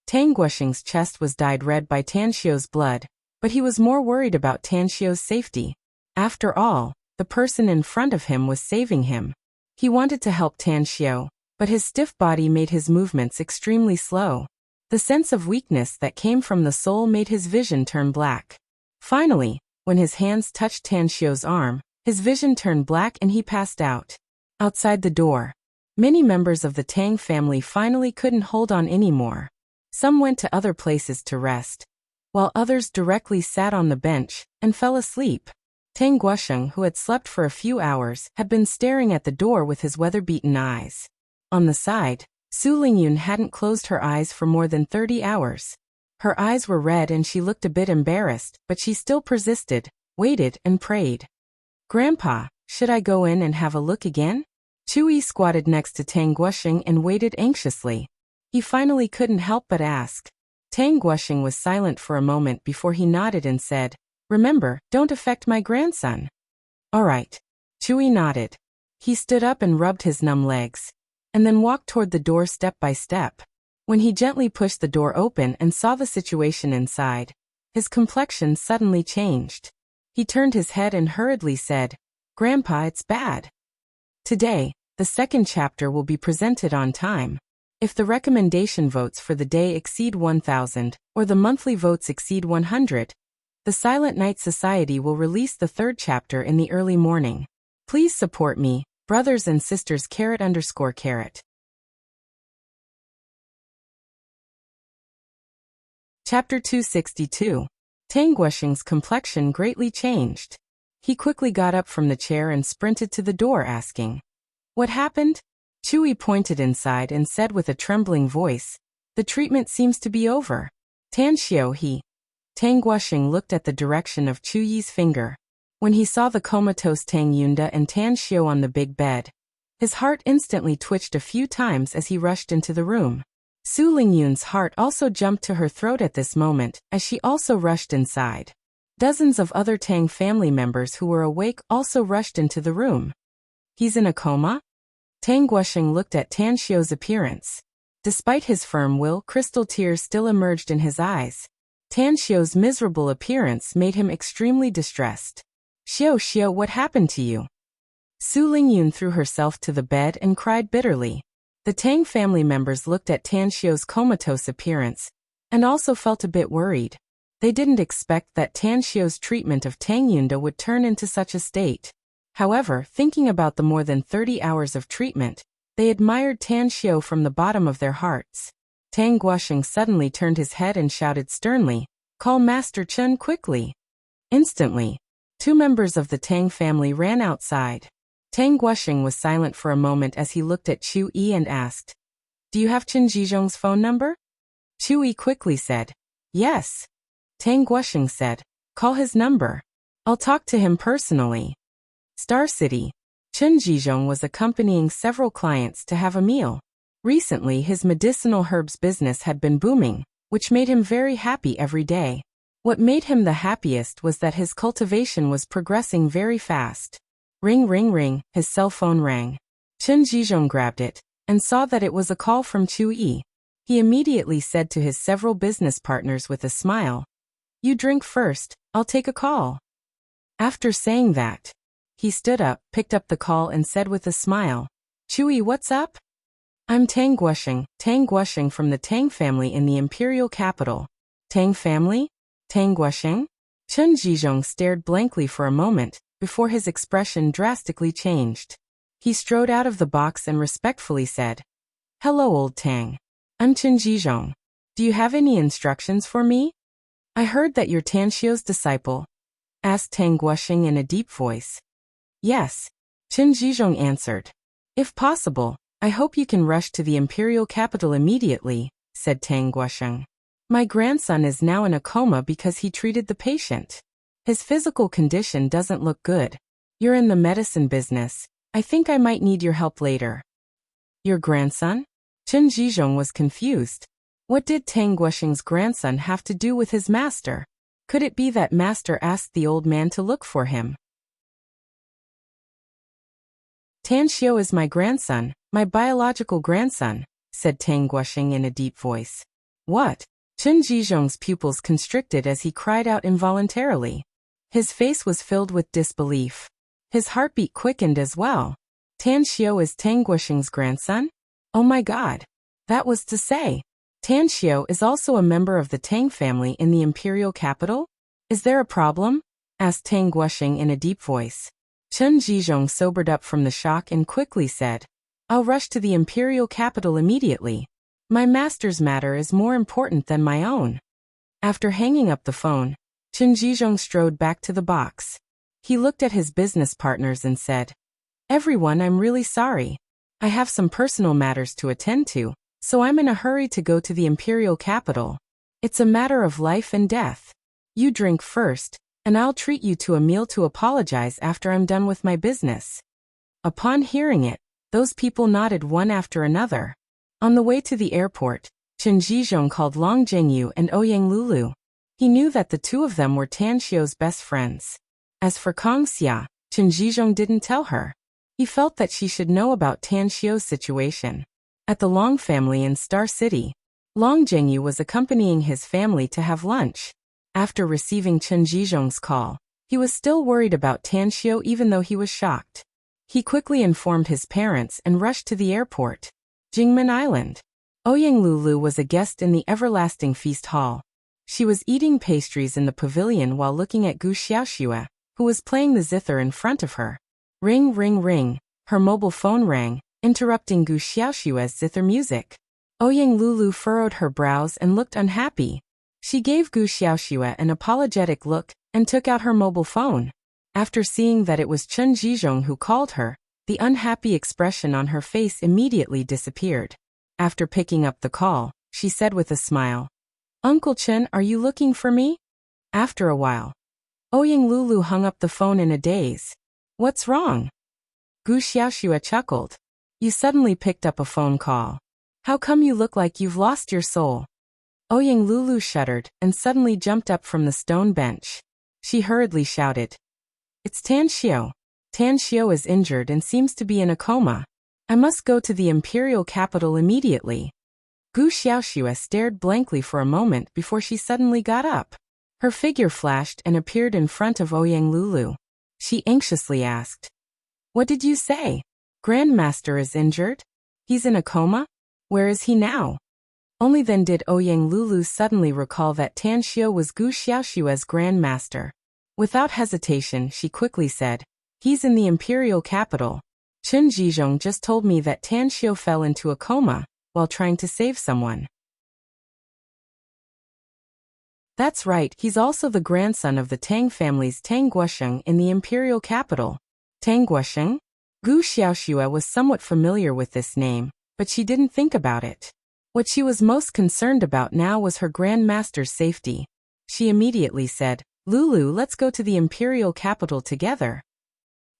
Tang Guoxing's chest was dyed red by Tan Xiao's blood, but he was more worried about Tan Xiao's safety. After all, the person in front of him was saving him. He wanted to help Tan Xiao, but his stiff body made his movements extremely slow. The sense of weakness that came from the soul made his vision turn black. Finally, when his hands touched Tan Xiao's arm, His vision turned black and he passed out. Outside the door, many members of the Tang family finally couldn't hold on anymore. Some went to other places to rest, while others directly sat on the bench and fell asleep. Tang Guosheng, who had slept for a few hours, had been staring at the door with his weather-beaten eyes. On the side, Su Lingyun hadn't closed her eyes for more than 30 hours. Her eyes were red and she looked a bit embarrassed, but she still persisted, waited and prayed. "Grandpa, should I go in and have a look again?" Chui squatted next to Tang Guosheng and waited anxiously. He finally couldn't help but ask. Tang Guosheng was silent for a moment before he nodded and said, "Remember, don't affect my grandson." "All right." Chui nodded. He stood up and rubbed his numb legs, and then walked toward the door step by step. When he gently pushed the door open and saw the situation inside, his complexion suddenly changed. He turned his head and hurriedly said, "Grandpa, it's bad. Today, the second chapter will be presented on time. If the recommendation votes for the day exceed 1,000, or the monthly votes exceed 100, the Silent Night Society will release the third chapter in the early morning. Please support me, brothers and sisters. __. Chapter 262. Tang Guosheng's complexion greatly changed. He quickly got up from the chair and sprinted to the door asking, "What happened?" Chui pointed inside and said with a trembling voice, "The treatment seems to be over." "Tan Xiao he." Tang Guosheng looked at the direction of Chuyi's finger. When he saw the comatose Tang Yunda and Tan Xiao on the big bed, his heart instantly twitched a few times as he rushed into the room. Su Lingyun's heart also jumped to her throat at this moment, as she also rushed inside. Dozens of other Tang family members who were awake also rushed into the room. "He's in a coma?" Tang Guosheng looked at Tan Xiao's appearance. Despite his firm will, crystal tears still emerged in his eyes. Tan Xiao's miserable appearance made him extremely distressed. Xiao, what happened to you?" Su Lingyun threw herself to the bed and cried bitterly. The Tang family members looked at Tan Xiao's comatose appearance, and also felt a bit worried. They didn't expect that Tan Xiao's treatment of Tang Yunda would turn into such a state. However, thinking about the more than 30 hours of treatment, they admired Tan Xiao from the bottom of their hearts. Tang Guosheng suddenly turned his head and shouted sternly, "Call Master Chen quickly." Instantly, two members of the Tang family ran outside. Tang Guosheng was silent for a moment as he looked at Chu Yi and asked, "Do you have Chen Zhizhong's phone number?" Chu Yi quickly said, "Yes." Tang Guosheng said, "Call his number. I'll talk to him personally." Star City. Chen Zhizhong was accompanying several clients to have a meal. Recently, his medicinal herbs business had been booming, which made him very happy every day. What made him the happiest was that his cultivation was progressing very fast. Ring ring ring, his cell phone rang. Chen Zhizhong grabbed it, and saw that it was a call from Chu Yi. He immediately said to his several business partners with a smile, "You drink first, I'll take a call." After saying that, he stood up, picked up the call and said with a smile, "Chu Yi, what's up?" "I'm Tang Guosheng from the Tang family in the imperial capital." "Tang family? Tang Guosheng?" Chen Zhizhong stared blankly for a moment, before his expression drastically changed. He strode out of the box and respectfully said, "Hello, old Tang. I'm Chen Zhizhong. Do you have any instructions for me?" "I heard that you're Tan Xiao's disciple?" asked Tang Guosheng in a deep voice. "Yes," Chen Zhizhong answered. "If possible, I hope you can rush to the imperial capital immediately," said Tang Guosheng. "My grandson is now in a coma because he treated the patient. His physical condition doesn't look good. You're in the medicine business. I think I might need your help later." "Your grandson?" Chen Zhizhong was confused. What did Tang Guosheng's grandson have to do with his master? Could it be that master asked the old man to look for him? "Tan Xiao is my grandson, my biological grandson," said Tang Guosheng in a deep voice. "What?" Chen Zhizhong's pupils constricted as he cried out involuntarily. His face was filled with disbelief. His heartbeat quickened as well. Tan Xiao is Tang Guosheng's grandson? Oh my god. That was to say, Tan Xiao is also a member of the Tang family in the imperial capital? Is there a problem? Asked Tang Guosheng in a deep voice. Chen Zhizhong sobered up from the shock and quickly said, I'll rush to the imperial capital immediately. My master's matter is more important than my own. After hanging up the phone, Chen Zhizhong strode back to the box. He looked at his business partners and said, Everyone, I'm really sorry. I have some personal matters to attend to, so I'm in a hurry to go to the imperial capital. It's a matter of life and death. You drink first, and I'll treat you to a meal to apologize after I'm done with my business. Upon hearing it, those people nodded one after another. On the way to the airport, Chen Zhizhong called Long Jingyu and Ouyang Lulu. He knew that the two of them were Tan Xiu's best friends. As for Kong Xia, Chen Zhizhong didn't tell her. He felt that she should know about Tan Xiu's situation. At the Long family in Star City, Long Jingyu was accompanying his family to have lunch. After receiving Chen Zhizhong's call, he was still worried about Tan Xiu even though he was shocked. He quickly informed his parents and rushed to the airport. Jingmen Island. Ouyang Lulu was a guest in the Everlasting Feast Hall. She was eating pastries in the pavilion while looking at Gu Xiaoxue, who was playing the zither in front of her. Ring, ring, ring. Her mobile phone rang, interrupting Gu Xiaoxue's zither music. Ouyang Lulu furrowed her brows and looked unhappy. She gave Gu Xiaoxue an apologetic look and took out her mobile phone. After seeing that it was Chen Zhizhong who called her, the unhappy expression on her face immediately disappeared. After picking up the call, she said with a smile, Uncle Chen, are you looking for me? After a while, Ouyang Lulu hung up the phone in a daze. What's wrong? Gu Xiaoxue chuckled. You suddenly picked up a phone call. How come you look like you've lost your soul? Ouyang Lulu shuddered and suddenly jumped up from the stone bench. She hurriedly shouted, It's Tan Xiu. Tan Xiu is injured and seems to be in a coma. I must go to the imperial capital immediately. Gu Xiaoxue stared blankly for a moment before she suddenly got up. Her figure flashed and appeared in front of Ouyang Lulu. She anxiously asked, What did you say? Grandmaster is injured? He's in a coma? Where is he now? Only then did Ouyang Lulu suddenly recall that Tan Xiu was Gu Xiaoxue's grandmaster. Without hesitation, she quickly said, He's in the imperial capital. Chen Zhizhong just told me that Tan Xiu fell into a coma while trying to save someone. That's right, he's also the grandson of the Tang family's Tang Guosheng in the imperial capital. Tang Guosheng? Gu Xiaoxue was somewhat familiar with this name, but she didn't think about it. What she was most concerned about now was her grandmaster's safety. She immediately said, Lulu, let's go to the imperial capital together.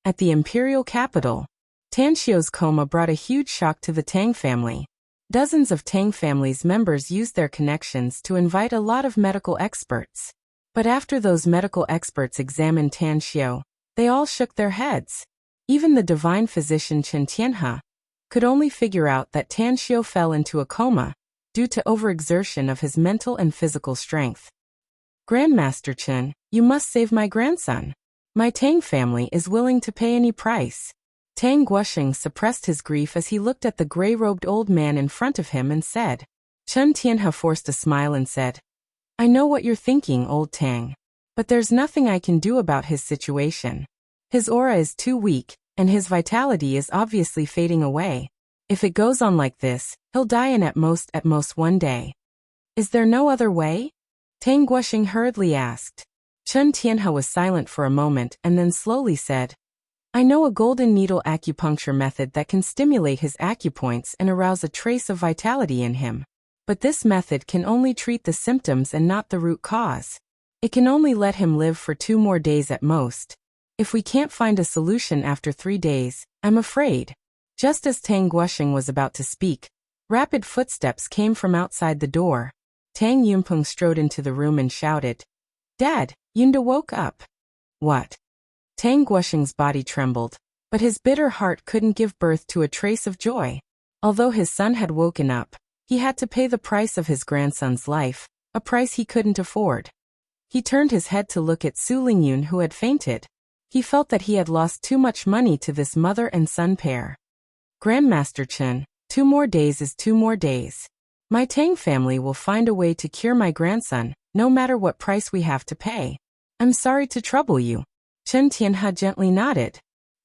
At the imperial capital, Tan Xiu's coma brought a huge shock to the Tang family. Dozens of Tang family's members used their connections to invite a lot of medical experts. But after those medical experts examined Tan Xiu, they all shook their heads. Even the divine physician Chen Tianhe could only figure out that Tan Xiu fell into a coma due to overexertion of his mental and physical strength. Grandmaster Chen, you must save my grandson. My Tang family is willing to pay any price. Tang Guosheng suppressed his grief as he looked at the gray-robed old man in front of him and said. Chen Tianhe forced a smile and said, I know what you're thinking, old Tang. But there's nothing I can do about his situation. His aura is too weak, and his vitality is obviously fading away. If it goes on like this, he'll die in at most 1 day. Is there no other way? Tang Guosheng hurriedly asked. Chen Tianhe was silent for a moment and then slowly said, I know a golden needle acupuncture method that can stimulate his acupoints and arouse a trace of vitality in him. But this method can only treat the symptoms and not the root cause. It can only let him live for 2 more days at most. If we can't find a solution after 3 days, I'm afraid. Just as Tang Guosheng was about to speak, rapid footsteps came from outside the door. Tang Yunpeng strode into the room and shouted, Dad, Yunda woke up. What? Tang Guosheng's body trembled, but his bitter heart couldn't give birth to a trace of joy. Although his son had woken up, he had to pay the price of his grandson's life, a price he couldn't afford. He turned his head to look at Su Lingyun, who had fainted. He felt that he had lost too much money to this mother and son pair. Grandmaster Chen, 2 more days is 2 more days. My Tang family will find a way to cure my grandson, no matter what price we have to pay. I'm sorry to trouble you. Chen Tianhe gently nodded.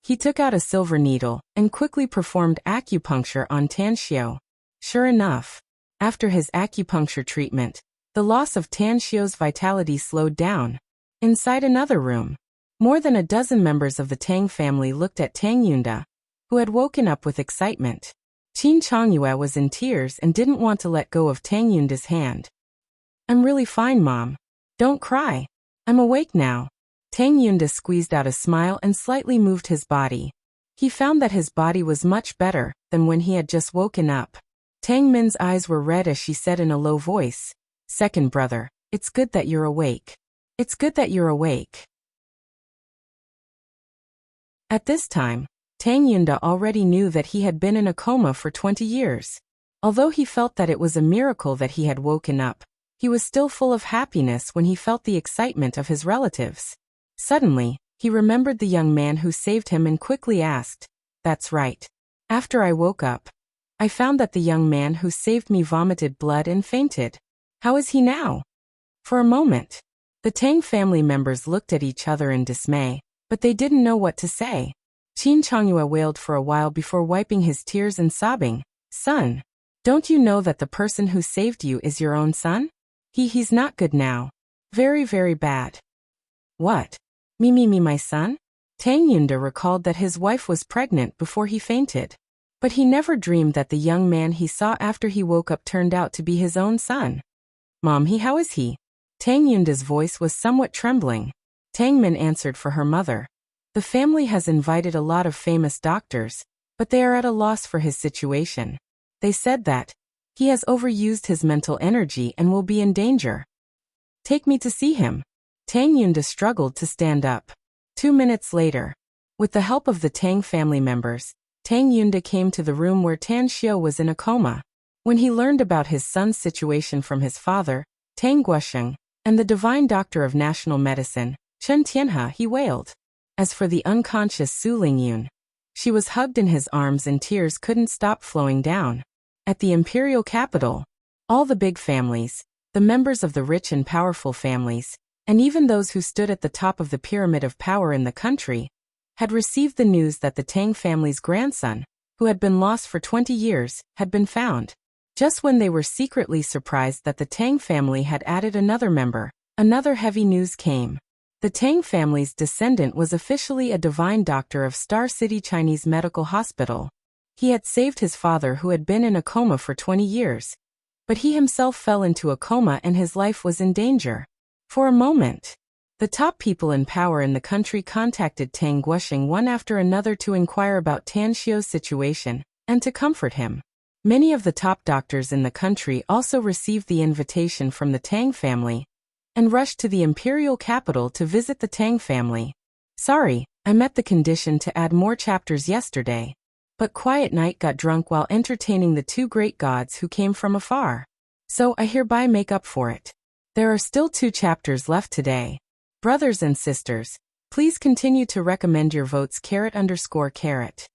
He took out a silver needle and quickly performed acupuncture on Tan Xiao. Sure enough, after his acupuncture treatment, the loss of Tan Xiao's vitality slowed down. Inside another room, more than a dozen members of the Tang family looked at Tang Yunda, who had woken up with excitement. Qin Changyue was in tears and didn't want to let go of Tang Yunda's hand. "I'm really fine, Mom. Don't cry. I'm awake now." Tang Yunda squeezed out a smile and slightly moved his body. He found that his body was much better than when he had just woken up. Tang Min's eyes were red as she said in a low voice, "Second brother, it's good that you're awake. It's good that you're awake." At this time, Tang Yunda already knew that he had been in a coma for 20 years. Although he felt that it was a miracle that he had woken up, he was still full of happiness when he felt the excitement of his relatives. Suddenly, he remembered the young man who saved him and quickly asked, "That's right. After I woke up, I found that the young man who saved me vomited blood and fainted. How is he now?" For a moment, the Tang family members looked at each other in dismay, but they didn't know what to say. Qin Changyue wailed for a while before wiping his tears and sobbing, "Son, don't you know that the person who saved you is your own son? He's not good now. Very, very bad." "What? Me, my son?" Tang Yunda recalled that his wife was pregnant before he fainted. But he never dreamed that the young man he saw after he woke up turned out to be his own son. "Mom, how is he?" Tang Yunda's voice was somewhat trembling. Tang Min answered for her mother. "The family has invited a lot of famous doctors, but they are at a loss for his situation. They said that he has overused his mental energy and will be in danger." "Take me to see him." Tang Yunda struggled to stand up. 2 minutes later, with the help of the Tang family members, Tang Yunda came to the room where Tan Xiao was in a coma. When he learned about his son's situation from his father, Tang Guosheng, and the divine doctor of national medicine, Chen Tianhe, he wailed. As for the unconscious Su Lingyun, she was hugged in his arms and tears couldn't stop flowing down. At the imperial capital, all the big families, the members of the rich and powerful families, and even those who stood at the top of the pyramid of power in the country, had received the news that the Tang family's grandson, who had been lost for 20 years, had been found. Just when they were secretly surprised that the Tang family had added another member, another heavy news came. The Tang family's descendant was officially a divine doctor of Star City Chinese Medical Hospital. He had saved his father who had been in a coma for 20 years, but he himself fell into a coma and his life was in danger. For a moment, the top people in power in the country contacted Tang Guosheng one after another to inquire about Tan Xiao's situation and to comfort him. Many of the top doctors in the country also received the invitation from the Tang family and rushed to the imperial capital to visit the Tang family. "Sorry, I met the condition to add more chapters yesterday, but Quiet Night got drunk while entertaining the two great gods who came from afar. So I hereby make up for it. There are still 2 chapters left today. Brothers and sisters, please continue to recommend your votes _.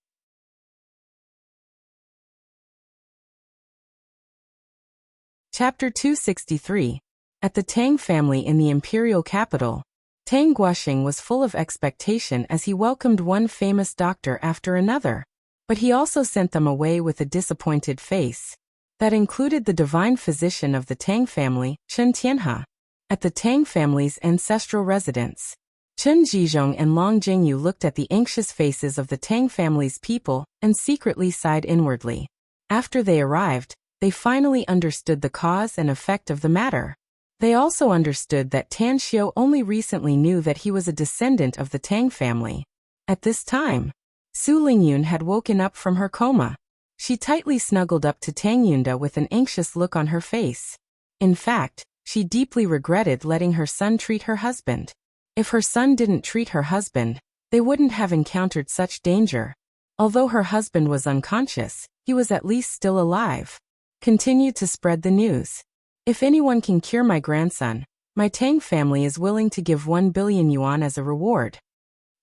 Chapter 263. At the Tang family in the imperial capital, Tang Guosheng was full of expectation as he welcomed one famous doctor after another. But he also sent them away with a disappointed face. That included the divine physician of the Tang family, Chen Tianhe. At the Tang family's ancestral residence, Chen Zhizhong and Long Jingyu looked at the anxious faces of the Tang family's people and secretly sighed inwardly. After they arrived, they finally understood the cause and effect of the matter. They also understood that Tan Xiao only recently knew that he was a descendant of the Tang family. At this time, Su Lingyun had woken up from her coma. She tightly snuggled up to Tang Yunda with an anxious look on her face. In fact, she deeply regretted letting her son treat her husband. If her son didn't treat her husband, they wouldn't have encountered such danger. Although her husband was unconscious, he was at least still alive. Continue to spread the news. If anyone can cure my grandson, my Tang family is willing to give 1 billion yuan as a reward.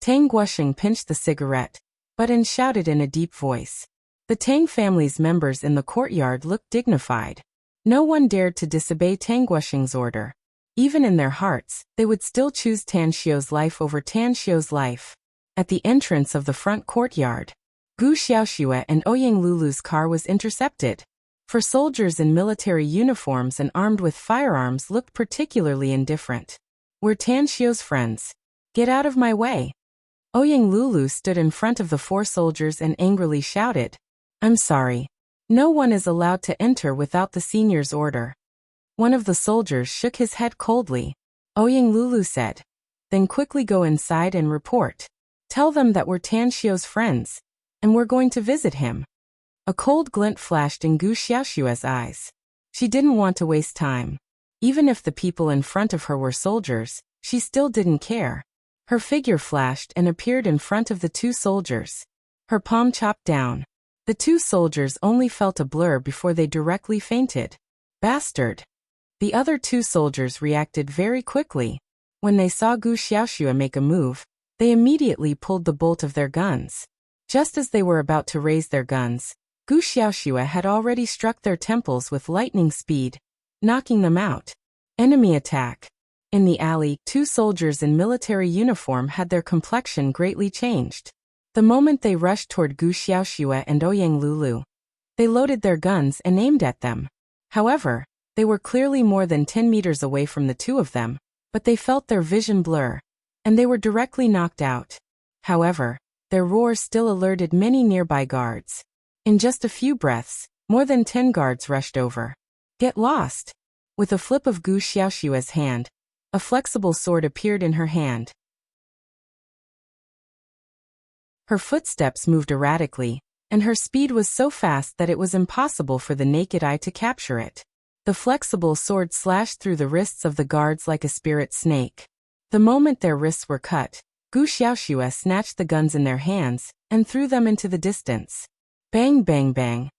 Tang Guosheng pinched the cigarette, and shouted in a deep voice. The Tang family's members in the courtyard looked dignified. No one dared to disobey Tang Guosheng's order. Even in their hearts, they would still choose Tan Xiao's life over Tan Xiao's life. At the entrance of the front courtyard, Gu Xiaoxue and Ouyang Lulu's car was intercepted. For soldiers in military uniforms and armed with firearms looked particularly indifferent. "We're Tan Xiu's friends. Get out of my way." Ouyang Lulu stood in front of the 4 soldiers and angrily shouted, "I'm sorry. No one is allowed to enter without the senior's order." One of the soldiers shook his head coldly. Ouyang Lulu said, "Then quickly go inside and report. Tell them that we're Tan Xiu's friends, and we're going to visit him." A cold glint flashed in Gu Xiaoxue's eyes. She didn't want to waste time. Even if the people in front of her were soldiers, she still didn't care. Her figure flashed and appeared in front of the 2 soldiers. Her palm chopped down. The 2 soldiers only felt a blur before they directly fainted. "Bastard!" The other 2 soldiers reacted very quickly. When they saw Gu Xiaoxue make a move, they immediately pulled the bolt of their guns. Just as they were about to raise their guns, Gu Xiaoxue had already struck their temples with lightning speed, knocking them out. Enemy attack. In the alley, 2 soldiers in military uniform had their complexion greatly changed. The moment they rushed toward Gu Xiaoxue and Ouyang Lulu, they loaded their guns and aimed at them. However, they were clearly more than 10 meters away from the 2 of them, but they felt their vision blur, and they were directly knocked out. However, their roars still alerted many nearby guards. In just a few breaths, more than 10 guards rushed over. "Get lost!" With a flip of Gu Xiaoxue's hand, a flexible sword appeared in her hand. Her footsteps moved erratically, and her speed was so fast that it was impossible for the naked eye to capture it. The flexible sword slashed through the wrists of the guards like a spirit snake. The moment their wrists were cut, Gu Xiaoxue snatched the guns in their hands and threw them into the distance. Bang bang bang.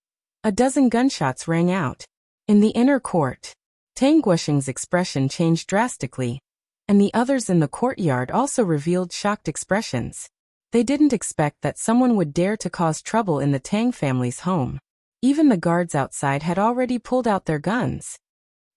A dozen gunshots rang out. In the inner court, Tang Guosheng's expression changed drastically, and the others in the courtyard also revealed shocked expressions. They didn't expect that someone would dare to cause trouble in the Tang family's home. Even the guards outside had already pulled out their guns.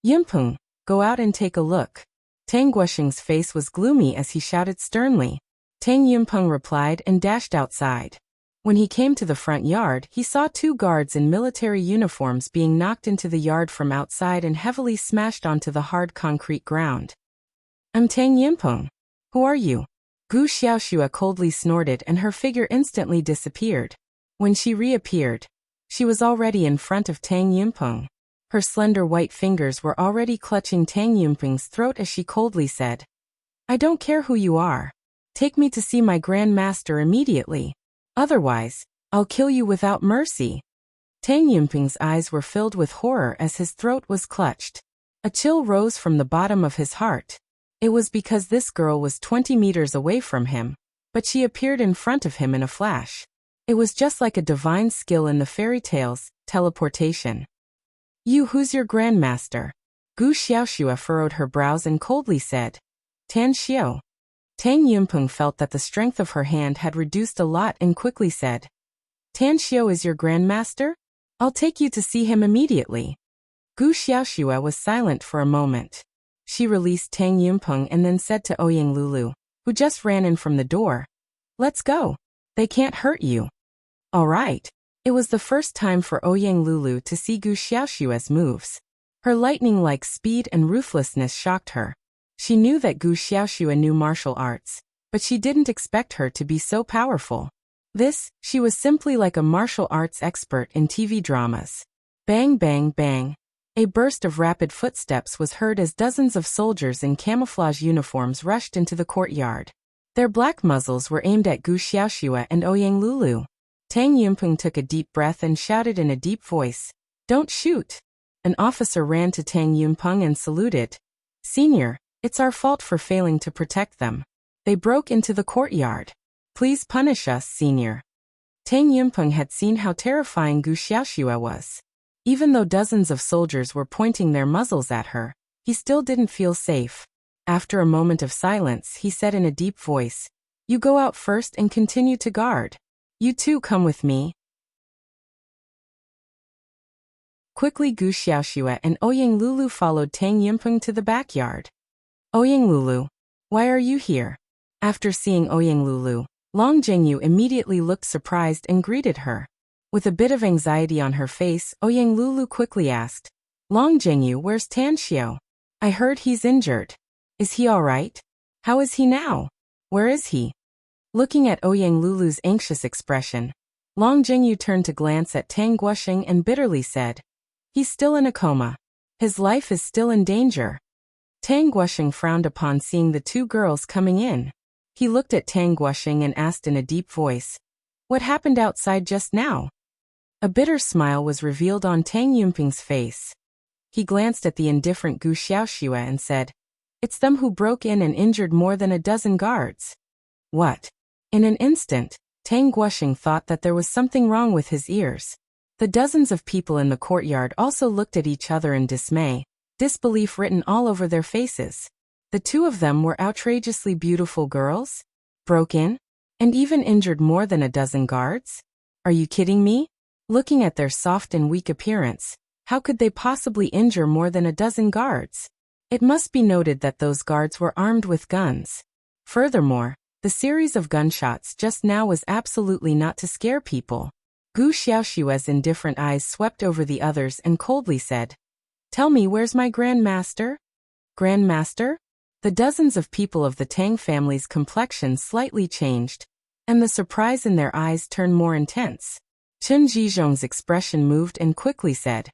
"Yimpeng, go out and take a look." Tang Guosheng's face was gloomy as he shouted sternly. Tang Yimpeng replied and dashed outside. When he came to the front yard, he saw 2 guards in military uniforms being knocked into the yard from outside and heavily smashed onto the hard concrete ground. "I'm Tang Yimpeng. Who are you?" Gu Xiaoxue coldly snorted and her figure instantly disappeared. When she reappeared, she was already in front of Tang Yimpeng. Her slender white fingers were already clutching Tang Yimpeng's throat as she coldly said, "I don't care who you are. Take me to see my Grand Master immediately. Otherwise, I'll kill you without mercy." Tang Yimpeng's eyes were filled with horror as his throat was clutched. A chill rose from the bottom of his heart. It was because this girl was 20 meters away from him, but she appeared in front of him in a flash. It was just like a divine skill in the fairy tales, teleportation. Who's your grandmaster?" Gu Xiaoxue furrowed her brows and coldly said, "Tan Xiu." Tang Yimpeng felt that the strength of her hand had reduced a lot and quickly said, "Tan Xiu is your grandmaster? I'll take you to see him immediately." Gu Xiaoxue was silent for a moment. She released Tang Yimpeng and then said to Ouyang Lulu, who just ran in from the door, "Let's go. They can't hurt you." All right. It was the first time for Ouyang Lulu to see Gu Xiaoxue's moves. Her lightning-like speed and ruthlessness shocked her. She knew that Gu Xiaoxue knew martial arts, but she didn't expect her to be so powerful. She was simply like a martial arts expert in TV dramas. Bang bang bang. A burst of rapid footsteps was heard as dozens of soldiers in camouflage uniforms rushed into the courtyard. Their black muzzles were aimed at Gu Xiaoxue and Ouyang Lulu. Tang Yimpeng took a deep breath and shouted in a deep voice, "Don't shoot!" An officer ran to Tang Yimpeng and saluted. "Senior, it's our fault for failing to protect them. They broke into the courtyard. Please punish us, senior." Tang Yimpeng had seen how terrifying Gu Xiaoxue was. Even though dozens of soldiers were pointing their muzzles at her, he still didn't feel safe. After a moment of silence, he said in a deep voice, "You go out first and continue to guard. You two come with me." Quickly Gu Xiaoxue and Ouyang Lulu followed Tang Yimpeng to the backyard. "Ouyang Lulu, why are you here?" After seeing Ouyang Lulu, Long Jingyu immediately looked surprised and greeted her. With a bit of anxiety on her face, Ouyang Lulu quickly asked, Long Jingyu, where's Tanxiu? I heard he's injured. Is he alright? How is he now? Where is he? Looking at Ouyang Lulu's anxious expression, Long Jingyu turned to glance at Tang Guosheng and bitterly said, He's still in a coma. His life is still in danger. Tang Guosheng frowned upon seeing the two girls coming in. He looked at Tang Guosheng and asked in a deep voice, What happened outside just now? A bitter smile was revealed on Tang Yumping's face. He glanced at the indifferent Gu Xiaoxue and said, It's them who broke in and injured more than a dozen guards. What? In an instant, Tang Guosheng thought that there was something wrong with his ears. The dozens of people in the courtyard also looked at each other in dismay, disbelief written all over their faces. The two of them were outrageously beautiful girls? Broke in? And even injured more than a dozen guards? Are you kidding me? Looking at their soft and weak appearance, how could they possibly injure more than a dozen guards? It must be noted that those guards were armed with guns. Furthermore, the series of gunshots just now was absolutely not to scare people. Gu Xiaoxue's indifferent eyes swept over the others and coldly said, Tell me, where's my Grandmaster? Grandmaster? The dozens of people of the Tang family's complexion slightly changed, and the surprise in their eyes turned more intense. Chen Zhizhong's expression moved and quickly said,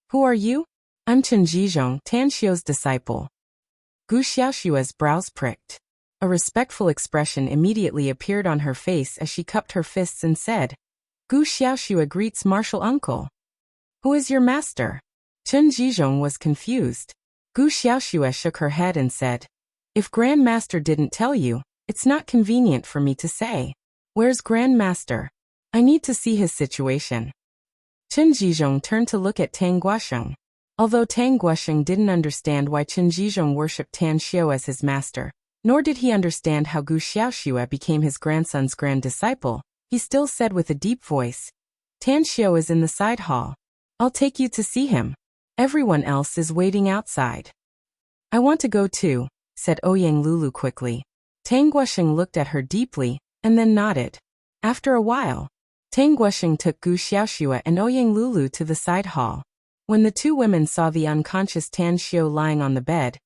Who are you? I'm Chen Zhizhong, Tanxiu's disciple. Gu Xiaoxue's brows pricked. A respectful expression immediately appeared on her face as she cupped her fists and said, Gu Xiaoxue greets martial uncle. Who is your master? Chen Zhizhong was confused. Gu Xiaoxue shook her head and said, If Grandmaster didn't tell you, it's not convenient for me to say. Where's Grandmaster? I need to see his situation. Chen Zhizhong turned to look at Tang Guosheng. Although Tang Guosheng didn't understand why Chen Zhizhong worshipped Tanxiu as his master, nor did he understand how Gu Xiaoxue became his grandson's grand disciple, he still said with a deep voice, Tanxiu is in the side hall. I'll take you to see him. Everyone else is waiting outside. I want to go too, said Ouyang Lulu quickly. Tang Guosheng looked at her deeply, and then nodded. After a while, Tang Guosheng took Gu Xiaoxue and Ouyang Lulu to the side hall. When the two women saw the unconscious Tanxiu lying on the bed,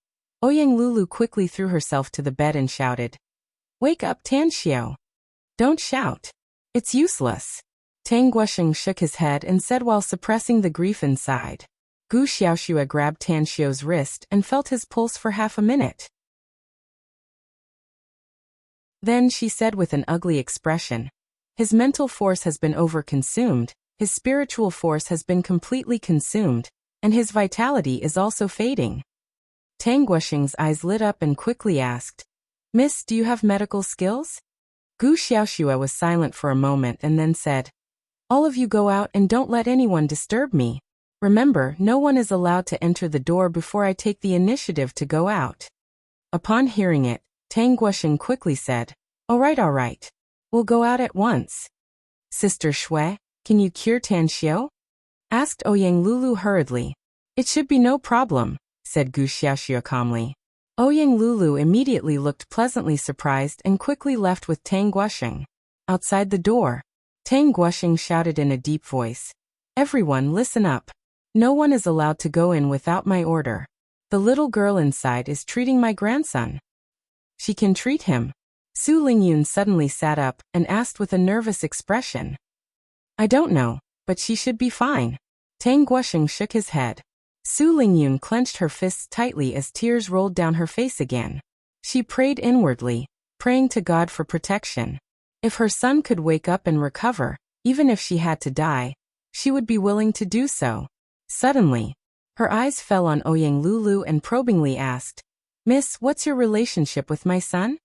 Ouyang Lulu quickly threw herself to the bed and shouted, Wake up, Tanxiu. Don't shout. It's useless. Tang Guosheng shook his head and said while suppressing the grief inside. Gu Xiaoxue grabbed Tanxiu's wrist and felt his pulse for half a minute. Then she said with an ugly expression, His mental force has been overconsumed, his spiritual force has been completely consumed, and his vitality is also fading. Tang Guosheng's eyes lit up and quickly asked, Miss, do you have medical skills? Gu Xiaoxue was silent for a moment and then said, All of you go out and don't let anyone disturb me. Remember, no one is allowed to enter the door before I take the initiative to go out. Upon hearing it, Tang Guosheng quickly said, all right. We'll go out at once. Sister Shui, can you cure Tanxiu? Asked Ouyang Lulu hurriedly. It should be no problem, said Gu Xiaoxue calmly. Ouyang Lulu immediately looked pleasantly surprised and quickly left with Tang Guosheng. Outside the door, Tang Guosheng shouted in a deep voice, Everyone listen up. No one is allowed to go in without my order. The little girl inside is treating my grandson. She can treat him. Su Lingyun suddenly sat up and asked with a nervous expression. I don't know, but she should be fine. Tang Guosheng shook his head. Su Lingyun clenched her fists tightly as tears rolled down her face again. She prayed inwardly, praying to God for protection. If her son could wake up and recover, even if she had to die, she would be willing to do so. Suddenly, her eyes fell on Ouyang Lulu and probingly asked, Miss, what's your relationship with my son?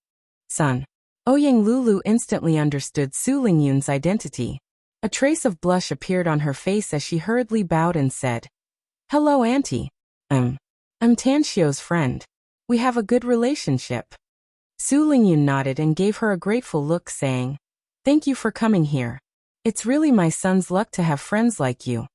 Son. Ouyang Lulu instantly understood Su Lingyun's identity. A trace of blush appeared on her face as she hurriedly bowed and said, Hello, Auntie. I'm Tanxiu's friend. We have a good relationship. Su Lingyun nodded and gave her a grateful look, saying, Thank you for coming here. It's really my son's luck to have friends like you.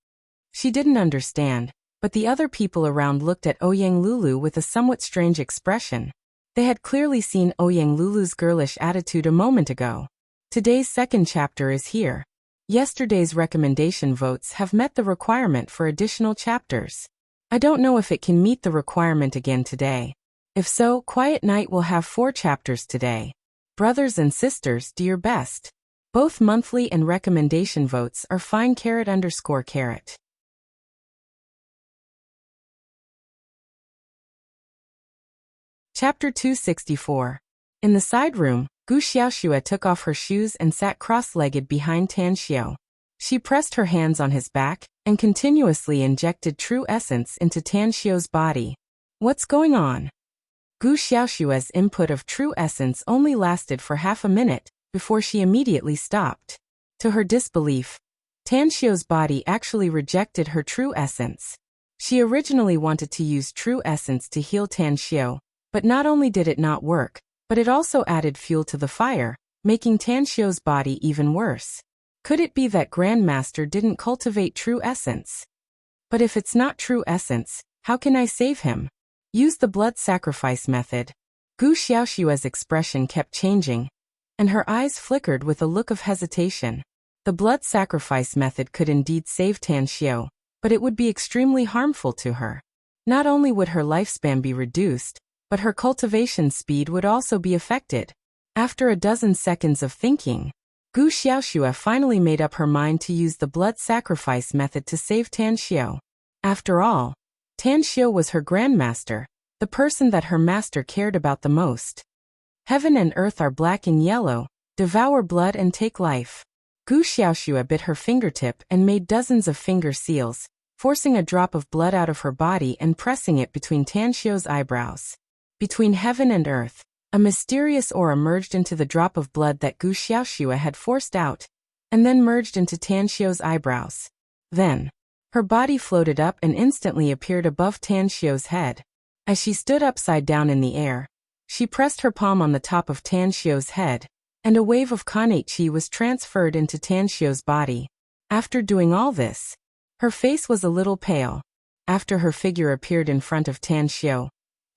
She didn't understand, but the other people around looked at Ouyang Lulu with a somewhat strange expression. They had clearly seen Ouyang Lulu's girlish attitude a moment ago. Today's second chapter is here. Yesterday's recommendation votes have met the requirement for additional chapters. I don't know if it can meet the requirement again today. If so, Quiet Night will have 4 chapters today. Brothers and sisters, do your best. Both monthly and recommendation votes are fine. _. Chapter 264. In the side room, Gu Xiaoxue took off her shoes and sat cross-legged behind Tan Xiao. She pressed her hands on his back and continuously injected true essence into Tan Xiao's body. What's going on? Gu Xiaoxue's input of true essence only lasted for half a minute before she immediately stopped. To her disbelief, Tan Xiao's body actually rejected her true essence. She originally wanted to use true essence to heal Tan Xiao, but not only did it not work, but it also added fuel to the fire, making Tan Xiao's body even worse. Could it be that Grandmaster didn't cultivate true essence? But if it's not true essence, how can I save him? Use the blood sacrifice method. Gu Xiaoxue's expression kept changing, and her eyes flickered with a look of hesitation. The blood sacrifice method could indeed save Tan Xiao, but it would be extremely harmful to her. Not only would her lifespan be reduced, but her cultivation speed would also be affected. After a dozen seconds of thinking, Gu Xiaoxue finally made up her mind to use the blood sacrifice method to save Tan Xiao. After all, Tan Xiao was her grandmaster, the person that her master cared about the most. Heaven and earth are black and yellow, devour blood and take life. Gu Xiaoxue bit her fingertip and made dozens of finger seals, forcing a drop of blood out of her body and pressing it between Tan Xiao's eyebrows. Between heaven and earth, a mysterious aura merged into the drop of blood that Gu Xiaoxue had forced out, and then merged into Tan Xiao's eyebrows. Then, her body floated up and instantly appeared above Tan Xiao's head. As she stood upside down in the air, she pressed her palm on the top of Tan Xiao's head, and a wave of Kanate Qi was transferred into Tan Xiao's body. After doing all this, her face was a little pale. After her figure appeared in front of Tan Xiao,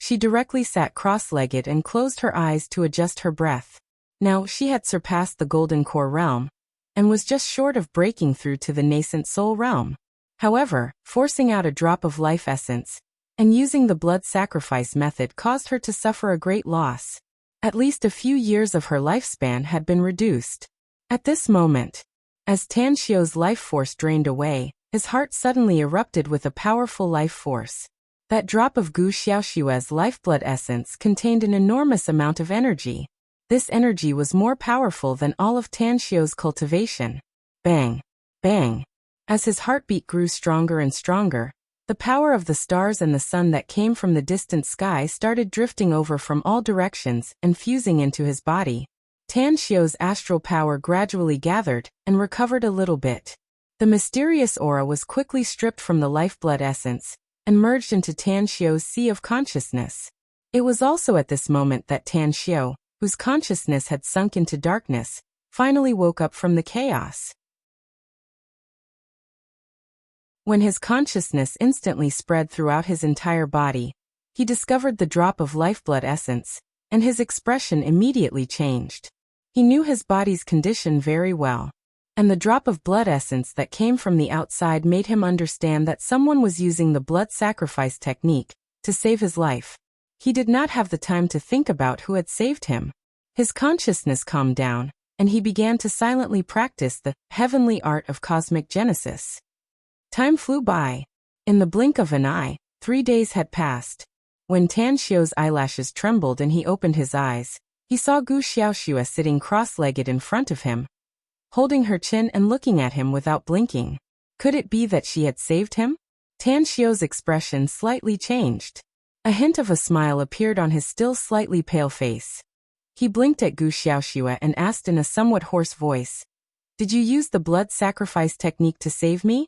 she directly sat cross-legged and closed her eyes to adjust her breath. Now she had surpassed the Golden Core realm, and was just short of breaking through to the nascent soul realm. However, forcing out a drop of life essence, and using the blood sacrifice method caused her to suffer a great loss. At least a few years of her lifespan had been reduced. At this moment, as Tan Xiao's life force drained away, his heart suddenly erupted with a powerful life force. That drop of Gu Xiaoxue's lifeblood essence contained an enormous amount of energy. This energy was more powerful than all of Tan Xiao's cultivation. Bang! Bang! As his heartbeat grew stronger and stronger, the power of the stars and the sun that came from the distant sky started drifting over from all directions and fusing into his body. Tan Xiao's astral power gradually gathered and recovered a little bit. The mysterious aura was quickly stripped from the lifeblood essence and merged into Tan Xiao's sea of consciousness. It was also at this moment that Tan Xiao, whose consciousness had sunk into darkness, finally woke up from the chaos. When his consciousness instantly spread throughout his entire body, he discovered the drop of lifeblood essence, and his expression immediately changed. He knew his body's condition very well, and the drop of blood essence that came from the outside made him understand that someone was using the blood sacrifice technique to save his life. He did not have the time to think about who had saved him. His consciousness calmed down, and he began to silently practice the heavenly art of cosmic genesis. Time flew by. In the blink of an eye, 3 days had passed. When Tan Xiao's eyelashes trembled and he opened his eyes, he saw Gu Xiaoxue sitting cross-legged in front of him, holding her chin and looking at him without blinking. Could it be that she had saved him? Tan Xiao's expression slightly changed. A hint of a smile appeared on his still slightly pale face. He blinked at Gu Xiaoxue and asked in a somewhat hoarse voice, "Did you use the blood sacrifice technique to save me?"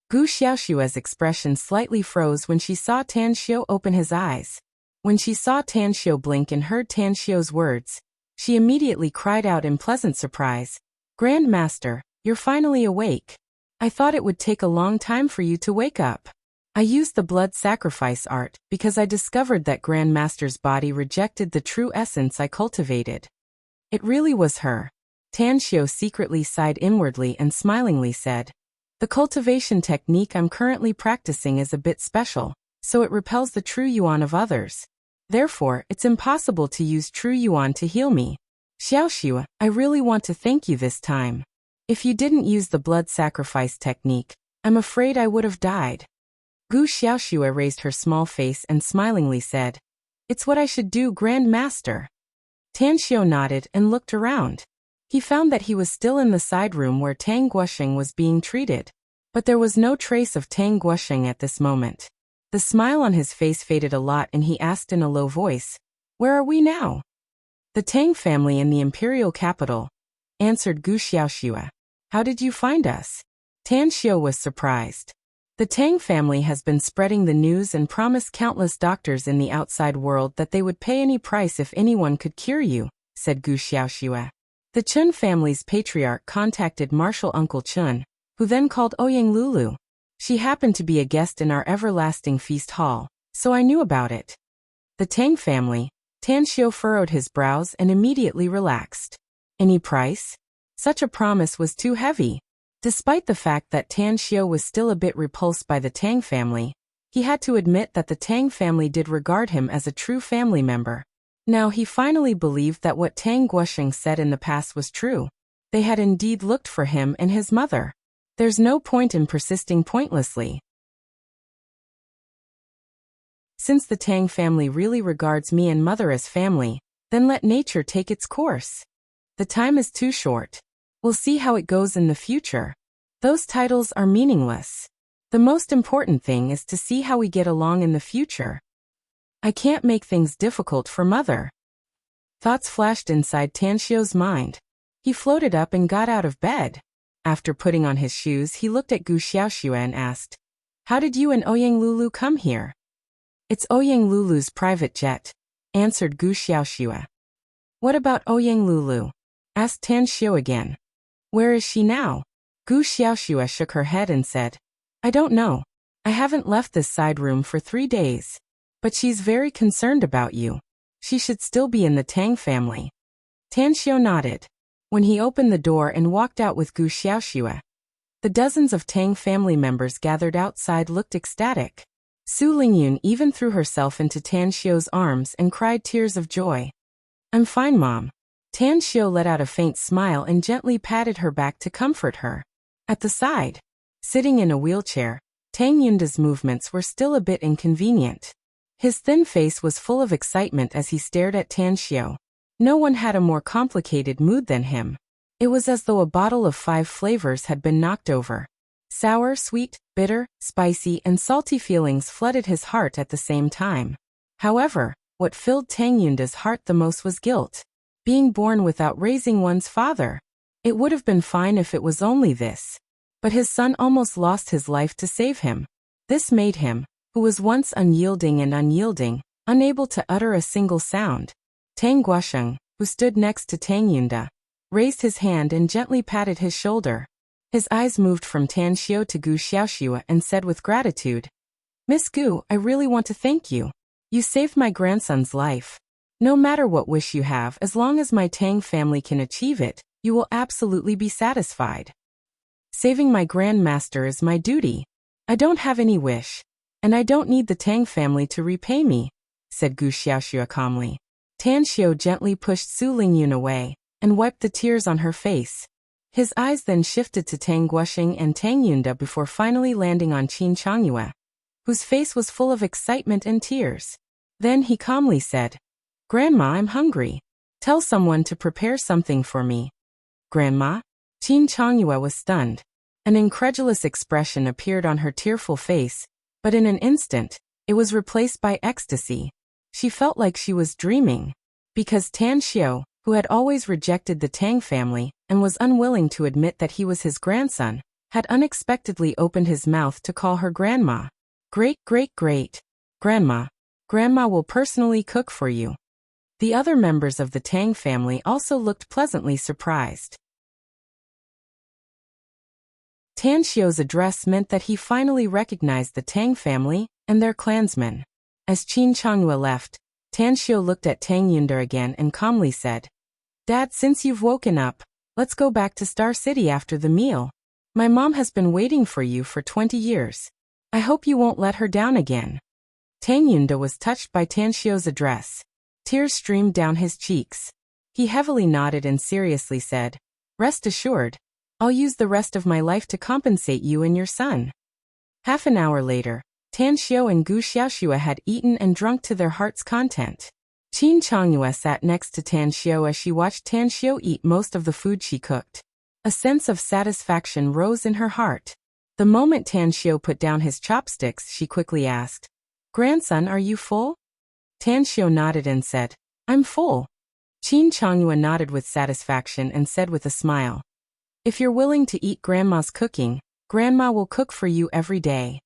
Gu Xiaoxue's expression slightly froze when she saw Tan Xiao open his eyes. When she saw Tan Xiao blink and heard Tan Xiao's words, she immediately cried out in pleasant surprise, "Grandmaster, you're finally awake. I thought it would take a long time for you to wake up. I used the blood sacrifice art because I discovered that Grandmaster's body rejected the true essence I cultivated. It really was her. Tan Xiu secretly sighed inwardly and smilingly said, "The cultivation technique I'm currently practicing is a bit special, so it repels the true yuan of others. Therefore, it's impossible to use true yuan to heal me. Xiaoxue, I really want to thank you this time. If you didn't use the blood sacrifice technique, I'm afraid I would have died." Gu Xiaoxue raised her small face and smilingly said, "It's what I should do, Grand Master." Tan Xiu nodded and looked around. He found that he was still in the side room where Tang Guosheng was being treated. But there was no trace of Tang Guosheng at this moment. The smile on his face faded a lot and he asked in a low voice, "Where are we now?" "The Tang family in the imperial capital," answered Gu Xiaoxue. "How did you find us?" Tan Xiu was surprised. "The Tang family has been spreading the news and promised countless doctors in the outside world that they would pay any price if anyone could cure you," said Gu Xiaoxue. "The Chun family's patriarch contacted Marshal Uncle Chun, who then called Ouyang Lulu. She happened to be a guest in our everlasting feast hall, so I knew about it." The Tang family. Tan Xiu furrowed his brows and immediately relaxed. Any price? Such a promise was too heavy. Despite the fact that Tan Xiu was still a bit repulsed by the Tang family, he had to admit that the Tang family did regard him as a true family member. Now he finally believed that what Tang Guosheng said in the past was true. They had indeed looked for him and his mother. There's no point in persisting pointlessly. Since the Tang family really regards me and mother as family, then let nature take its course. The time is too short. We'll see how it goes in the future. Those titles are meaningless. The most important thing is to see how we get along in the future. I can't make things difficult for mother. Thoughts flashed inside Tan Xiu's mind. He floated up and got out of bed. After putting on his shoes, he looked at Gu Xiaoxue and asked, "How did you and Ouyang Lulu come here?" "It's Ouyang Lulu's private jet," answered Gu Xiaoxue. "What about Ouyang Lulu?" asked Tan Xiu again. "Where is she now?" Gu Xiaoxue shook her head and said, "I don't know. I haven't left this side room for 3 days. But she's very concerned about you. She should still be in the Tang family." Tan Xiu nodded. When he opened the door and walked out with Gu Xiaoxue, the dozens of Tang family members gathered outside looked ecstatic. Su Lingyun even threw herself into Tan Xiu's arms and cried tears of joy. "I'm fine, Mom." Tan Xiu let out a faint smile and gently patted her back to comfort her. At the side, sitting in a wheelchair, Tang Yunda's movements were still a bit inconvenient. His thin face was full of excitement as he stared at Tan Xiu. No one had a more complicated mood than him. It was as though a bottle of 5 flavors had been knocked over. Sour, sweet, bitter, spicy, and salty feelings flooded his heart at the same time. However, what filled Tang Yunda's heart the most was guilt. Being born without raising one's father. It would have been fine if it was only this. But his son almost lost his life to save him. This made him, who was once unyielding, unable to utter a single sound. Tang Guosheng, who stood next to Tang Yunda, raised his hand and gently patted his shoulder. His eyes moved from Tan Xiu to Gu Xiaoxue and said with gratitude, "Miss Gu, I really want to thank you. You saved my grandson's life. No matter what wish you have, as long as my Tang family can achieve it, you will absolutely be satisfied. Saving my grandmaster is my duty. I don't have any wish. And I don't need the Tang family to repay me," said Gu Xiaoxue calmly. Tan Xiu gently pushed Su Lingyun away and wiped the tears on her face. His eyes then shifted to Tang Guosheng and Tang Yunda before finally landing on Qin Changyue, whose face was full of excitement and tears. Then he calmly said, "Grandma, I'm hungry. Tell someone to prepare something for me." "Grandma?" Qin Changyue was stunned. An incredulous expression appeared on her tearful face, but in an instant, it was replaced by ecstasy. She felt like she was dreaming. Because Tan Xiu, who had always rejected the Tang family and was unwilling to admit that he was his grandson, had unexpectedly opened his mouth to call her grandma. "Great, great, great. Grandma. Grandma will personally cook for you." The other members of the Tang family also looked pleasantly surprised. Tan Xiu's address meant that he finally recognized the Tang family and their clansmen. As Qin Changyue left, Tan Xiu looked at Tang Yunda again and calmly said, "Dad, since you've woken up, Let's go back to Star City after the meal. My mom has been waiting for you for 20 years. I hope you won't let her down again. Tang Yunda was touched by Tan Xiu's address. Tears streamed down his cheeks. He heavily nodded and seriously said, "Rest assured, I'll use the rest of my life to compensate you and your son." Half an hour later, Tan Xiu and Gu Xiaoxue had eaten and drunk to their heart's content. Qin Changyue sat next to Tan Xiu as she watched Tan Xiu eat most of the food she cooked. A sense of satisfaction rose in her heart. The moment Tan Xiu put down his chopsticks, she quickly asked, "Grandson, are you full?" Tan Xiu nodded and said, "I'm full." Qin Changyue nodded with satisfaction and said with a smile, "If you're willing to eat Grandma's cooking, Grandma will cook for you every day."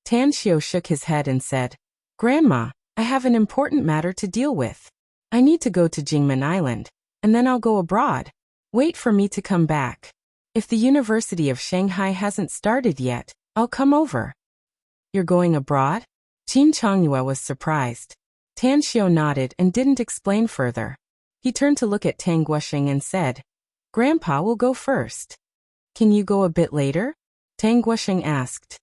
Tan Xiu shook his head and said, "Grandma, I have an important matter to deal with. I need to go to Jingmen Island, and then I'll go abroad. Wait for me to come back. If the University of Shanghai hasn't started yet, I'll come over." "You're going abroad?" Qin Changyue was surprised. Tan Xiu nodded and didn't explain further. He turned to look at Tang Guosheng and said, "Grandpa will go first." "Can you go a bit later?" Tang Guosheng asked.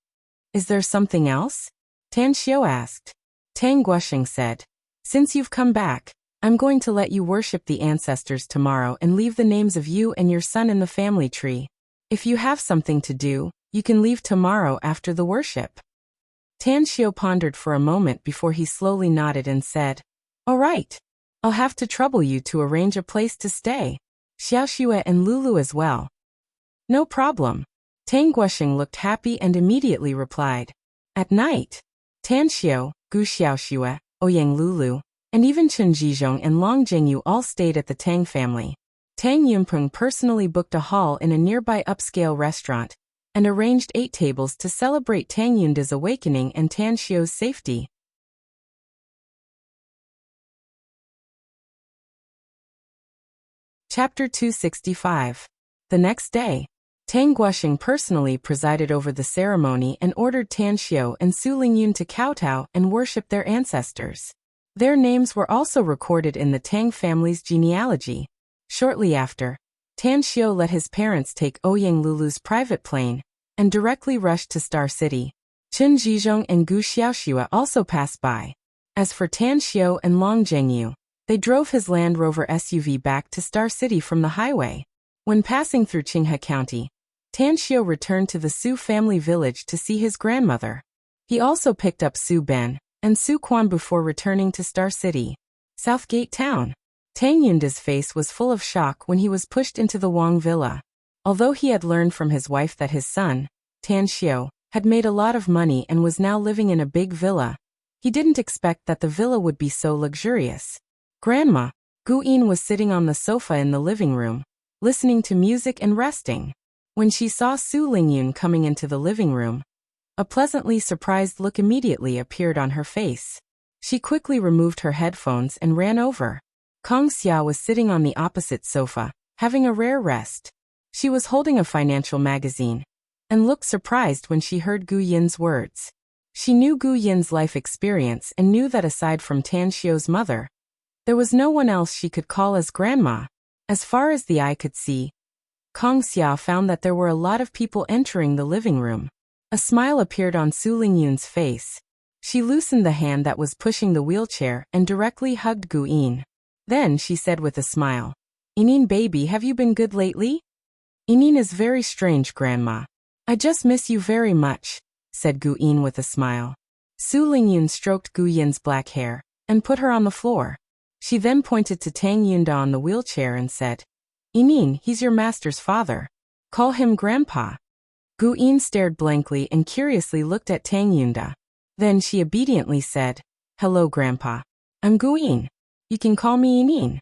"Is there something else?" Tan Xiu asked. Tang Guosheng said, "Since you've come back, I'm going to let you worship the ancestors tomorrow and leave the names of you and your son in the family tree. If you have something to do, you can leave tomorrow after the worship." Tan Xiu pondered for a moment before he slowly nodded and said, "All right. I'll have to trouble you to arrange a place to stay. Xiaoxue and Lulu as well." "No problem." Tang Guosheng looked happy and immediately replied. At night, Tan Xiu, Gu Xiaoxue, Ouyang Lulu, and even Chen Zhizhong and Long Jingyu all stayed at the Tang family. Tang Yunpeng personally booked a hall in a nearby upscale restaurant and arranged 8 tables to celebrate Tang Yunda's awakening and Tan Xiu's safety. Chapter 265. The next day, Tang Guosheng personally presided over the ceremony and ordered Tan Xiu and Su Lingyun to kowtow and worship their ancestors. Their names were also recorded in the Tang family's genealogy. Shortly after, Tan Xiu let his parents take Ouyang Lulu's private plane and directly rushed to Star City. Chen Zhizhong and Gu Xiaoxue also passed by. As for Tan Xiu and Long Jingyu, they drove his Land Rover SUV back to Star City from the highway. When passing through Qinghe County, Tan Xiu returned to the Su family village to see his grandmother. He also picked up Su Ben and Su Quan before returning to Star City. Southgate Town. Tang Yunda's face was full of shock when he was pushed into the Wang Villa. Although he had learned from his wife that his son, Tan Xiu, had made a lot of money and was now living in a big villa, he didn't expect that the villa would be so luxurious. Grandma, Gu Yin was sitting on the sofa in the living room, listening to music and resting. When she saw Su Lingyun coming into the living room, a pleasantly surprised look immediately appeared on her face. She quickly removed her headphones and ran over. Kong Xia was sitting on the opposite sofa, having a rare rest. She was holding a financial magazine, and looked surprised when she heard Gu Yin's words. She knew Gu Yin's life experience and knew that aside from Tan Xiu's mother, there was no one else she could call as grandma. As far as the eye could see, Kong Xia found that there were a lot of people entering the living room. A smile appeared on Su Lingyun's face. She loosened the hand that was pushing the wheelchair and directly hugged Gu Yin. Then she said with a smile, "Inin baby, have you been good lately?" "Inin is very strange, Grandma. I just miss you very much," said Gu Yin with a smile. Su Lingyun stroked Gu Yin's black hair and put her on the floor. She then pointed to Tang Yunda on the wheelchair and said, "Inin, he's your master's father. Call him Grandpa." Gu Yin stared blankly and curiously looked at Tang Yunda. Then she obediently said, "Hello, Grandpa. I'm Gu Yin. You can call me Inin."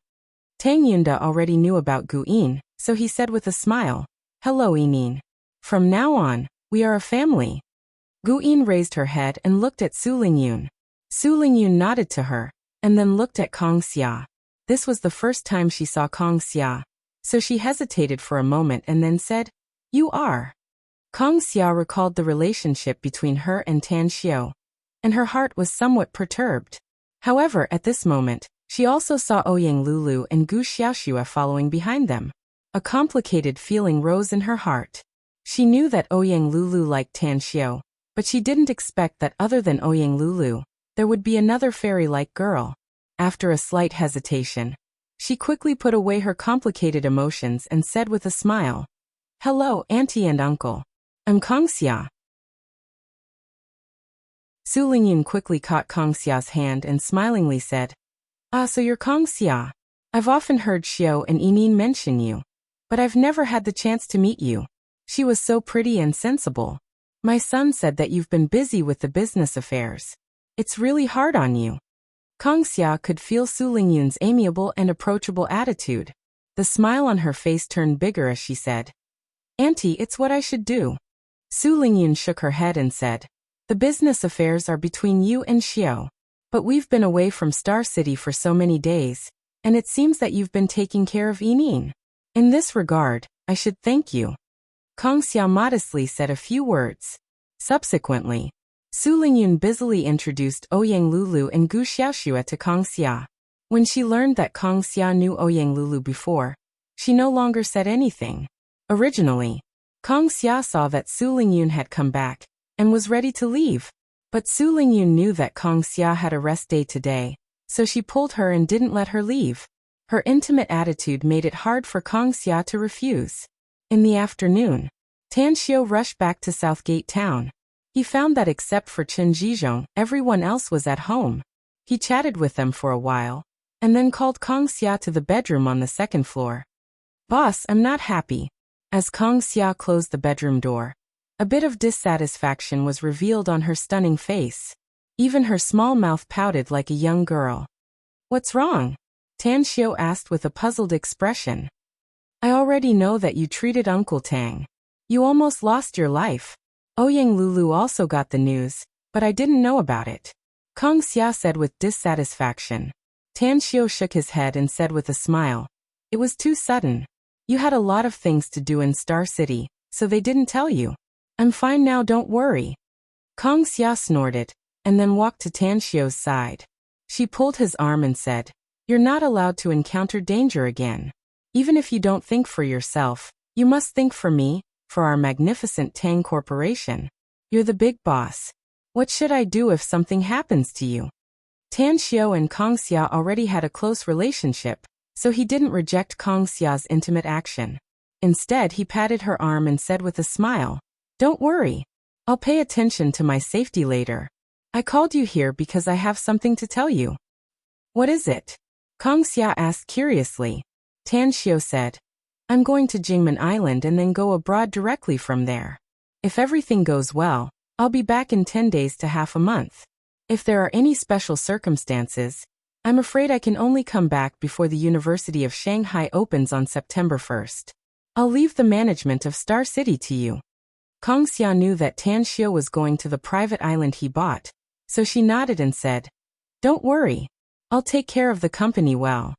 Tang Yunda already knew about Gu Yin, so he said with a smile, "Hello, Inin. From now on, we are a family." Gu Yin raised her head and looked at Su Lingyun. Su Lingyun nodded to her, and then looked at Kong Xia. This was the first time she saw Kong Xia, so she hesitated for a moment and then said, "You are." Kong Xia recalled the relationship between her and Tan Xiu, and her heart was somewhat perturbed. However, at this moment, she also saw Ouyang Lulu and Gu Xiaoxue following behind them. A complicated feeling rose in her heart. She knew that Ouyang Lulu liked Tan Xiao, but she didn't expect that other than Ouyang Lulu, there would be another fairy-like girl. After a slight hesitation, she quickly put away her complicated emotions and said with a smile, "Hello, Auntie and Uncle. I'm Kongxia." Su Lingyun quickly caught Kongxia's hand and smilingly said, "Ah, so you're Kongxia. I've often heard Xiao and Yinin mention you, but I've never had the chance to meet you. She was so pretty and sensible. My son said that you've been busy with the business affairs. It's really hard on you." Kongxia could feel Su Lingyun's amiable and approachable attitude. The smile on her face turned bigger as she said, "Auntie, it's what I should do." Su Lingyun shook her head and said, "The business affairs are between you and Xiao. But we've been away from Star City for so many days, and it seems that you've been taking care of Yinin. In this regard, I should thank you." Kongxia modestly said a few words. Subsequently, Su Lingyun busily introduced Ouyang Lulu and Gu Xiaoxue to Kongxia. When she learned that Kongxia knew Ouyang Lulu before, she no longer said anything. Originally, Kongxia saw that Su Lingyun had come back and was ready to leave. But Su Lingyun knew that Kongxia had a rest day today, so she pulled her and didn't let her leave. Her intimate attitude made it hard for Kongxia to refuse. In the afternoon, Tan Xiao rushed back to Southgate Town. He found that except for Chen Zhizhong, everyone else was at home. He chatted with them for a while, and then called Kongxia to the bedroom on the second floor. "Boss, I'm not happy." As Kongxia closed the bedroom door, a bit of dissatisfaction was revealed on her stunning face. Even her small mouth pouted like a young girl. "What's wrong?" Tan Xiao asked with a puzzled expression. "I already know that you treated Uncle Tang. You almost lost your life. Ouyang Lulu also got the news, but I didn't know about it," Kongxia said with dissatisfaction. Tan Xiao shook his head and said with a smile, "It was too sudden. You had a lot of things to do in Star City, so they didn't tell you. I'm fine now, don't worry." Kongxia snorted, and then walked to Tan Xiao's side. She pulled his arm and said, "You're not allowed to encounter danger again. Even if you don't think for yourself, you must think for me, for our magnificent Tang Corporation. You're the big boss. What should I do if something happens to you?" Tan Xiao and Kongxia already had a close relationship, so he didn't reject Kongxia's intimate action. Instead, he patted her arm and said with a smile, "Don't worry. I'll pay attention to my safety later. I called you here because I have something to tell you." "What is it?" Kongxia asked curiously. Tan Xiao said, "I'm going to Jingmen Island and then go abroad directly from there. If everything goes well, I'll be back in 10 days to half a month. If there are any special circumstances, I'm afraid I can only come back before the University of Shanghai opens on September 1st. I'll leave the management of Star City to you." Kongxia knew that Tan Xiao was going to the private island he bought, so she nodded and said, "Don't worry. I'll take care of the company well.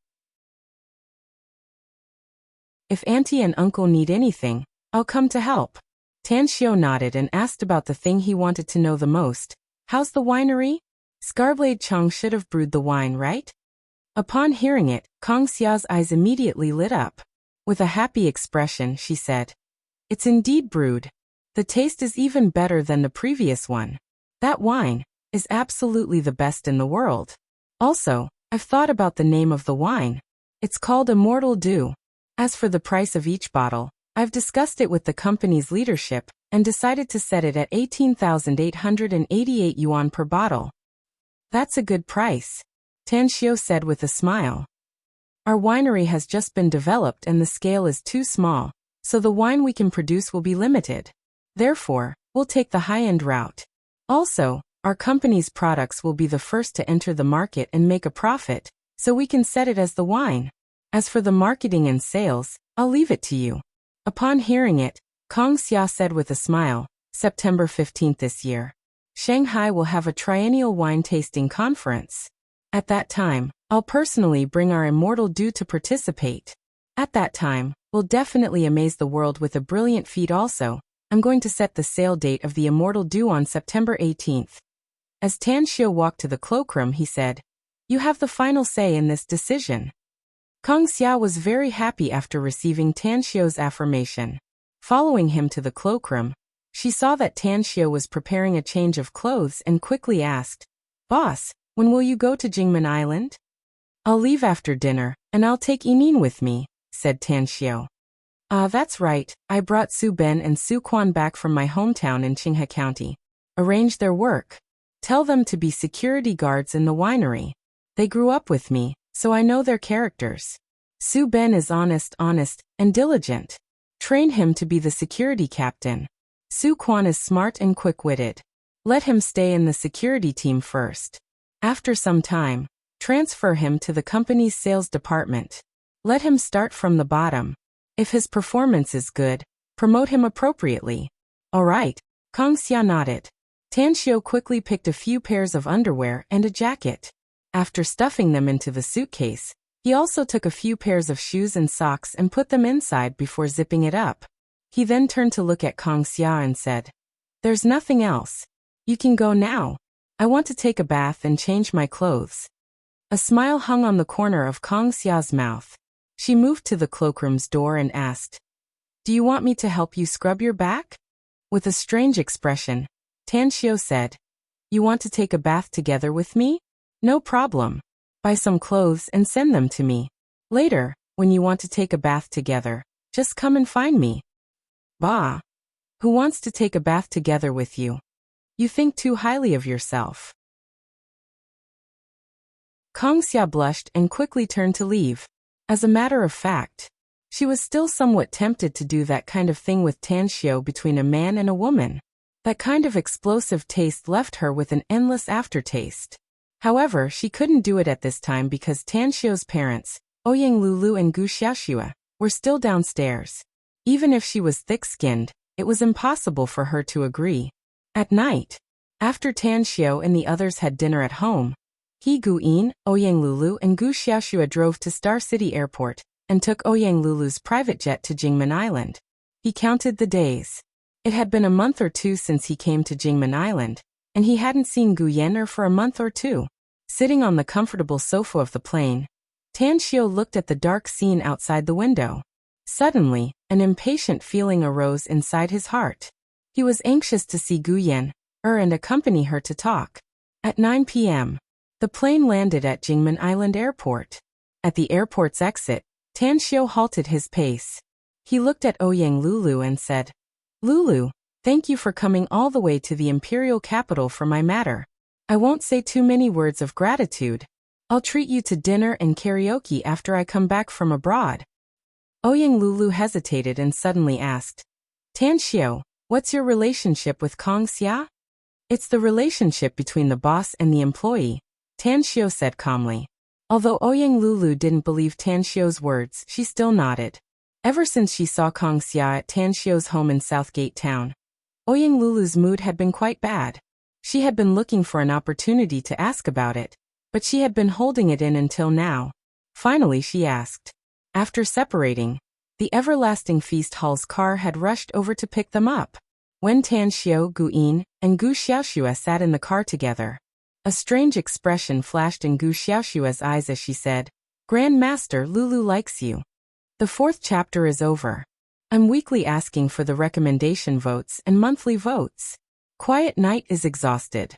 If Auntie and Uncle need anything, I'll come to help." Tan Xiao nodded and asked about the thing he wanted to know the most. "How's the winery? Scarblade Chong should have brewed the wine, right?" Upon hearing it, Kongxia's eyes immediately lit up. With a happy expression, she said, "It's indeed brewed. The taste is even better than the previous one. That wine is absolutely the best in the world. Also, I've thought about the name of the wine. It's called Immortal Dew. As for the price of each bottle, I've discussed it with the company's leadership and decided to set it at 18,888 yuan per bottle." "That's a good price," Tan Xiao said with a smile. "Our winery has just been developed and the scale is too small, so the wine we can produce will be limited. Therefore, we'll take the high-end route. Also, our company's products will be the first to enter the market and make a profit, so we can set it as the wine. As for the marketing and sales, I'll leave it to you." Upon hearing it, Kongxia said with a smile, "September 15th this year, Shanghai will have a triennial wine tasting conference. At that time, I'll personally bring our Immortal Dew to participate. At that time, we'll definitely amaze the world with a brilliant feat also. I'm going to set the sale date of the Immortal Dew on September 18th. As Tan Xiao walked to the cloakroom, he said, "You have the final say in this decision." Kang Xia was very happy after receiving Tan Xiu's affirmation. Following him to the cloakroom, she saw that Tan Xiu was preparing a change of clothes and quickly asked, "Boss, when will you go to Jingmen Island?" "I'll leave after dinner, and I'll take Yimin with me," said Tan Xiu. That's right, I brought Su Ben and Su Quan back from my hometown in Qinghe County. Arrange their work. Tell them to be security guards in the winery. They grew up with me, so I know their characters. Su Ben is honest, and diligent. Train him to be the security captain. Su Quan is smart and quick-witted. Let him stay in the security team first. After some time, transfer him to the company's sales department. Let him start from the bottom. If his performance is good, promote him appropriately. All right, Kang Xia nodded. Tan Xiu quickly picked a few pairs of underwear and a jacket. After stuffing them into the suitcase, he also took a few pairs of shoes and socks and put them inside before zipping it up. He then turned to look at Kang Xia and said, "There's nothing else. You can go now. I want to take a bath and change my clothes." A smile hung on the corner of Kang Xia's mouth. She moved to the cloakroom's door and asked, "Do you want me to help you scrub your back?" With a strange expression, Tan Xiu said, "You want to take a bath together with me? No problem. Buy some clothes and send them to me. Later, when you want to take a bath together, just come and find me." "Bah! Who wants to take a bath together with you? You think too highly of yourself." Kang Xia blushed and quickly turned to leave. As a matter of fact, she was still somewhat tempted to do that kind of thing with Tan Xiu between a man and a woman. That kind of explosive taste left her with an endless aftertaste. However, she couldn't do it at this time because Tan Xiu's parents, Ouyang Lulu and Gu Xiaoxue, were still downstairs. Even if she was thick-skinned, it was impossible for her to agree. At night, after Tan Xiu and the others had dinner at home, he, Gu Yin, Ouyang Lulu and Gu Xiaoxue drove to Star City Airport and took Ouyang Lulu's private jet to Jingmen Island. He counted the days. It had been a month or two since he came to Jingmen Island, and he hadn't seen Gu Yen'er for a month or two. Sitting on the comfortable sofa of the plane, Tan Xiu looked at the dark scene outside the window. Suddenly, an impatient feeling arose inside his heart. He was anxious to see Gu Yen'er and accompany her to talk. At 9 p.m., the plane landed at Jingmen Island Airport. At the airport's exit, Tan Xiu halted his pace. He looked at Ouyang Lulu and said, "Lulu, thank you for coming all the way to the imperial capital for my matter. I won't say too many words of gratitude. I'll treat you to dinner and karaoke after I come back from abroad." Ouyang Lulu hesitated and suddenly asked, "Tan Xiu, what's your relationship with Kang Xia?" "It's the relationship between the boss and the employee," Tan Xiu said calmly. Although Ouyang Lulu didn't believe Tan Xiu's words, she still nodded. Ever since she saw Kang Xia at Tan Xiu's home in Southgate Town, Ouyang Lulu's mood had been quite bad. She had been looking for an opportunity to ask about it, but she had been holding it in until now. Finally she asked. After separating, the Everlasting Feast Hall's car had rushed over to pick them up. When Tan Xiu, Gu Yin, and Gu Xiaoxue sat in the car together, a strange expression flashed in Gu Xiaoxue's eyes as she said, "Grand Master, Lulu likes you." The 4th chapter is over. I'm weekly asking for the recommendation votes and monthly votes. Quiet Night is exhausted.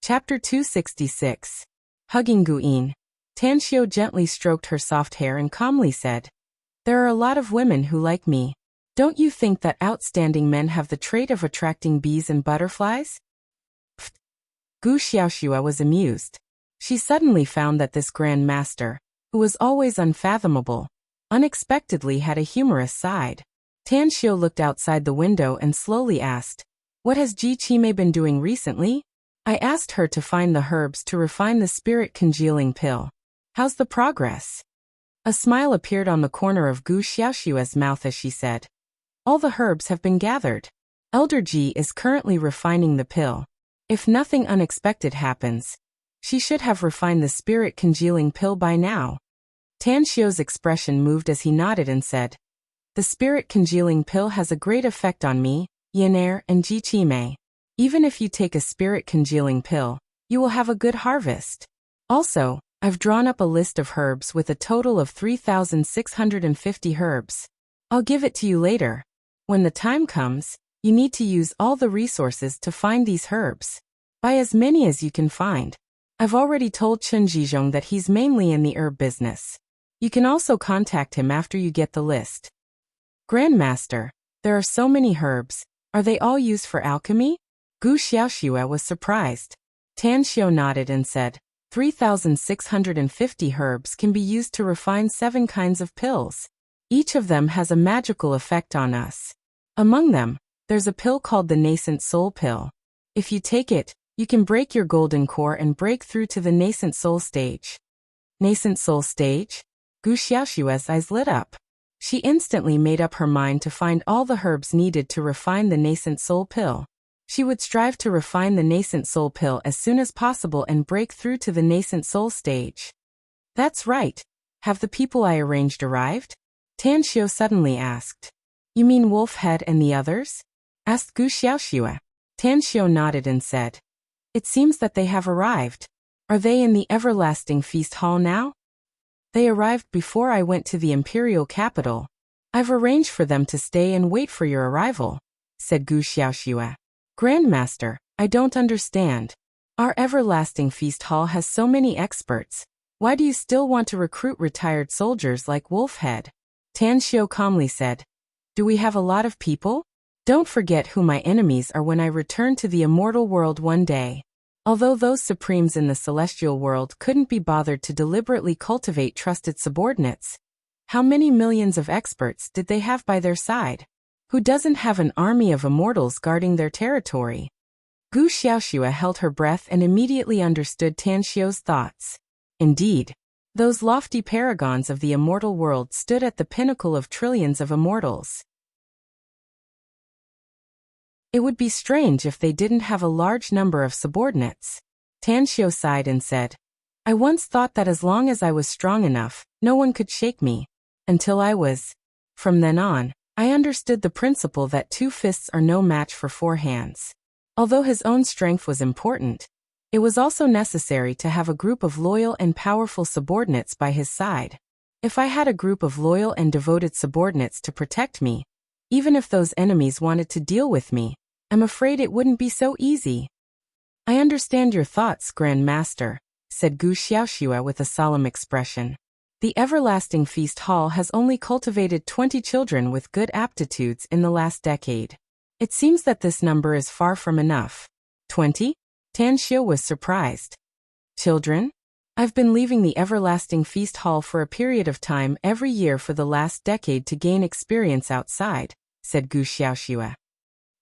Chapter 266. Hugging Gu Yin. Tan Xiu gently stroked her soft hair and calmly said, "There are a lot of women who like me. Don't you think that outstanding men have the trait of attracting bees and butterflies?" Pfft. Gu Xiaoxue was amused. She suddenly found that this Grand Master, who was always unfathomable, unexpectedly had a humorous side. Tan Xiu looked outside the window and slowly asked, "What has Ji Qimei been doing recently?" "I asked her to find the herbs to refine the spirit congealing pill. How's the progress?" A smile appeared on the corner of Gu Xiaoxue's mouth as she said, "All the herbs have been gathered. Elder Ji is currently refining the pill. If nothing unexpected happens, she should have refined the spirit congealing pill by now." Tan Xiu's expression moved as he nodded and said, "The spirit congealing pill has a great effect on me, Yen'er, and Ji Qimei. Even if you take a spirit congealing pill, you will have a good harvest. Also, I've drawn up a list of herbs with a total of 3,650 herbs. I'll give it to you later. When the time comes, you need to use all the resources to find these herbs. Buy as many as you can find. I've already told Chen Zhizhong that he's mainly in the herb business. You can also contact him after you get the list. Grandmaster, there are so many herbs. Are they all used for alchemy? Gu Xiaoxue was surprised. Tan Xiao nodded and said, 3,650 herbs can be used to refine 7 kinds of pills. Each of them has a magical effect on us. Among them, there's a pill called the Nascent Soul Pill. If you take it, you can break your golden core and break through to the Nascent Soul stage. Nascent Soul stage? Gu Xiaoxue's eyes lit up. She instantly made up her mind to find all the herbs needed to refine the Nascent Soul Pill. She would strive to refine the Nascent Soul Pill as soon as possible and break through to the Nascent Soul stage. That's right. Have the people I arranged arrived? Tan Xiao suddenly asked. You mean Wolfhead and the others? Asked Gu Xiaoxue. Tan Xiao nodded and said, it seems that they have arrived. Are they in the Everlasting Feast Hall now? They arrived before I went to the imperial capital. I've arranged for them to stay and wait for your arrival, said Gu Xiaoxue. Grandmaster, I don't understand. Our Everlasting Feast Hall has so many experts. Why do you still want to recruit retired soldiers like Wolfhead? Tan Xiao calmly said, do we have a lot of people? Don't forget who my enemies are when I return to the immortal world one day. Although those supremes in the celestial world couldn't be bothered to deliberately cultivate trusted subordinates, how many millions of experts did they have by their side? Who doesn't have an army of immortals guarding their territory? Gu Xiaoxue held her breath and immediately understood Tan Xiao's thoughts. Indeed, those lofty paragons of the immortal world stood at the pinnacle of trillions of immortals. It would be strange if they didn't have a large number of subordinates. Tan Xiao sighed and said, I once thought that as long as I was strong enough, no one could shake me. Until I was. From then on, I understood the principle that 2 fists are no match for 4 hands. Although his own strength was important, it was also necessary to have a group of loyal and powerful subordinates by his side. If I had a group of loyal and devoted subordinates to protect me, even if those enemies wanted to deal with me, I'm afraid it wouldn't be so easy. I understand your thoughts, Grand Master, said Gu Xiaoxue with a solemn expression. The Everlasting Feast Hall has only cultivated 20 children with good aptitudes in the last decade. It seems that this number is far from enough. 20? Tan Xiao was surprised. Children? I've been leaving the Everlasting Feast Hall for a period of time every year for the last decade to gain experience outside, said Gu Xiaoxue.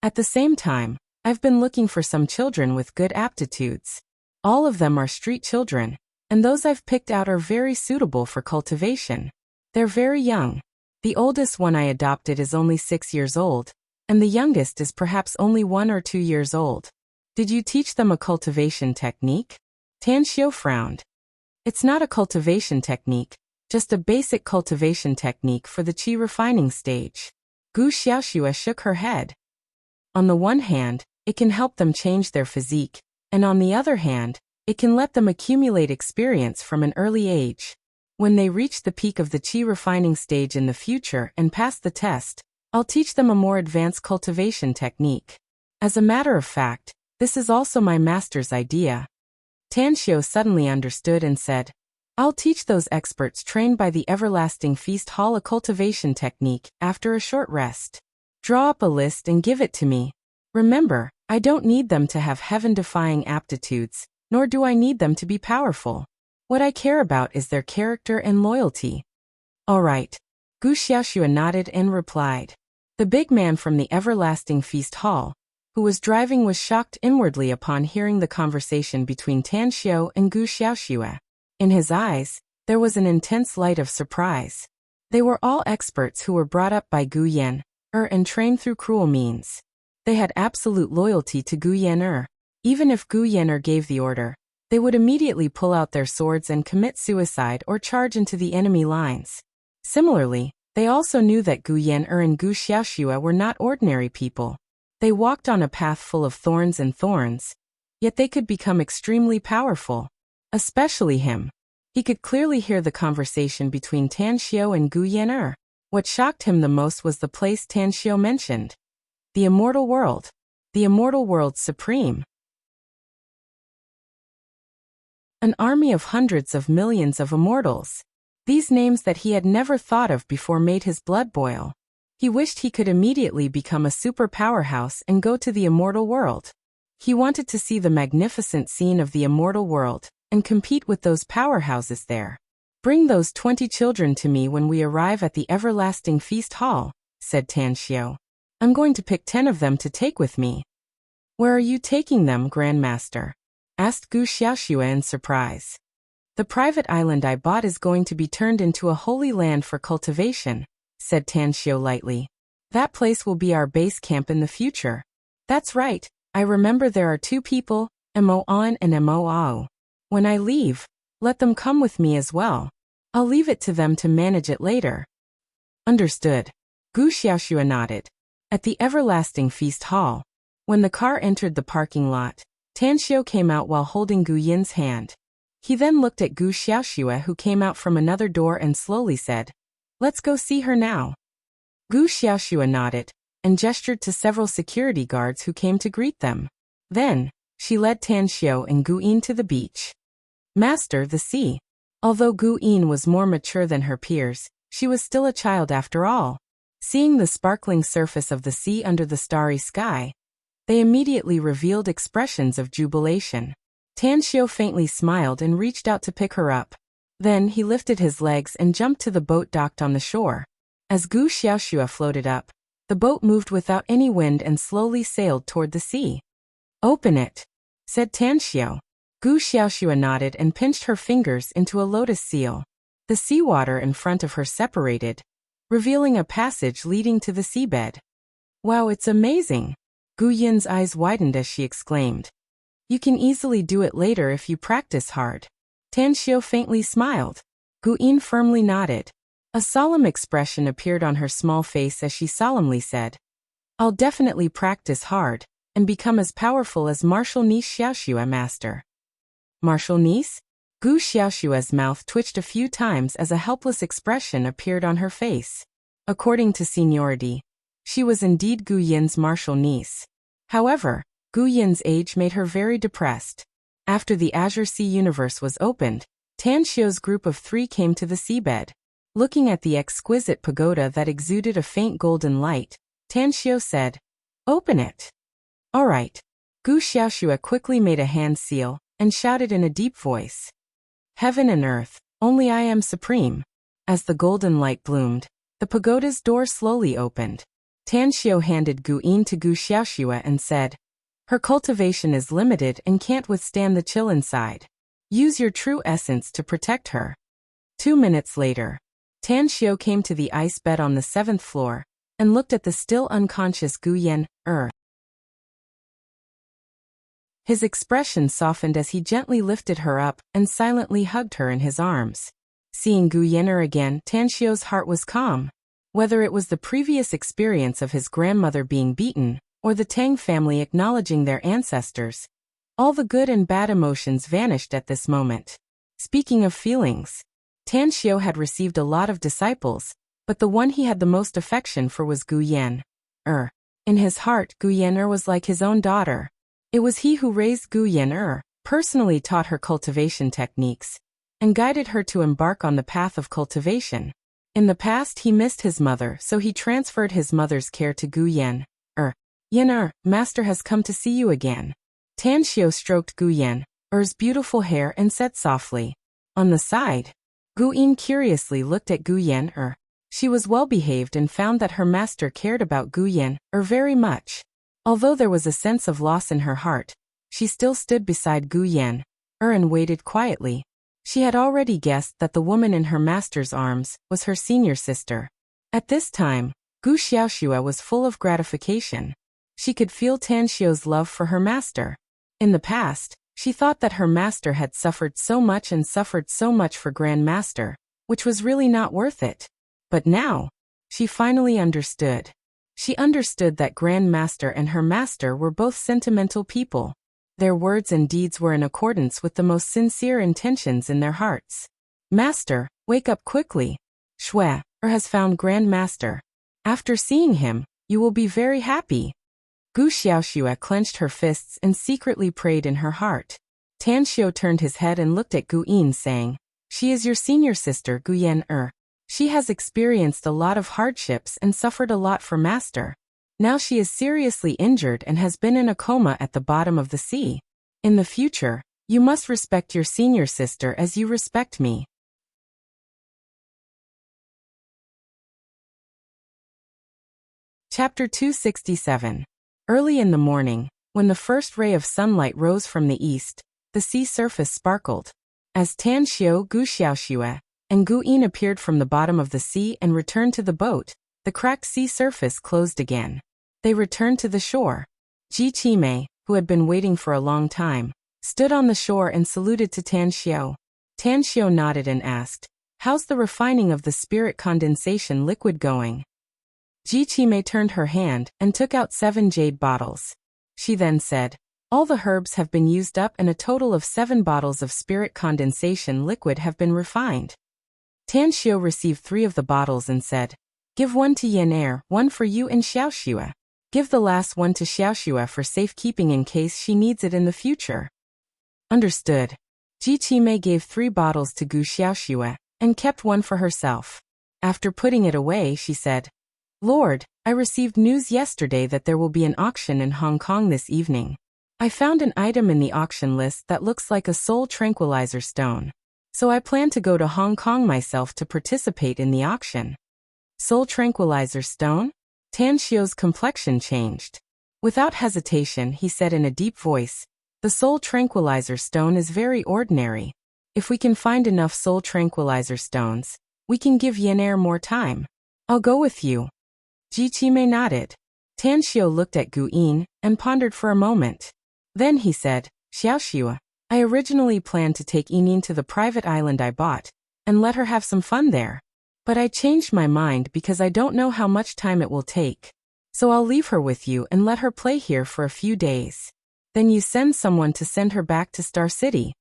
At the same time, I've been looking for some children with good aptitudes. All of them are street children, and those I've picked out are very suitable for cultivation. They're very young. The oldest one I adopted is only 6 years old, and the youngest is perhaps only 1 or 2 years old. Did you teach them a cultivation technique? Tan Xiao frowned. It's not a cultivation technique, just a basic cultivation technique for the qi refining stage. Gu Xiaoxue shook her head. On the one hand, it can help them change their physique, and on the other hand, it can let them accumulate experience from an early age. When they reach the peak of the qi refining stage in the future and pass the test, I'll teach them a more advanced cultivation technique. As a matter of fact, this is also my master's idea. Tan Xiao suddenly understood and said, I'll teach those experts trained by the Everlasting Feast Hall a cultivation technique after a short rest. Draw up a list and give it to me. Remember, I don't need them to have heaven-defying aptitudes, nor do I need them to be powerful. What I care about is their character and loyalty. All right. Gu Xiaoxue nodded and replied. The big man from the Everlasting Feast Hall, who was driving, was shocked inwardly upon hearing the conversation between Tan Xiao and Gu Xiaoxue. In his eyes, there was an intense light of surprise. They were all experts who were brought up by Gu Yan, and trained through cruel means. They had absolute loyalty to Gu Yan. Even if Gu Yan gave the order, they would immediately pull out their swords and commit suicide or charge into the enemy lines. Similarly, they also knew that Gu Yan and Gu Xiaoxue were not ordinary people. They walked on a path full of thorns, Yet they could become extremely powerful. Especially him. He could clearly hear the conversation between Tan Xiao and Gu Yan'er. What shocked him the most was the place Tan Xiao mentioned. The Immortal World. The Immortal World's supreme. An army of hundreds of millions of immortals. These names that he had never thought of before made his blood boil. He wished he could immediately become a super powerhouse and go to the Immortal World. He wanted to see the magnificent scene of the Immortal World and compete with those powerhouses there. Bring those 20 children to me when we arrive at the Everlasting Feast Hall, said Tan Xiao. I'm going to pick 10 of them to take with me. Where are you taking them, Grandmaster? Asked Gu Xiaoxue in surprise. The private island I bought is going to be turned into a holy land for cultivation, said Tan Xiao lightly. That place will be our base camp in the future. That's right, I remember there are 2 people, Mo On and Mo Ao. When I leave, let them come with me as well. I'll leave it to them to manage it later. Understood. Gu Xiaoxue nodded. At the Everlasting Feast Hall, when the car entered the parking lot, Tan Xiao came out while holding Gu Yin's hand. He then looked at Gu Xiaoxue, who came out from another door, and slowly said, "Let's go see her now." Gu Xiaoxue nodded and gestured to several security guards who came to greet them. Then, she led Tan Xiao and Gu Yin to the beach. Master, the sea. Although Gu Yin was more mature than her peers, she was still a child after all. Seeing the sparkling surface of the sea under the starry sky, they immediately revealed expressions of jubilation. Tan Xiao faintly smiled and reached out to pick her up. Then he lifted his legs and jumped to the boat docked on the shore. As Gu Xiaoxue floated up, the boat moved without any wind and slowly sailed toward the sea. Open it, said Tan Xiao. Gu Xiaoxue nodded and pinched her fingers into a lotus seal. The seawater in front of her separated, revealing a passage leading to the seabed. Wow, it's amazing! Gu Yin's eyes widened as she exclaimed. You can easily do it later if you practice hard. Tan Xiao faintly smiled. Gu Yin firmly nodded. A solemn expression appeared on her small face as she solemnly said, I'll definitely practice hard and become as powerful as Martial Niece Xiaoxue, Master. Martial Niece? Gu Xiaoxue's mouth twitched a few times as a helpless expression appeared on her face. According to seniority, she was indeed Gu Yin's martial niece. However, Gu Yin's age made her very depressed. After the Azure Sea universe was opened, Tan Xiao's group of 3 came to the seabed. Looking at the exquisite pagoda that exuded a faint golden light, Tan Xiao said, Open it. All right. Gu Xiaoxue quickly made a hand seal and shouted in a deep voice. Heaven and earth, only I am supreme. As the golden light bloomed, the pagoda's door slowly opened. Tan Xiao handed Gu Yin to Gu Xiaoxue and said, Her cultivation is limited and can't withstand the chill inside. Use your true essence to protect her. 2 minutes later, Tan Xiao came to the ice bed on the 7th floor and looked at the still unconscious Gu Yan'er. His expression softened as he gently lifted her up and silently hugged her in his arms. Seeing Gu Yan'er again, Tan Xiao's heart was calm. Whether it was the previous experience of his grandmother being beaten, or the Tang family acknowledging their ancestors, all the good and bad emotions vanished at this moment. Speaking of feelings, Tan Xiao had received a lot of disciples, but the one he had the most affection for was Gu Yan'er. In his heart, Gu Yan'er was like his own daughter. It was he who raised Gu Yan'er, personally taught her cultivation techniques, and guided her to embark on the path of cultivation. In the past he missed his mother, so he transferred his mother's care to Gu Yan'er. Yan'er, Master has come to see you again. Tan Xiao stroked Gu Yan'er's beautiful hair and said softly. On the side, Gu Yin curiously looked at Gu Yan'er. She was well-behaved and found that her master cared about Gu Yan'er very much. Although there was a sense of loss in her heart, she still stood beside Gu Yan'er and waited quietly. She had already guessed that the woman in her master's arms was her senior sister. At this time, Gu Xiaoxue was full of gratification. She could feel Tan Xiao's love for her master. In the past, she thought that her master had suffered so much for Grand Master, which was really not worth it. But now, she finally understood. She understood that Grand Master and her master were both sentimental people. Their words and deeds were in accordance with the most sincere intentions in their hearts. Master, wake up quickly. Shui has found Grand Master. After seeing him, you will be very happy. Gu Xiaoxue clenched her fists and secretly prayed in her heart. Tan Xiu turned his head and looked at Gu Yin, saying, She is your senior sister, Gu Yan. She has experienced a lot of hardships and suffered a lot for Master. Now she is seriously injured and has been in a coma at the bottom of the sea. In the future, you must respect your senior sister as you respect me. Chapter 267. Early in the morning, when the first ray of sunlight rose from the east, the sea surface sparkled. As Tan Xiu, Gu Xiaoxue, and Gu Yin appeared from the bottom of the sea and returned to the boat, the cracked sea surface closed again. They returned to the shore. Ji Qimei, who had been waiting for a long time, stood on the shore and saluted to Tan Xiu. Tan Xiu nodded and asked, How's the refining of the spirit condensation liquid going? Ji Qimei turned her hand and took out 7 jade bottles. She then said, All the herbs have been used up and a total of 7 bottles of spirit condensation liquid have been refined. Tan Xiu received 3 of the bottles and said, Give 1 to Yan, 1 for you and Xiaoxue. Give the last one to Xiaoxue for safekeeping in case she needs it in the future. Understood. Ji Qimei gave 3 bottles to Gu Xiaoxue and kept 1 for herself. After putting it away, she said, Lord, I received news yesterday that there will be an auction in Hong Kong this evening. I found an item in the auction list that looks like a soul tranquilizer stone. So I plan to go to Hong Kong myself to participate in the auction. Soul tranquilizer stone? Tan Xiu's complexion changed. Without hesitation, he said in a deep voice, The soul tranquilizer stone is very ordinary. If we can find enough soul tranquilizer stones, we can give Yan more time. I'll go with you. Ji Qimei nodded. Tan Xiu looked at Gu Yin and pondered for a moment. Then he said, Xiaoxue, I originally planned to take Yinin to the private island I bought and let her have some fun there. But I changed my mind because I don't know how much time it will take. So I'll leave her with you and let her play here for a few days. Then you send someone to send her back to Star City.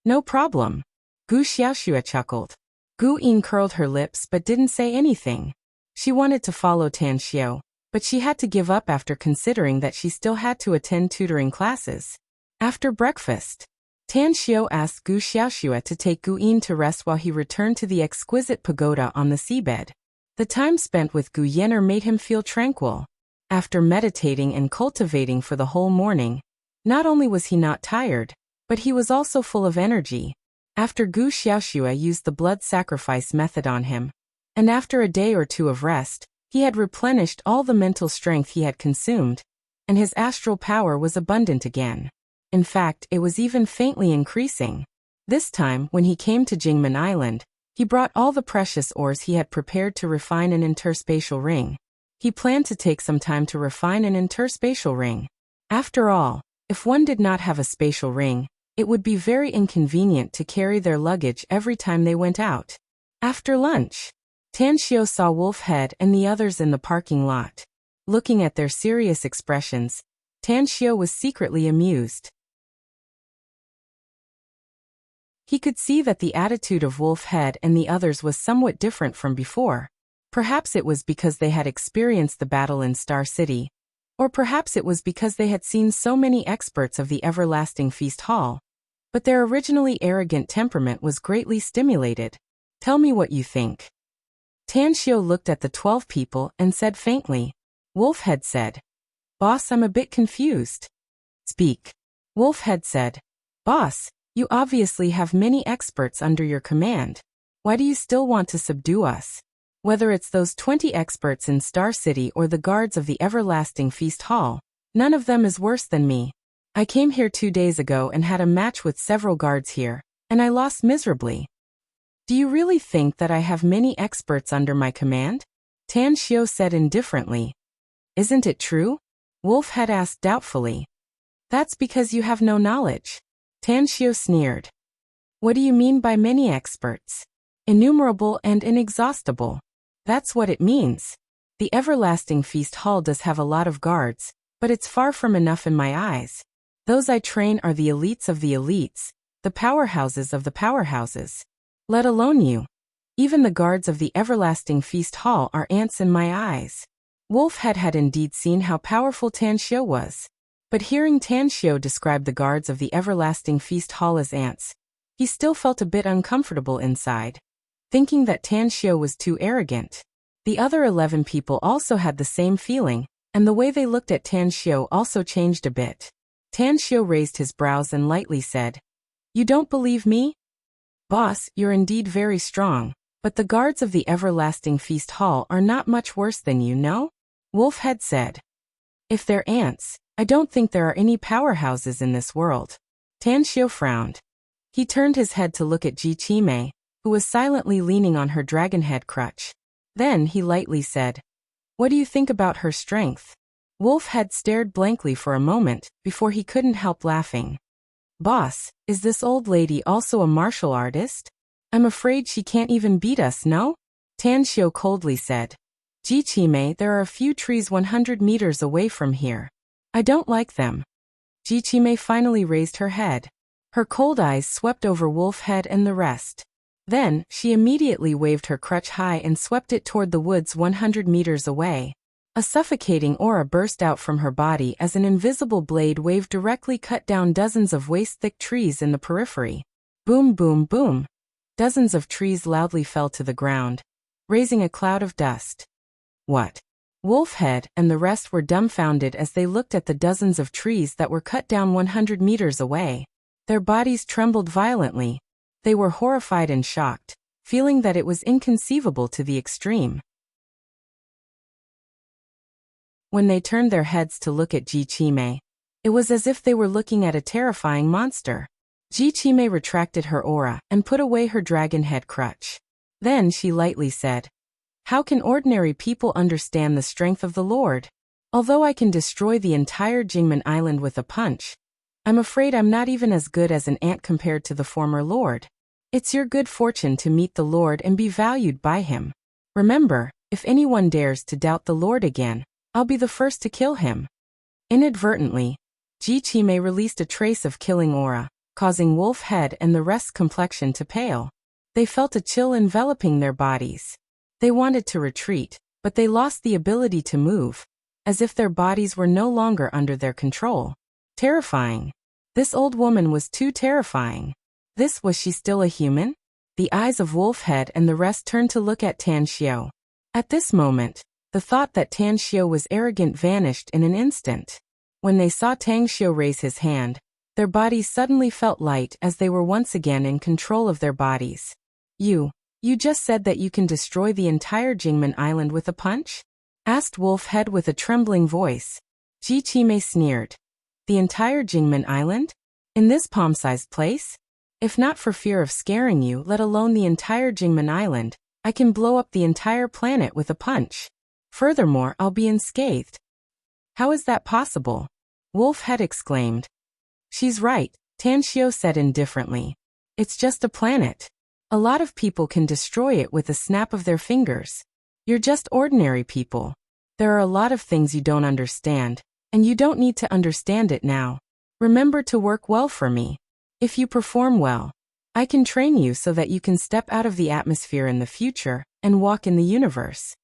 No problem. Gu Xiaoxue chuckled. Gu Yin curled her lips but didn't say anything. She wanted to follow Tan Xiu, but she had to give up after considering that she still had to attend tutoring classes. After breakfast, Tan Xiu asked Gu Xiaoxue to take Gu Yin to rest while he returned to the exquisite pagoda on the seabed. The time spent with Gu Yanner made him feel tranquil. After meditating and cultivating for the whole morning, not only was he not tired, but he was also full of energy. After Gu Xiaoxue used the blood sacrifice method on him, and after a day or 2 of rest, he had replenished all the mental strength he had consumed, and his astral power was abundant again. In fact, it was even faintly increasing. This time, when he came to Jingmen Island, he brought all the precious ores he had prepared to refine an interspatial ring. He planned to take some time to refine an interspatial ring. After all, if one did not have a spatial ring, it would be very inconvenient to carry their luggage every time they went out. After lunch, Tan Xiu saw Wolfhead and the others in the parking lot. Looking at their serious expressions, Tan Xiu was secretly amused. He could see that the attitude of Wolfhead and the others was somewhat different from before. Perhaps it was because they had experienced the battle in Star City, or perhaps it was because they had seen so many experts of the Everlasting Feast Hall. But their originally arrogant temperament was greatly stimulated. Tell me what you think. Tan Xiu looked at the 12 people and said faintly. Wolfhead said, Boss, I'm a bit confused. Speak. Wolfhead said, Boss, you obviously have many experts under your command. Why do you still want to subdue us? Whether it's those 20 experts in Star City or the guards of the Everlasting Feast Hall, none of them is worse than me. I came here 2 days ago and had a match with several guards here, and I lost miserably. Do you really think that I have many experts under my command? Tan Xiu said indifferently. Isn't it true? Wolfhead asked doubtfully. That's because you have no knowledge. Tan Xiu sneered. What do you mean by many experts? Innumerable and inexhaustible. That's what it means. The Everlasting Feast Hall does have a lot of guards, but it's far from enough in my eyes. Those I train are the elites of the elites, the powerhouses of the powerhouses. Let alone you. Even the guards of the everlasting feast hall are ants in my eyes. Wolfhead had indeed seen how powerful Tan Xiu was. But hearing Tan Xiu describe the guards of the everlasting feast hall as ants, he still felt a bit uncomfortable inside, thinking that Tan Xiu was too arrogant. The other 11 people also had the same feeling, and the way they looked at Tan Xiu also changed a bit. Tan Xiu raised his brows and lightly said, "You don't believe me? Boss, you're indeed very strong, but the guards of the everlasting feast hall are not much worse than you, no?" Wolfhead said, "If they're ants, I don't think there are any powerhouses in this world." Tan Xiu frowned. He turned his head to look at Ji Qimei, who was silently leaning on her dragon head crutch. Then he lightly said, "What do you think about her strength?" Wolfhead stared blankly for a moment before he couldn't help laughing. "Boss, is this old lady also a martial artist? I'm afraid she can't even beat us, no?" Tan Xiu coldly said, "Ji Qimei, there are a few trees 100 meters away from here. I don't like them." Ji Qimei finally raised her head. Her cold eyes swept over Wolfhead and the rest. Then, she immediately waved her crutch high and swept it toward the woods 100 meters away. A suffocating aura burst out from her body as an invisible blade wave directly cut down dozens of waist-thick trees in the periphery. Boom, boom, boom. Dozens of trees loudly fell to the ground, raising a cloud of dust. What? Wolfhead and the rest were dumbfounded as they looked at the dozens of trees that were cut down 100 meters away. Their bodies trembled violently. They were horrified and shocked, feeling that it was inconceivable to the extreme. When they turned their heads to look at Ji Qimei, it was as if they were looking at a terrifying monster. Ji Qimei retracted her aura and put away her dragon head crutch. Then she lightly said, "How can ordinary people understand the strength of the Lord? Although I can destroy the entire Jingmen Island with a punch, I'm afraid I'm not even as good as an ant compared to the former Lord. It's your good fortune to meet the Lord and be valued by him. Remember, if anyone dares to doubt the Lord again, I'll be the first to kill him." Inadvertently, Ji Qimei released a trace of killing aura, causing Wolfhead and the rest's complexion to pale. They felt a chill enveloping their bodies. They wanted to retreat, but they lost the ability to move, as if their bodies were no longer under their control. Terrifying. This old woman was too terrifying. Was she still a human? The eyes of Wolfhead and the rest turned to look at Tan Xiu. At this moment, the thought that Tan Xiu was arrogant vanished in an instant. When they saw Tan Xiu raise his hand, their bodies suddenly felt light as they were once again in control of their bodies. You just said that you can destroy the entire Jingmen Island with a punch?" asked Wolfhead with a trembling voice. Ji Qimei sneered. "The entire Jingmen Island? In this palm-sized place? If not for fear of scaring you, let alone the entire Jingmen Island, I can blow up the entire planet with a punch. Furthermore, I'll be unscathed." "How is that possible?" Wolfhead exclaimed. "She's right," Tan Xiu said indifferently. "It's just a planet. A lot of people can destroy it with a snap of their fingers. You're just ordinary people. There are a lot of things you don't understand, and you don't need to understand it now. Remember to work well for me. If you perform well, I can train you so that you can step out of the atmosphere in the future and walk in the universe."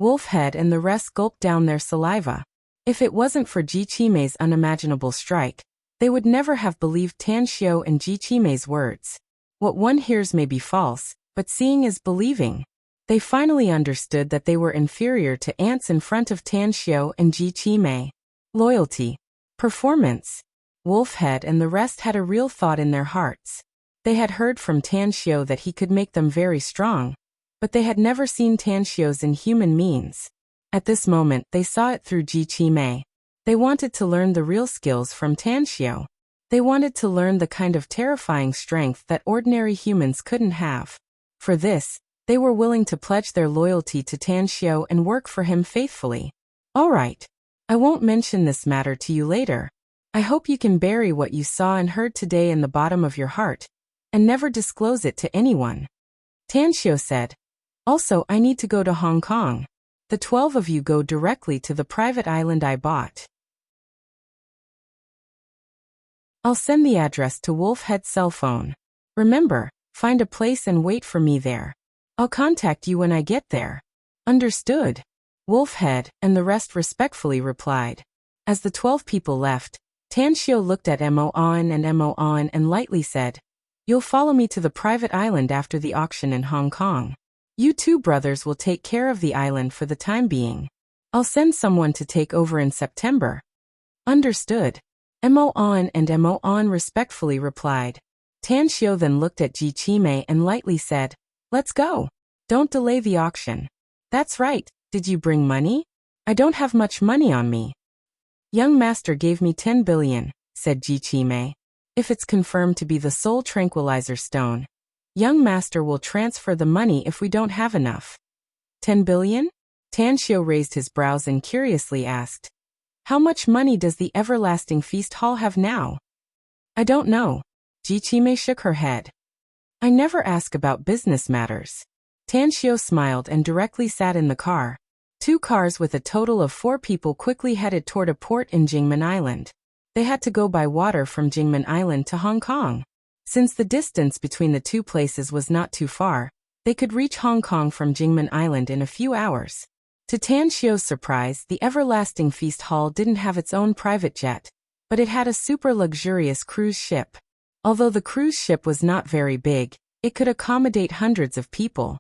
Wolfhead and the rest gulped down their saliva. If it wasn't for Ji Qimei's unimaginable strike, they would never have believed Tan Xiu and Ji Qimei's words. What one hears may be false, but seeing is believing. They finally understood that they were inferior to ants in front of Tan Xiu and Ji Qimei. Loyalty. Performance. Wolfhead and the rest had a real thought in their hearts. They had heard from Tan Xiu that he could make them very strong, but they had never seen Tan Xiu's inhuman means. At this moment, they saw it through Ji Qimei. They wanted to learn the real skills from Tan Xiu. They wanted to learn the kind of terrifying strength that ordinary humans couldn't have. For this, they were willing to pledge their loyalty to Tan Xiu and work for him faithfully. "All right. I won't mention this matter to you later. I hope you can bury what you saw and heard today in the bottom of your heart, and never disclose it to anyone," Tan Xiu said. "Also, I need to go to Hong Kong. The 12 of you go directly to the private island I bought. I'll send the address to Wolfhead's cell phone. Remember, find a place and wait for me there. I'll contact you when I get there. Understood. Wolfhead and the rest respectfully replied. As the 12 people left, Tan Xiao looked at Mo On and lightly said, "You'll follow me to the private island after the auction in Hong Kong. You two brothers will take care of the island for the time being. I'll send someone to take over in September." Understood. Mo On respectfully replied. Tan Xiao then looked at Ji Qimei and lightly said, "Let's go. Don't delay the auction." "That's right. Did you bring money?" "I don't have much money on me." "Young master gave me 10 billion, said Ji Qimei. "If it's confirmed to be the soul tranquilizer stone, young master will transfer the money if we don't have enough." 10 billion? Tan Xiao raised his brows and curiously asked, "How much money does the Everlasting Feast Hall have now?" "I don't know." Ji Qimei shook her head. "I never ask about business matters." Tan Xiao smiled and directly sat in the car. 2 cars with a total of 4 people quickly headed toward a port in Jingmen Island. They had to go by water from Jingmen Island to Hong Kong. Since the distance between the 2 places was not too far, they could reach Hong Kong from Jingmen Island in a few hours. To Tan Xiao's surprise, the Everlasting Feast Hall didn't have its own private jet, but it had a super luxurious cruise ship. Although the cruise ship was not very big, it could accommodate hundreds of people.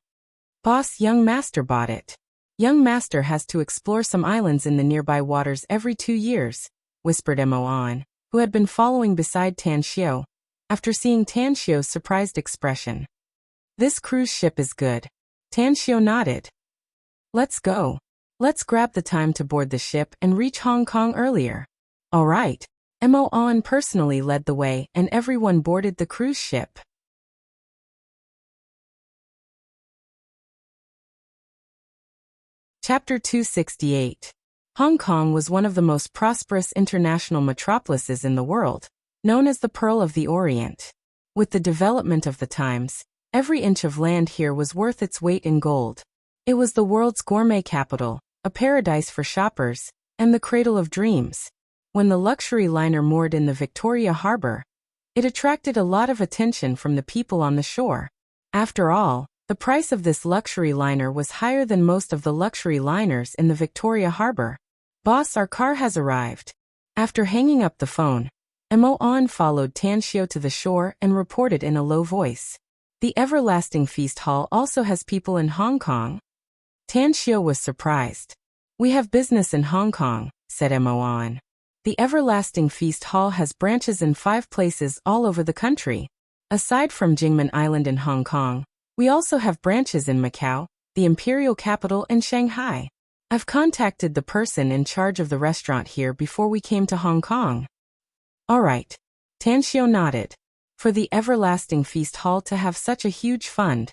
"Boss, young master bought it. Young master has to explore some islands in the nearby waters every 2 years, whispered Mo On, who had been following beside Tan Xiao, after seeing Tan Xiao's surprised expression. "This cruise ship is good." Tan Xiao nodded. "Let's go. Let's grab the time to board the ship and reach Hong Kong earlier." "All right." Mo On personally led the way and everyone boarded the cruise ship. Chapter 268. Hong Kong was one of the most prosperous international metropolises in the world, known as the Pearl of the Orient. With the development of the times, every inch of land here was worth its weight in gold. It was the world's gourmet capital, a paradise for shoppers, and the cradle of dreams. When the luxury liner moored in the Victoria Harbour, it attracted a lot of attention from the people on the shore. After all, the price of this luxury liner was higher than most of the luxury liners in the Victoria Harbour. "Boss, our car has arrived." After hanging up the phone, Mo On followed Tan Xiao to the shore and reported in a low voice. "The Everlasting Feast Hall also has people in Hong Kong?" Tan Xiao was surprised. "We have business in Hong Kong," said Mo On. "The Everlasting Feast Hall has branches in 5 places all over the country. Aside from Jingmen Island in Hong Kong, we also have branches in Macau, the imperial capital, and Shanghai. I've contacted the person in charge of the restaurant here before we came to Hong Kong." "All right." Tan Xiao nodded. For the Everlasting Feast Hall to have such a huge fund,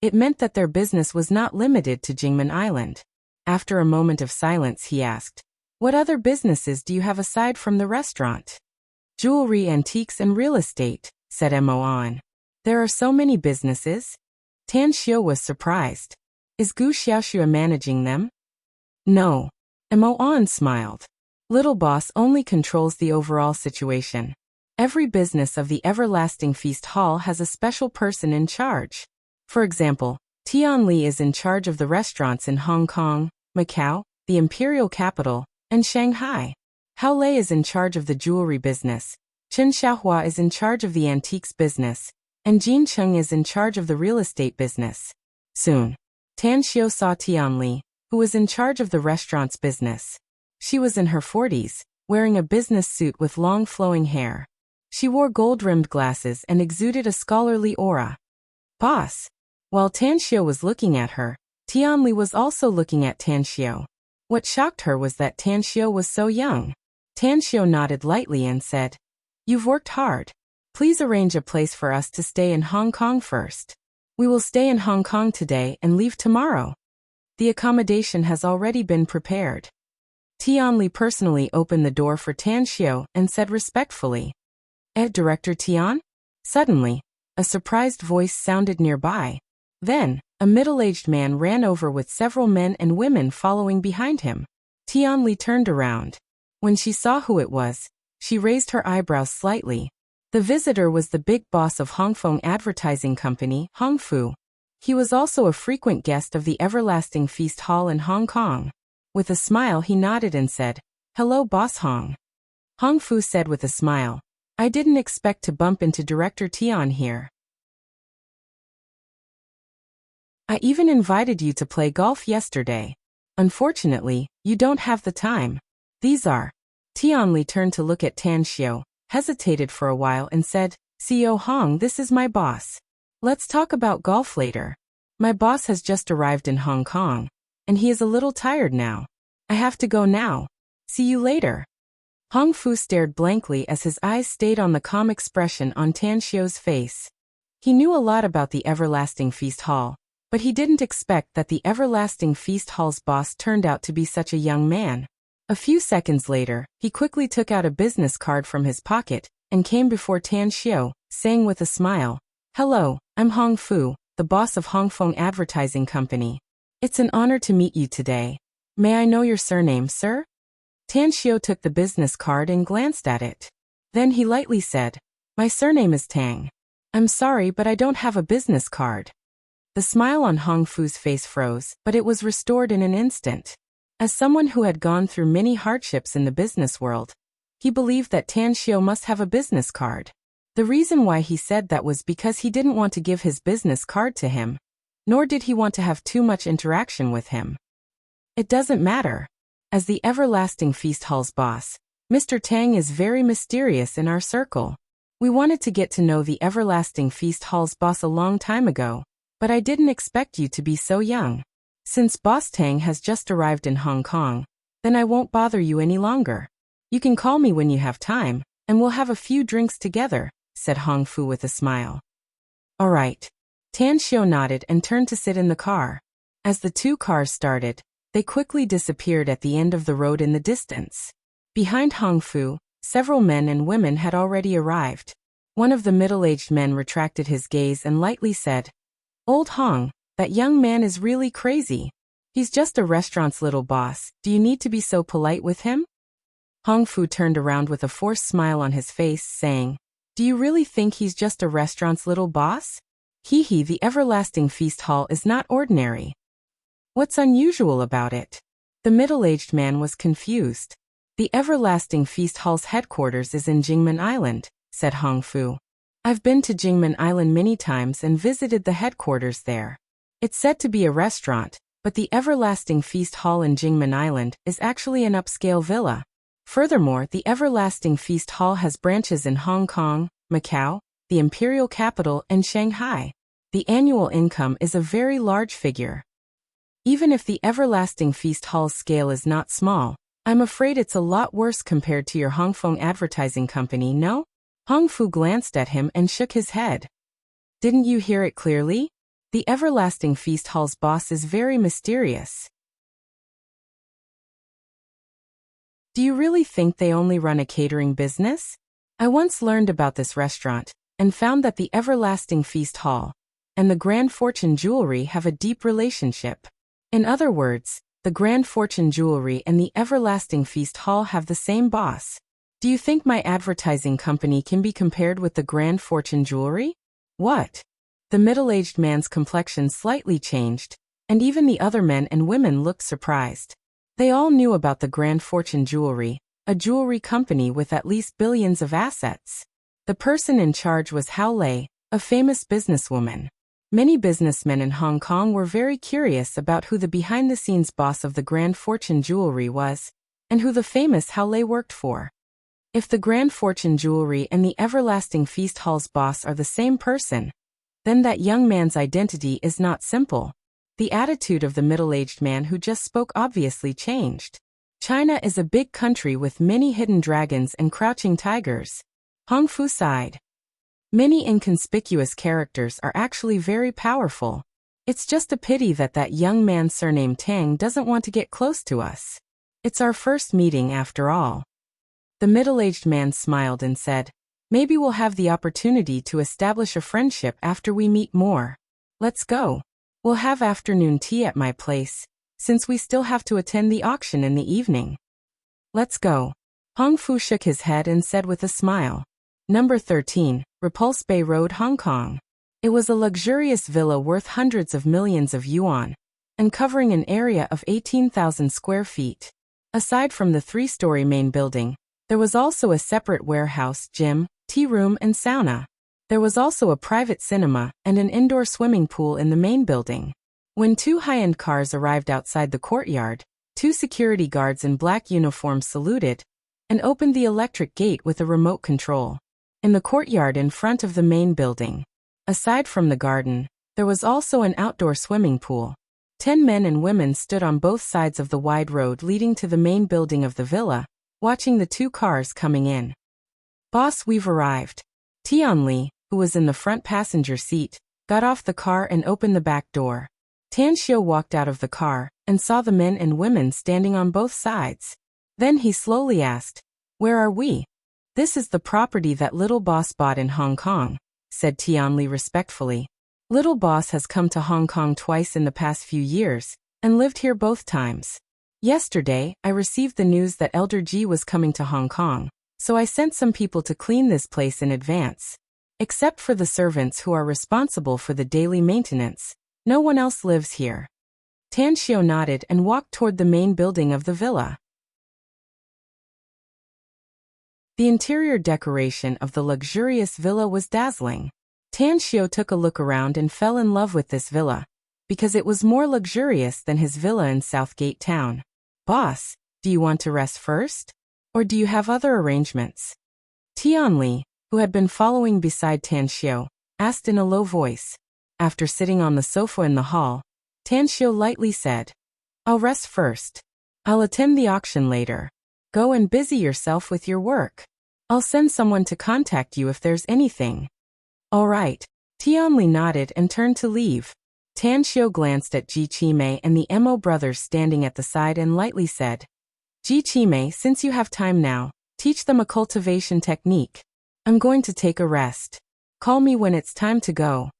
it meant that their business was not limited to Jingmen Island. After a moment of silence, he asked, "What other businesses do you have aside from the restaurant?" "Jewelry, antiques, and real estate," said Mo On. "There are so many businesses?" Tan Xiao was surprised. "Is Gu Xiaoxue managing them?" "No." Mo On smiled. "Little boss only controls the overall situation. Every business of the Everlasting Feast Hall has a special person in charge. For example, Tian Li is in charge of the restaurants in Hong Kong, Macau, the imperial capital, and Shanghai. Hao Lei is in charge of the jewelry business, Chen Xiaohua is in charge of the antiques business, and Jin Cheng is in charge of the real estate business." Soon, Tan Xiao saw Tian Li, who was in charge of the restaurant's business. She was in her 40s, wearing a business suit with long flowing hair. She wore gold-rimmed glasses and exuded a scholarly aura. "Boss." While Tan Xiao was looking at her, Tian Li was also looking at Tan Xiao. What shocked her was that Tan Xiao was so young. Tan Xiao nodded lightly and said, "You've worked hard. Please arrange a place for us to stay in Hong Kong first. We will stay in Hong Kong today and leave tomorrow. The accommodation has already been prepared." Tian Li personally opened the door for Tan Xiao and said respectfully, Director Tian?" Suddenly, a surprised voice sounded nearby. Then, a middle-aged man ran over with several men and women following behind him. Tian Li turned around. When she saw who it was, She raised her eyebrows slightly. The visitor was the big boss of Hongfeng Advertising Company, Hongfu. He was also a frequent guest of the Everlasting Feast Hall in Hong Kong. With a smile he nodded and said, "Hello, Boss Hong." Hongfu said with a smile, "I didn't expect to bump into Director Tian here. I even invited you to play golf yesterday. Unfortunately, you don't have the time. These are." Tianli turned to look at Tan Xiao, hesitated for a while and said, "CEO Hong, this is my boss. Let's talk about golf later. My boss has just arrived in Hong Kong, and he is a little tired now. I have to go now. See you later." Hong Fu stared blankly as his eyes stayed on the calm expression on Tan Xiao's face. He knew a lot about the Everlasting Feast Hall, but he didn't expect that the Everlasting Feast Hall's boss turned out to be such a young man. A few seconds later, he quickly took out a business card from his pocket and came before Tan Xiao, saying with a smile, "Hello, I'm Hong Fu, the boss of Hongfeng Advertising Company. It's an honor to meet you today. May I know your surname, sir?" Tan Xiao took the business card and glanced at it. Then he lightly said, "My surname is Tang. I'm sorry, but I don't have a business card." The smile on Hong Fu's face froze, but it was restored in an instant. As someone who had gone through many hardships in the business world, he believed that Tan Xiao must have a business card. The reason why he said that was because he didn't want to give his business card to him, nor did he want to have too much interaction with him. It doesn't matter. As the Everlasting Feast Hall's boss, Mr. Tang is very mysterious in our circle. We wanted to get to know the Everlasting Feast Hall's boss a long time ago, but I didn't expect you to be so young. Since Boss Tang has just arrived in Hong Kong, then I won't bother you any longer. You can call me when you have time, and we'll have a few drinks together," said Hong Fu with a smile. "All right." Tan Xiao nodded and turned to sit in the car. As the two cars started, they quickly disappeared at the end of the road in the distance. Behind Hong Fu, several men and women had already arrived. One of the middle-aged men retracted his gaze and lightly said, "Old Hong, that young man is really crazy. He's just a restaurant's little boss. Do you need to be so polite with him?" Hong Fu turned around with a forced smile on his face, saying, "Do you really think he's just a restaurant's little boss? Hee, the Everlasting Feast Hall is not ordinary. What's unusual about it?" The middle-aged man was confused. "The Everlasting Feast Hall's headquarters is in Jingmen Island," said Hong Fu. "I've been to Jingmen Island many times and visited the headquarters there. It's said to be a restaurant, but the Everlasting Feast Hall in Jingmen Island is actually an upscale villa. Furthermore, the Everlasting Feast Hall has branches in Hong Kong, Macau, the imperial capital, and Shanghai. The annual income is a very large figure. Even if the Everlasting Feast Hall's scale is not small, I'm afraid it's a lot worse compared to your Hongfeng Advertising Company, no?" Hong Fu glanced at him and shook his head. "Didn't you hear it clearly? The Everlasting Feast Hall's boss is very mysterious. Do you really think they only run a catering business? I once learned about this restaurant and found that the Everlasting Feast Hall and the Grand Fortune Jewelry have a deep relationship. In other words, the Grand Fortune Jewelry and the Everlasting Feast Hall have the same boss. Do you think my advertising company can be compared with the Grand Fortune Jewelry? What?" The middle-aged man's complexion slightly changed, and even the other men and women looked surprised. They all knew about the Grand Fortune Jewelry, a jewelry company with at least billions of assets. The person in charge was Hao Lei, a famous businesswoman. Many businessmen in Hong Kong were very curious about who the behind-the-scenes boss of the Grand Fortune Jewelry was, and who the famous Hao Lei worked for. If the Grand Fortune Jewelry and the Everlasting Feast Hall's boss are the same person, then that young man's identity is not simple. The attitude of the middle-aged man who just spoke obviously changed. China is a big country with many hidden dragons and crouching tigers. Hong Fu sighed. Many inconspicuous characters are actually very powerful. It's just a pity that that young man surnamed Tang doesn't want to get close to us. It's our first meeting after all. The middle-aged man smiled and said, "Maybe we'll have the opportunity to establish a friendship after we meet more. Let's go. We'll have afternoon tea at my place, since we still have to attend the auction in the evening." "Let's go." Hong Fu shook his head and said with a smile. Number 13, Repulse Bay Road, Hong Kong. It was a luxurious villa worth hundreds of millions of yuan, and covering an area of 18,000 square feet. Aside from the 3-story main building, there was also a separate warehouse, gym, tea room and sauna. There was also a private cinema and an indoor swimming pool in the main building. When 2 high-end cars arrived outside the courtyard, 2 security guards in black uniforms saluted and opened the electric gate with a remote control. In the courtyard in front of the main building, aside from the garden, there was also an outdoor swimming pool. 10 men and women stood on both sides of the wide road leading to the main building of the villa, watching the 2 cars coming in. Boss, we've arrived. Tian Li, who was in the front passenger seat, got off the car and opened the back door. Tan Xiu walked out of the car and saw the men and women standing on both sides. Then he slowly asked, "Where are we?" "This is the property that Little Boss bought in Hong Kong," said Tian Li respectfully. "Little Boss has come to Hong Kong twice in the past few years and lived here both times. Yesterday, I received the news that Elder Ji was coming to Hong Kong, so I sent some people to clean this place in advance. Except for the servants who are responsible for the daily maintenance, no one else lives here." Tan Xiu nodded and walked toward the main building of the villa. The interior decoration of the luxurious villa was dazzling. Tan Xiu took a look around and fell in love with this villa, because it was more luxurious than his villa in Southgate Town. "Boss, do you want to rest first? Or do you have other arrangements?" Tian Li, who had been following beside Tan Xiu, asked in a low voice. After sitting on the sofa in the hall, Tan Xiu lightly said, "I'll rest first. I'll attend the auction later. Go and busy yourself with your work. I'll send someone to contact you if there's anything." "All right." Tian Li nodded and turned to leave. Tan Xiu glanced at Ji Qimei and the Mo brothers standing at the side and lightly said, "Ji Qimei, since you have time now, teach them a cultivation technique. I'm going to take a rest. Call me when it's time to go."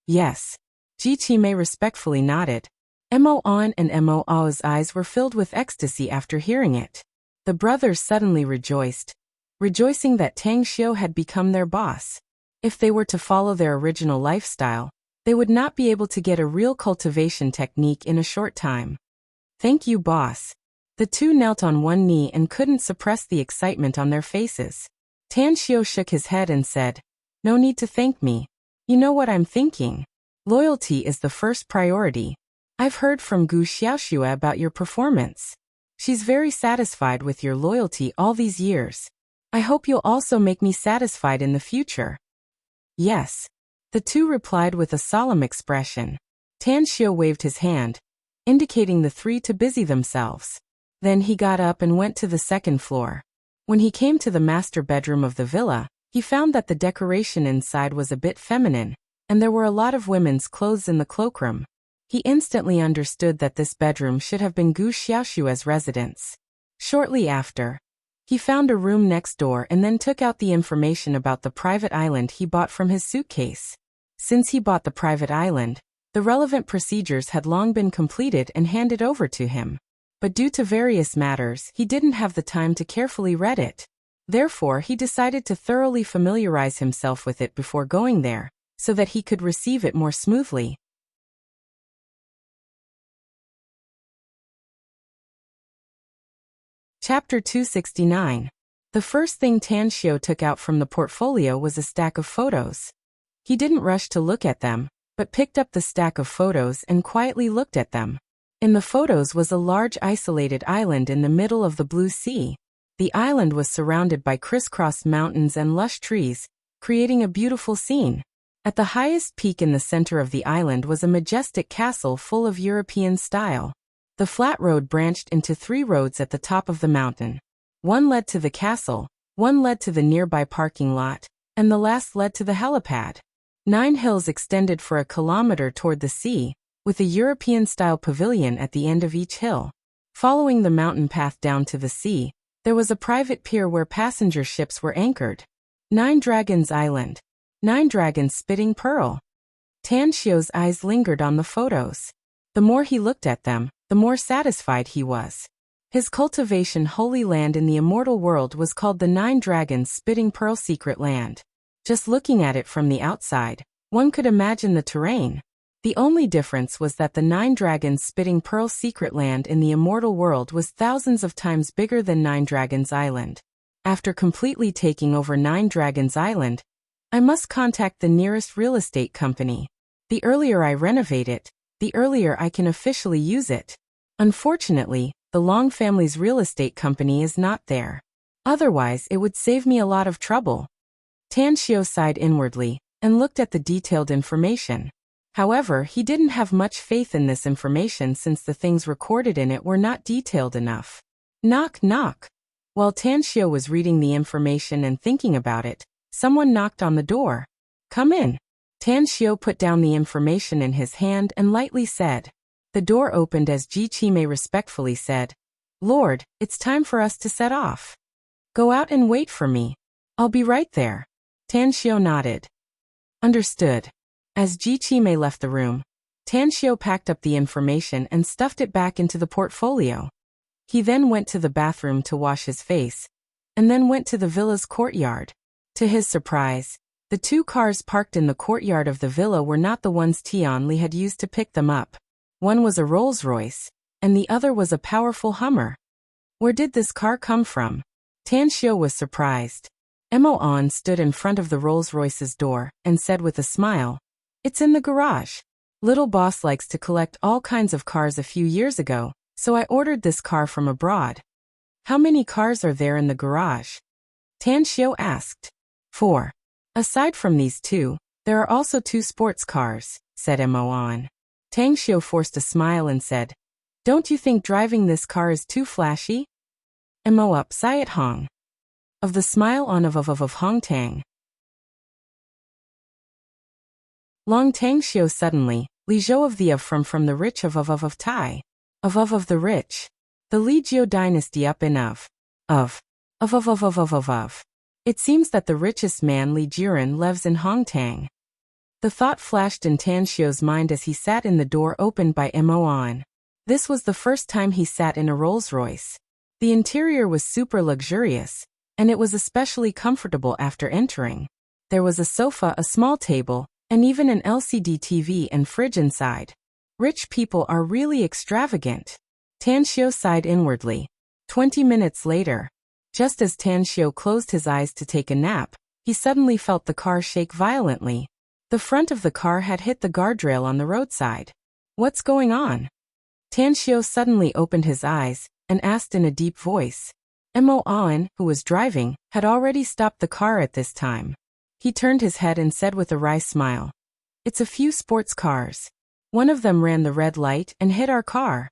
"Yes." Ji Qimei respectfully nodded. Mo On and Mo Ao's eyes were filled with ecstasy after hearing it. The brothers suddenly rejoiced, rejoicing that Tang Xiu had become their boss. If they were to follow their original lifestyle, they would not be able to get a real cultivation technique in a short time. "Thank you, boss." The 2 knelt on one knee and couldn't suppress the excitement on their faces. Tan Xiu shook his head and said, "No need to thank me. You know what I'm thinking. Loyalty is the first priority. I've heard from Gu Xiaoxue about your performance. She's very satisfied with your loyalty all these years. I hope you'll also make me satisfied in the future." "Yes." The 2 replied with a solemn expression. Tan Xiu waved his hand, indicating the 3 to busy themselves. Then he got up and went to the 2nd floor. When he came to the master bedroom of the villa, he found that the decoration inside was a bit feminine, and there were a lot of women's clothes in the cloakroom. He instantly understood that this bedroom should have been Gu Xiaoxue's residence. Shortly after, he found a room next door and then took out the information about the private island he bought from his suitcase. Since he bought the private island, the relevant procedures had long been completed and handed over to him. But due to various matters, he didn't have the time to carefully read it. Therefore, he decided to thoroughly familiarize himself with it before going there, so that he could receive it more smoothly. Chapter 269. The first thing Tan Xiu took out from the portfolio was a stack of photos. He didn't rush to look at them, but picked up the stack of photos and quietly looked at them. In the photos was a large isolated island in the middle of the blue sea. The island was surrounded by crisscrossed mountains and lush trees, creating a beautiful scene. At the highest peak in the center of the island was a majestic castle full of European style. The flat road branched into 3 roads at the top of the mountain. One led to the castle, one led to the nearby parking lot, and the last led to the helipad. 9 hills extended for a kilometer toward the sea, with a European-style pavilion at the end of each hill. Following the mountain path down to the sea, there was a private pier where passenger ships were anchored. 9 Dragons Island. 9 Dragons Spitting Pearl. Tan Xiu's eyes lingered on the photos. The more he looked at them, the more satisfied he was. His cultivation holy land in the immortal world was called the Nine Dragons Spitting Pearl Secret Land. Just looking at it from the outside, one could imagine the terrain. The only difference was that the Nine Dragons Spitting Pearl Secret Land in the immortal world was thousands of times bigger than Nine Dragons Island. After completely taking over Nine Dragons Island, I must contact the nearest real estate company. The earlier I renovate it, the earlier I can officially use it. Unfortunately, the Long family's real estate company is not there. Otherwise, it would save me a lot of trouble. Tan Xiao sighed inwardly and looked at the detailed information. However, he didn't have much faith in this information since the things recorded in it were not detailed enough. Knock, knock. While Tan Xiao was reading the information and thinking about it, someone knocked on the door. Come in. Tan Xiao put down the information in his hand and lightly said. The door opened as Ji Qimei respectfully said, Lord, it's time for us to set off. Go out and wait for me. I'll be right there. Tan Xiao nodded. Understood. As Ji Qimei left the room, Tan Xiao packed up the information and stuffed it back into the portfolio. He then went to the bathroom to wash his face, and then went to the villa's courtyard. To his surprise, the two cars parked in the courtyard of the villa were not the ones Tianli had used to pick them up. One was a Rolls-Royce, and the other was a powerful Hummer. Where did this car come from? Tan Xiao was surprised. Mo On stood in front of the Rolls-Royce's door and said with a smile, It's in the garage. Little boss likes to collect all kinds of cars a few years ago, so I ordered this car from abroad. How many cars are there in the garage? Tan Xiao asked. 4. Aside from these two, there are also 2 sports cars, said Mo On. Tang Xiao forced a smile and said, Don't you think driving this car is too flashy? Mo up Sayat Hong. Of the smile on of Hong Tang. Long Tang Xiao suddenly, Li Zhou of the from the rich of Tai. Of the rich. The Li Jiao dynasty up in of. It seems that the richest man Li Jiren lives in Hong Tang. The thought flashed in Tan Xiao's mind as he sat in the door opened by Mo On. This was the first time he sat in a Rolls-Royce. The interior was super luxurious, and it was especially comfortable after entering. There was a sofa, a small table, and even an LCD TV and fridge inside. Rich people are really extravagant. Tan Xiao sighed inwardly. 20 minutes later, just as Tan Xiao closed his eyes to take a nap, he suddenly felt the car shake violently. The front of the car had hit the guardrail on the roadside. What's going on? Tan Xiao suddenly opened his eyes and asked in a deep voice. Mo On, who was driving, had already stopped the car at this time. He turned his head and said with a wry smile, It's a few sports cars. One of them ran the red light and hit our car.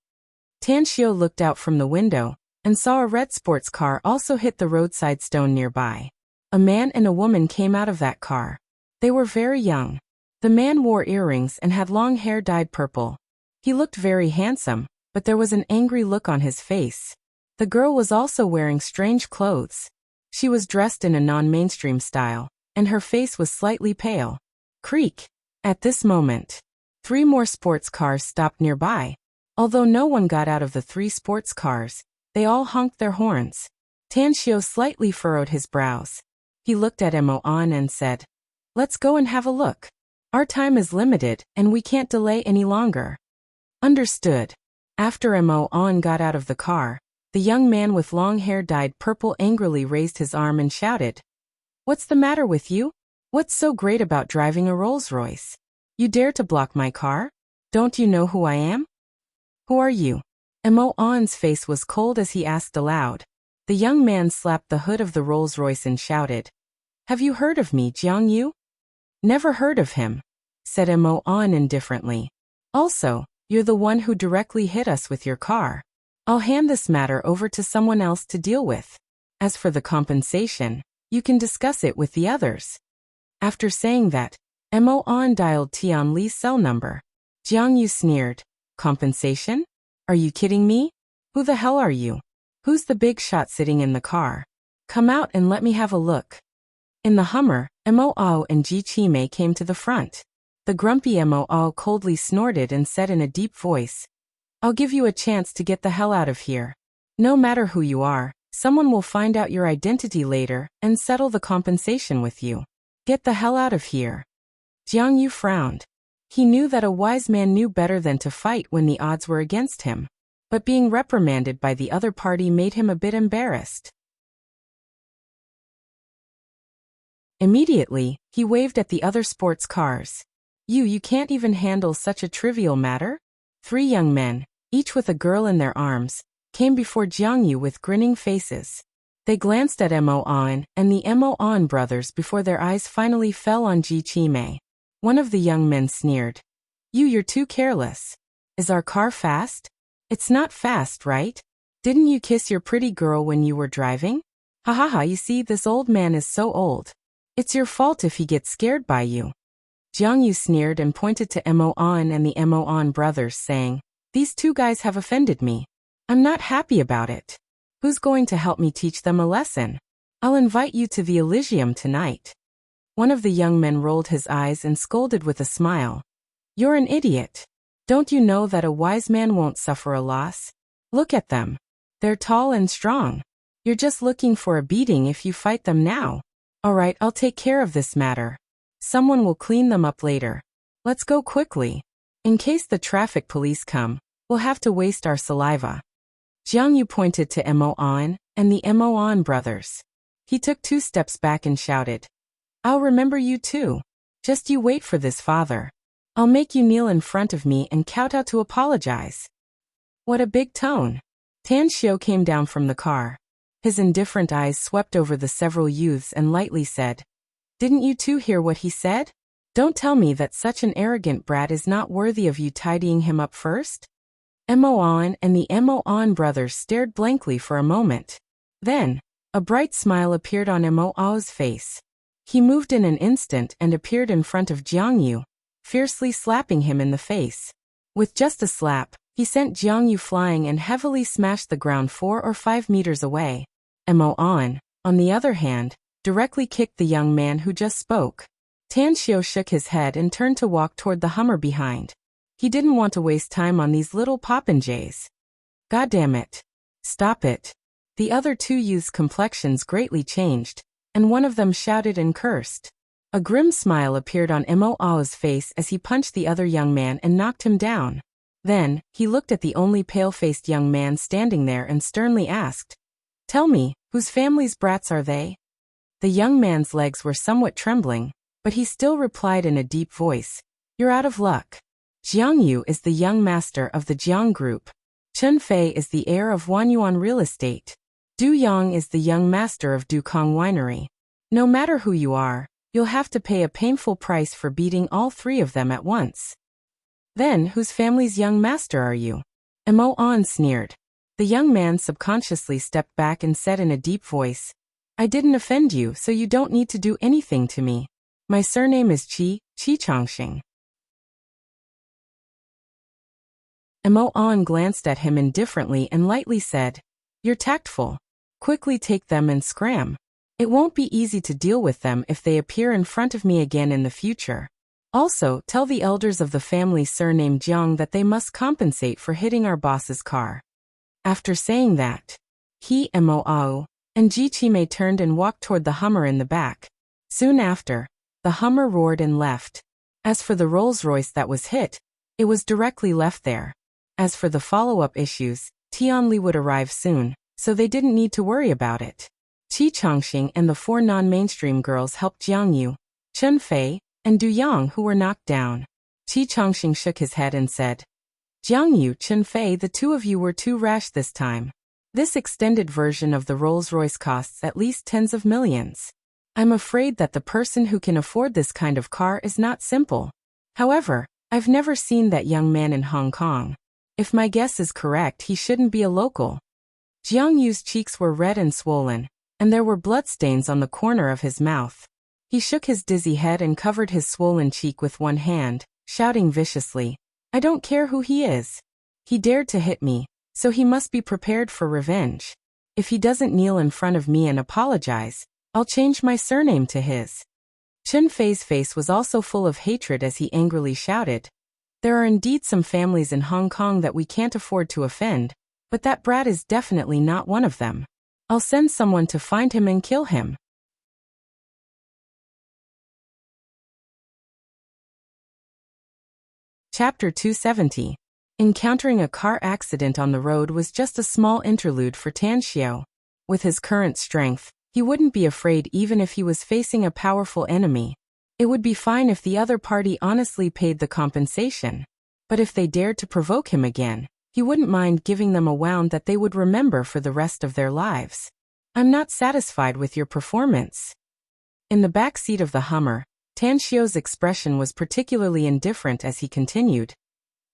Tan Xiao looked out from the window and saw a red sports car also hit the roadside stone nearby. A man and a woman came out of that car. They were very young. The man wore earrings and had long hair dyed purple. He looked very handsome, but there was an angry look on his face. The girl was also wearing strange clothes. She was dressed in a non-mainstream style, and her face was slightly pale. Creak. At this moment, 3 more sports cars stopped nearby. Although no one got out of the 3 sports cars, they all honked their horns. Tan Xiao slightly furrowed his brows. He looked at Mo On and said, Let's go and have a look. Our time is limited, and we can't delay any longer. Understood. After Mo On got out of the car, the young man with long hair dyed purple angrily raised his arm and shouted, What's the matter with you? What's so great about driving a Rolls-Royce? You dare to block my car? Don't you know who I am? Who are you? Mo On's face was cold as he asked aloud. The young man slapped the hood of the Rolls-Royce and shouted, Have you heard of me, Jiang Yu? Never heard of him, said Mo On indifferently. Also, you're the one who directly hit us with your car. I'll hand this matter over to someone else to deal with. As for the compensation, you can discuss it with the others. After saying that, Mo On dialed Tian Li's cell number. Jiang Yu sneered. Compensation? Are you kidding me? Who the hell are you? Who's the big shot sitting in the car? Come out and let me have a look. In the Hummer, Mo Ao and Ji Qimei came to the front. The grumpy Mo Ao coldly snorted and said in a deep voice, I'll give you a chance to get the hell out of here. No matter who you are, someone will find out your identity later and settle the compensation with you. Get the hell out of here. Jiang Yu frowned. He knew that a wise man knew better than to fight when the odds were against him. But being reprimanded by the other party made him a bit embarrassed. Immediately, he waved at the other sports cars. You can't even handle such a trivial matter? 3 young men, each with a girl in their arms, came before Jiang Yu with grinning faces. They glanced at Mo An and the Mo An brothers before their eyes finally fell on Ji Qimei. One of the young men sneered. You're too careless. Is our car fast? It's not fast, right? Didn't you kiss your pretty girl when you were driving? Ha ha ha, you see, this old man is so old. It's your fault if he gets scared by you. Jiang Yu sneered and pointed to Mo An and the Mo An brothers, saying, These 2 guys have offended me. I'm not happy about it. Who's going to help me teach them a lesson? I'll invite you to the Elysium tonight. One of the young men rolled his eyes and scolded with a smile. You're an idiot. Don't you know that a wise man won't suffer a loss? Look at them. They're tall and strong. You're just looking for a beating if you fight them now. All right, I'll take care of this matter. Someone will clean them up later. Let's go quickly. In case the traffic police come, we'll have to waste our saliva. Jiang Yu pointed to Mo An and the Mo An brothers. He took 2 steps back and shouted, I'll remember you too. Just you wait for this, father. I'll make you kneel in front of me and kowtow to apologize. What a big tone. Tan Xiu came down from the car. His indifferent eyes swept over the several youths and lightly said, Didn't you 2 hear what he said? Don't tell me that such an arrogant brat is not worthy of you tidying him up first? Mo An and the Mo An brothers stared blankly for a moment. Then, a bright smile appeared on Mo An's face. He moved in an instant and appeared in front of Jiang Yu, fiercely slapping him in the face. With just a slap, he sent Jiang Yu flying and heavily smashed the ground 4 or 5 meters away. Mo An, on the other hand, directly kicked the young man who just spoke. Tan Xiu shook his head and turned to walk toward the Hummer behind. He didn't want to waste time on these little popinjays. God damn it. Stop it. The other 2 youths' complexions greatly changed, and one of them shouted and cursed. A grim smile appeared on Mo Ao's face as he punched the other young man and knocked him down. Then, he looked at the only pale-faced young man standing there and sternly asked, Tell me, whose family's brats are they? The young man's legs were somewhat trembling, but he still replied in a deep voice, You're out of luck. Jiang Yu is the young master of the Jiang Group. Chen Fei is the heir of Wanyuan Real Estate. Du Yang is the young master of Dukong Winery. No matter who you are, you'll have to pay a painful price for beating all 3 of them at once. Then, whose family's young master are you? Mo An sneered. The young man subconsciously stepped back and said in a deep voice, I didn't offend you, so you don't need to do anything to me. My surname is Qi Changxing. Mo An glanced at him indifferently and lightly said, You're tactful. Quickly take them and scram. It won't be easy to deal with them if they appear in front of me again in the future. Also, tell the elders of the family surname Jiang that they must compensate for hitting our boss's car. After saying that, he, Mo Ao, and Ji Qimei turned and walked toward the Hummer in the back. Soon after, the Hummer roared and left. As for the Rolls-Royce that was hit, it was directly left there. As for the follow-up issues, Tianli would arrive soon, so they didn't need to worry about it. Qi Changxing and the 4 non-mainstream girls helped Jiang Yu, Chen Fei, and Du Yang who were knocked down. Qi Changxing shook his head and said, Jiang Yu, Chen Fei, the 2 of you were too rash this time. This extended version of the Rolls-Royce costs at least tens of millions. I'm afraid that the person who can afford this kind of car is not simple. However, I've never seen that young man in Hong Kong. If my guess is correct, he shouldn't be a local. Jiang Yu's cheeks were red and swollen, and there were bloodstains on the corner of his mouth. He shook his dizzy head and covered his swollen cheek with one hand, shouting viciously, I don't care who he is. He dared to hit me, so he must be prepared for revenge. If he doesn't kneel in front of me and apologize, I'll change my surname to his. Chen Fei's face was also full of hatred as he angrily shouted, There are indeed some families in Hong Kong that we can't afford to offend, But that brat is definitely not one of them. I'll send someone to find him and kill him. Chapter 270. Encountering a car accident on the road was just a small interlude for Tan Xiao. With his current strength, he wouldn't be afraid even if he was facing a powerful enemy. It would be fine if the other party honestly paid the compensation. But if they dared to provoke him again, he wouldn't mind giving them a wound that they would remember for the rest of their lives. I'm not satisfied with your performance. In the back seat of the Hummer, Tan Xiao's expression was particularly indifferent as he continued.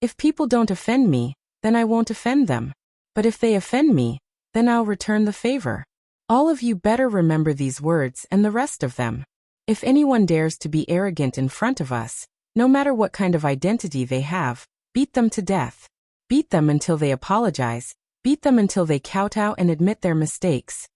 If people don't offend me, then I won't offend them. But if they offend me, then I'll return the favor. All of you better remember these words and the rest of them. If anyone dares to be arrogant in front of us, no matter what kind of identity they have, beat them to death. Beat them until they apologize. Beat them until they kowtow and admit their mistakes.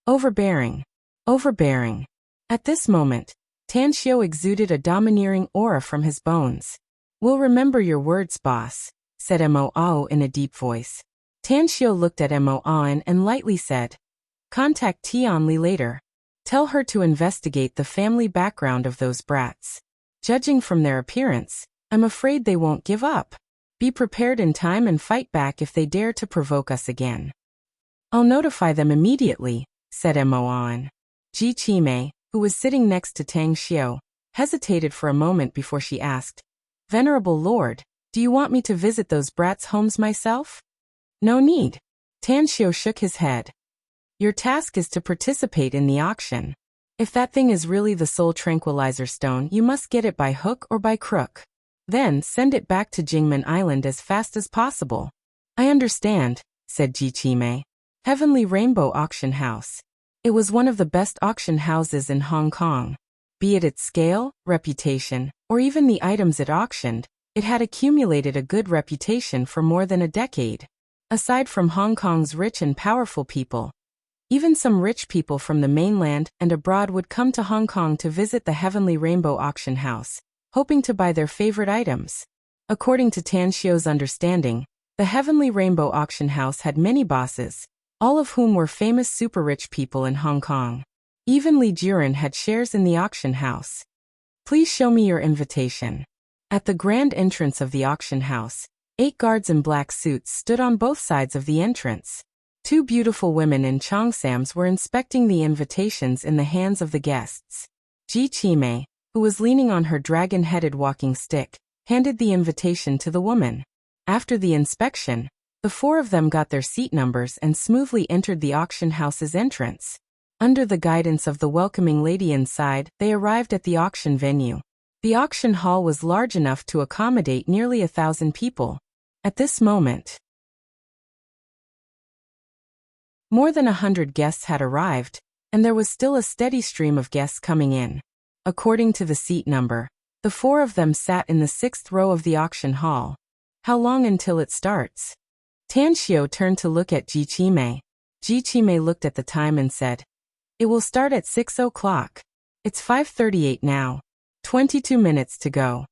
Overbearing. Overbearing. At this moment, Tan Xiao exuded a domineering aura from his bones. We'll remember your words, boss, said Mo Ao in a deep voice. Tan Xiao looked at Mo Ao and lightly said, contact Tian Li later. Tell her to investigate the family background of those brats. Judging from their appearance, I'm afraid they won't give up. Be prepared in time and fight back if they dare to provoke us again. I'll notify them immediately, said Mo Ao. Ji Qimei, who was sitting next to Tang Xiao, hesitated for a moment before she asked, Venerable Lord, do you want me to visit those brats' homes myself? No need. Tan Xiao shook his head. Your task is to participate in the auction. If that thing is really the soul tranquilizer stone, you must get it by hook or by crook. Then send it back to Jingmen Island as fast as possible. I understand, said Ji Qimei. Heavenly Rainbow Auction House. It was one of the best auction houses in Hong Kong. Be it its scale, reputation, or even the items it auctioned, it had accumulated a good reputation for more than a decade. Aside from Hong Kong's rich and powerful people, even some rich people from the mainland and abroad would come to Hong Kong to visit the Heavenly Rainbow Auction House, hoping to buy their favorite items. According to Tan Xiao's understanding, the Heavenly Rainbow Auction House had many bosses, all of whom were famous super-rich people in Hong Kong. Even Li Jiren had shares in the auction house. Please show me your invitation. At the grand entrance of the auction house, 8 guards in black suits stood on both sides of the entrance. 2 beautiful women in cheongsams were inspecting the invitations in the hands of the guests. Ji Qimei, who was leaning on her dragon-headed walking stick, handed the invitation to the woman. After the inspection, the 4 of them got their seat numbers and smoothly entered the auction house's entrance. Under the guidance of the welcoming lady inside, they arrived at the auction venue. The auction hall was large enough to accommodate nearly 1,000 people. At this moment, more than 100 guests had arrived, and there was still a steady stream of guests coming in. According to the seat number, the 4 of them sat in the 6th row of the auction hall. How long until it starts? Tan Xiao turned to look at Ji Qimei. Ji Qimei looked at the time and said, It will start at 6 o'clock. It's 5:38 now. 22 minutes to go.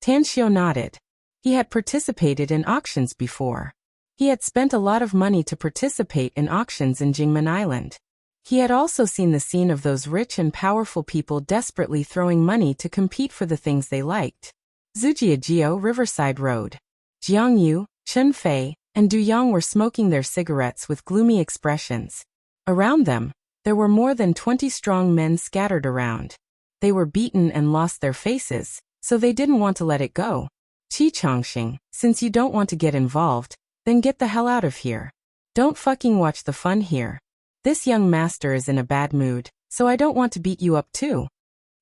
Tan Xiao nodded. He had participated in auctions before. He had spent a lot of money to participate in auctions in Jingmen Island. He had also seen the scene of those rich and powerful people desperately throwing money to compete for the things they liked. Zujiajio Riverside Road. Jiang Yu, Chen Fei, and Du Yang were smoking their cigarettes with gloomy expressions. Around them, there were more than 20 strong men scattered around. They were beaten and lost their faces, so they didn't want to let it go. Qi Chongxing, since you don't want to get involved, then get the hell out of here. Don't fucking watch the fun here. This young master is in a bad mood, so I don't want to beat you up too.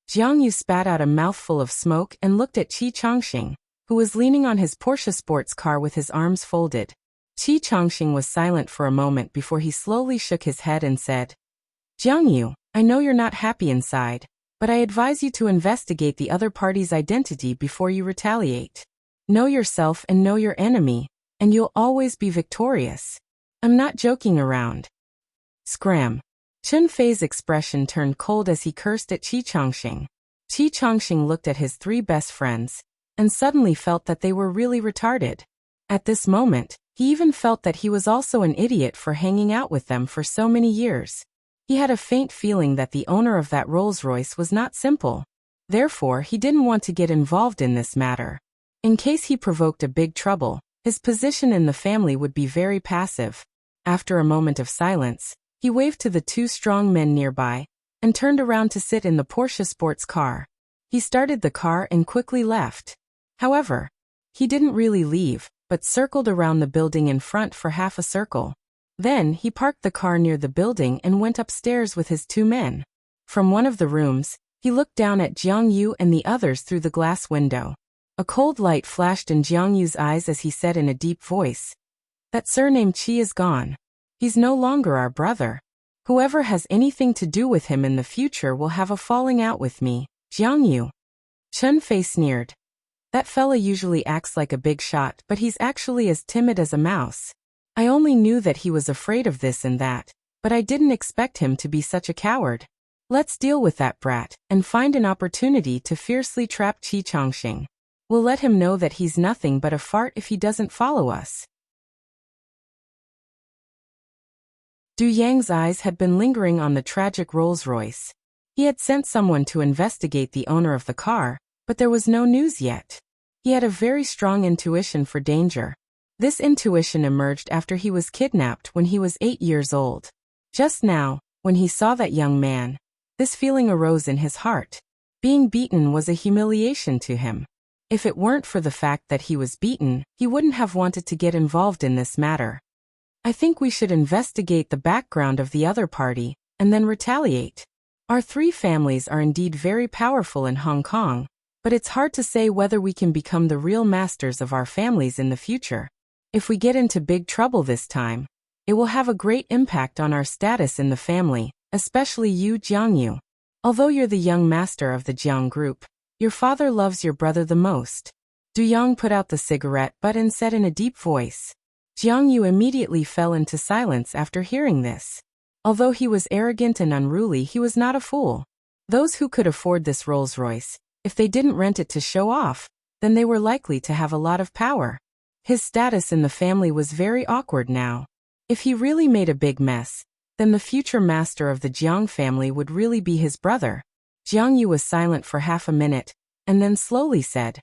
Jiang Yu spat out a mouthful of smoke and looked at Qi Chongxing, who was leaning on his Porsche sports car with his arms folded. Qi Chongxing was silent for a moment before he slowly shook his head and said, Jiang Yu, I know you're not happy inside, but I advise you to investigate the other party's identity before you retaliate. Know yourself and know your enemy, and you'll always be victorious. I'm not joking around. Scram. Chen Fei's expression turned cold as he cursed at Qi Chongxing. Qi Chongxing looked at his 3 best friends, and suddenly felt that they were really retarded. At this moment, He even felt that he was also an idiot for hanging out with them for so many years. He had a faint feeling that the owner of that Rolls-Royce was not simple. Therefore, he didn't want to get involved in this matter. In case he provoked a big trouble, his position in the family would be very passive. After a moment of silence, he waved to the two strong men nearby and turned around to sit in the Porsche sports car. He started the car and quickly left. However, he didn't really leave, but circled around the building in front for half a circle. Then he parked the car near the building and went upstairs with his two men. From one of the rooms, he looked down at Jiang Yu and the others through the glass window. A cold light flashed in Jiang Yu's eyes as he said in a deep voice, "That surname Qi is gone. He's no longer our brother. Whoever has anything to do with him in the future will have a falling out with me, Jiang Yu." Chen Fei sneered. "That fella usually acts like a big shot, but he's actually as timid as a mouse. I only knew that he was afraid of this and that, but I didn't expect him to be such a coward. Let's deal with that brat and find an opportunity to fiercely trap Qi Changxing. We'll let him know that he's nothing but a fart if he doesn't follow us." Du Yang's eyes had been lingering on the tragic Rolls-Royce. He had sent someone to investigate the owner of the car, but there was no news yet. He had a very strong intuition for danger. This intuition emerged after he was kidnapped when he was 8 years old. Just now, when he saw that young man, this feeling arose in his heart. Being beaten was a humiliation to him. If it weren't for the fact that he was beaten, he wouldn't have wanted to get involved in this matter. "I think we should investigate the background of the other party, and then retaliate. Our three families are indeed very powerful in Hong Kong, but it's hard to say whether we can become the real masters of our families in the future. If we get into big trouble this time, it will have a great impact on our status in the family, especially you, Jiang Yu. Although you're the young master of the Jiang group, your father loves your brother the most." Du Yang put out the cigarette butt and said in a deep voice. Jiang Yu immediately fell into silence after hearing this. Although he was arrogant and unruly, he was not a fool. Those who could afford this Rolls-Royce, if they didn't rent it to show off, then they were likely to have a lot of power. His status in the family was very awkward now. If he really made a big mess, then the future master of the Jiang family would really be his brother. Jiang Yu was silent for half a minute, and then slowly said,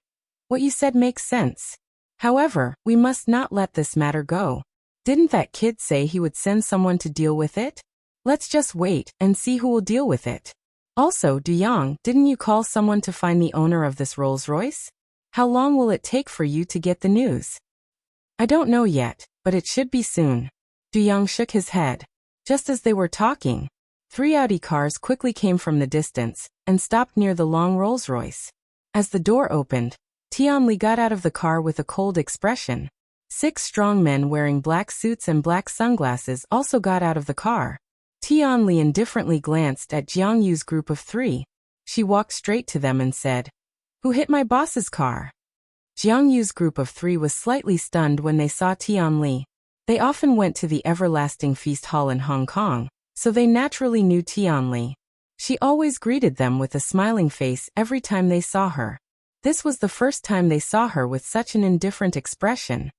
"What you said makes sense. However, we must not let this matter go. Didn't that kid say he would send someone to deal with it? Let's just wait and see who will deal with it. Also, Du Yang, didn't you call someone to find the owner of this Rolls-Royce? How long will it take for you to get the news?" "I don't know yet, but it should be soon." Du Yang shook his head. Just as they were talking, 3 Audi cars quickly came from the distance and stopped near the long Rolls-Royce. As the door opened, Tianli got out of the car with a cold expression. 6 strong men wearing black suits and black sunglasses also got out of the car. Tianli indifferently glanced at Jiang Yu's group of 3. She walked straight to them and said, "Who hit my boss's car?" Jiang Yu's group of 3 was slightly stunned when they saw Tianli. They often went to the Everlasting Feast Hall in Hong Kong, so they naturally knew Tianli. She always greeted them with a smiling face every time they saw her. This was the first time they saw her with such an indifferent expression.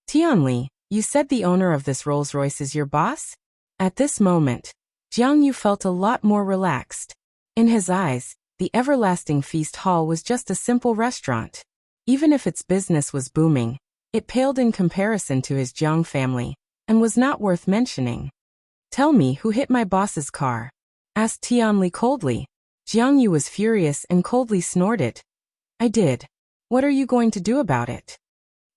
"Tianli, you said the owner of this Rolls-Royce is your boss?" At this moment, Jiang Yu felt a lot more relaxed. In his eyes, the Everlasting Feast Hall was just a simple restaurant. Even if its business was booming, it paled in comparison to his Jiang family, and was not worth mentioning. "Tell me who hit my boss's car?" asked Tianli coldly. Jiang Yu was furious and coldly snorted. "I did. What are you going to do about it?"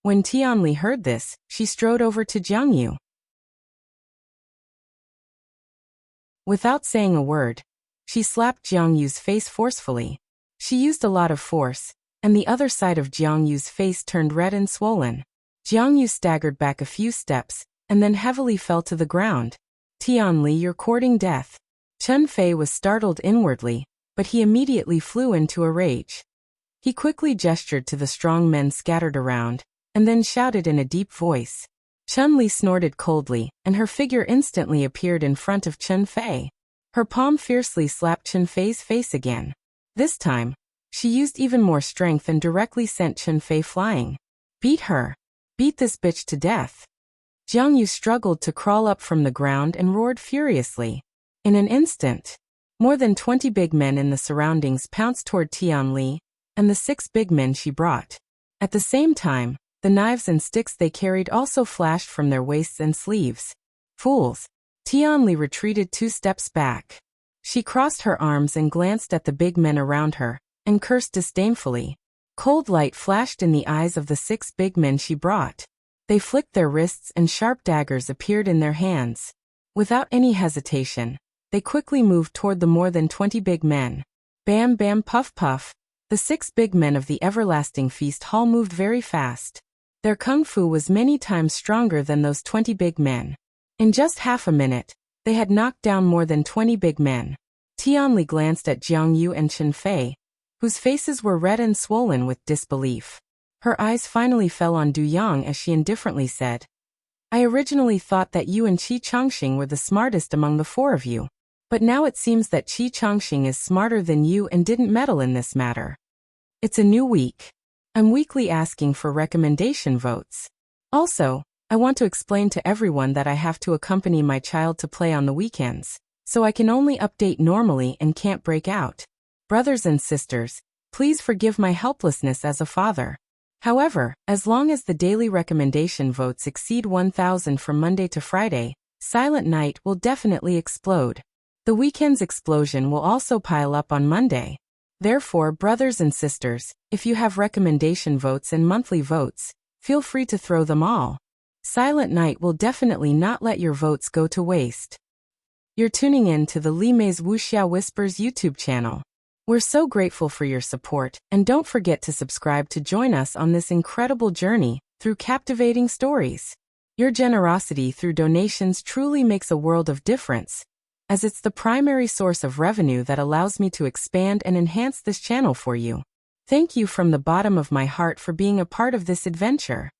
When Tianli heard this, she strode over to Jiang Yu. Without saying a word, she slapped Jiang Yu's face forcefully. She used a lot of force, and the other side of Jiang Yu's face turned red and swollen. Jiang Yu staggered back a few steps, and then heavily fell to the ground. "Tianli, you're courting death." Chen Fei was startled inwardly, but he immediately flew into a rage. He quickly gestured to the strong men scattered around, and then shouted in a deep voice. Chen Li snorted coldly, and her figure instantly appeared in front of Chen Fei. Her palm fiercely slapped Chen Fei's face again. This time, she used even more strength and directly sent Chen Fei flying. "Beat her. Beat this bitch to death." Jiang Yu struggled to crawl up from the ground and roared furiously. In an instant, more than 20 big men in the surroundings pounced toward Tianli and the 6 big men she brought. At the same time, the knives and sticks they carried also flashed from their waists and sleeves. Fools! Tianli retreated 2 steps back. She crossed her arms and glanced at the big men around her, and cursed disdainfully. Cold light flashed in the eyes of the 6 big men she brought. They flicked their wrists and sharp daggers appeared in their hands. Without any hesitation, they quickly moved toward the more than 20 big men. Bam bam puff puff. The 6 big men of the everlasting feast hall moved very fast. Their kung fu was many times stronger than those 20 big men. In just half a minute, they had knocked down more than 20 big men. Tianli glanced at Jiang Yu and Chen Fei, whose faces were red and swollen with disbelief. Her eyes finally fell on Du Yang as she indifferently said, "I originally thought that you and Qi Changxing were the smartest among the 4 of you. But now it seems that Qi Changxing is smarter than you and didn't meddle in this matter. It's a new week. I'm weekly asking for recommendation votes. Also, I want to explain to everyone that I have to accompany my child to play on the weekends, so I can only update normally and can't break out. Brothers and sisters, please forgive my helplessness as a father. However, as long as the daily recommendation votes exceed 1,000 from Monday to Friday, Silent Night will definitely explode. The weekend's explosion will also pile up on Monday. Therefore, brothers and sisters, if you have recommendation votes and monthly votes, feel free to throw them all. Silent Night will definitely not let your votes go to waste." You're tuning in to the Li Mei's Wuxia Whispers YouTube channel. We're so grateful for your support, and don't forget to subscribe to join us on this incredible journey through captivating stories. Your generosity through donations truly makes a world of difference, as it's the primary source of revenue that allows me to expand and enhance this channel for you. Thank you from the bottom of my heart for being a part of this adventure.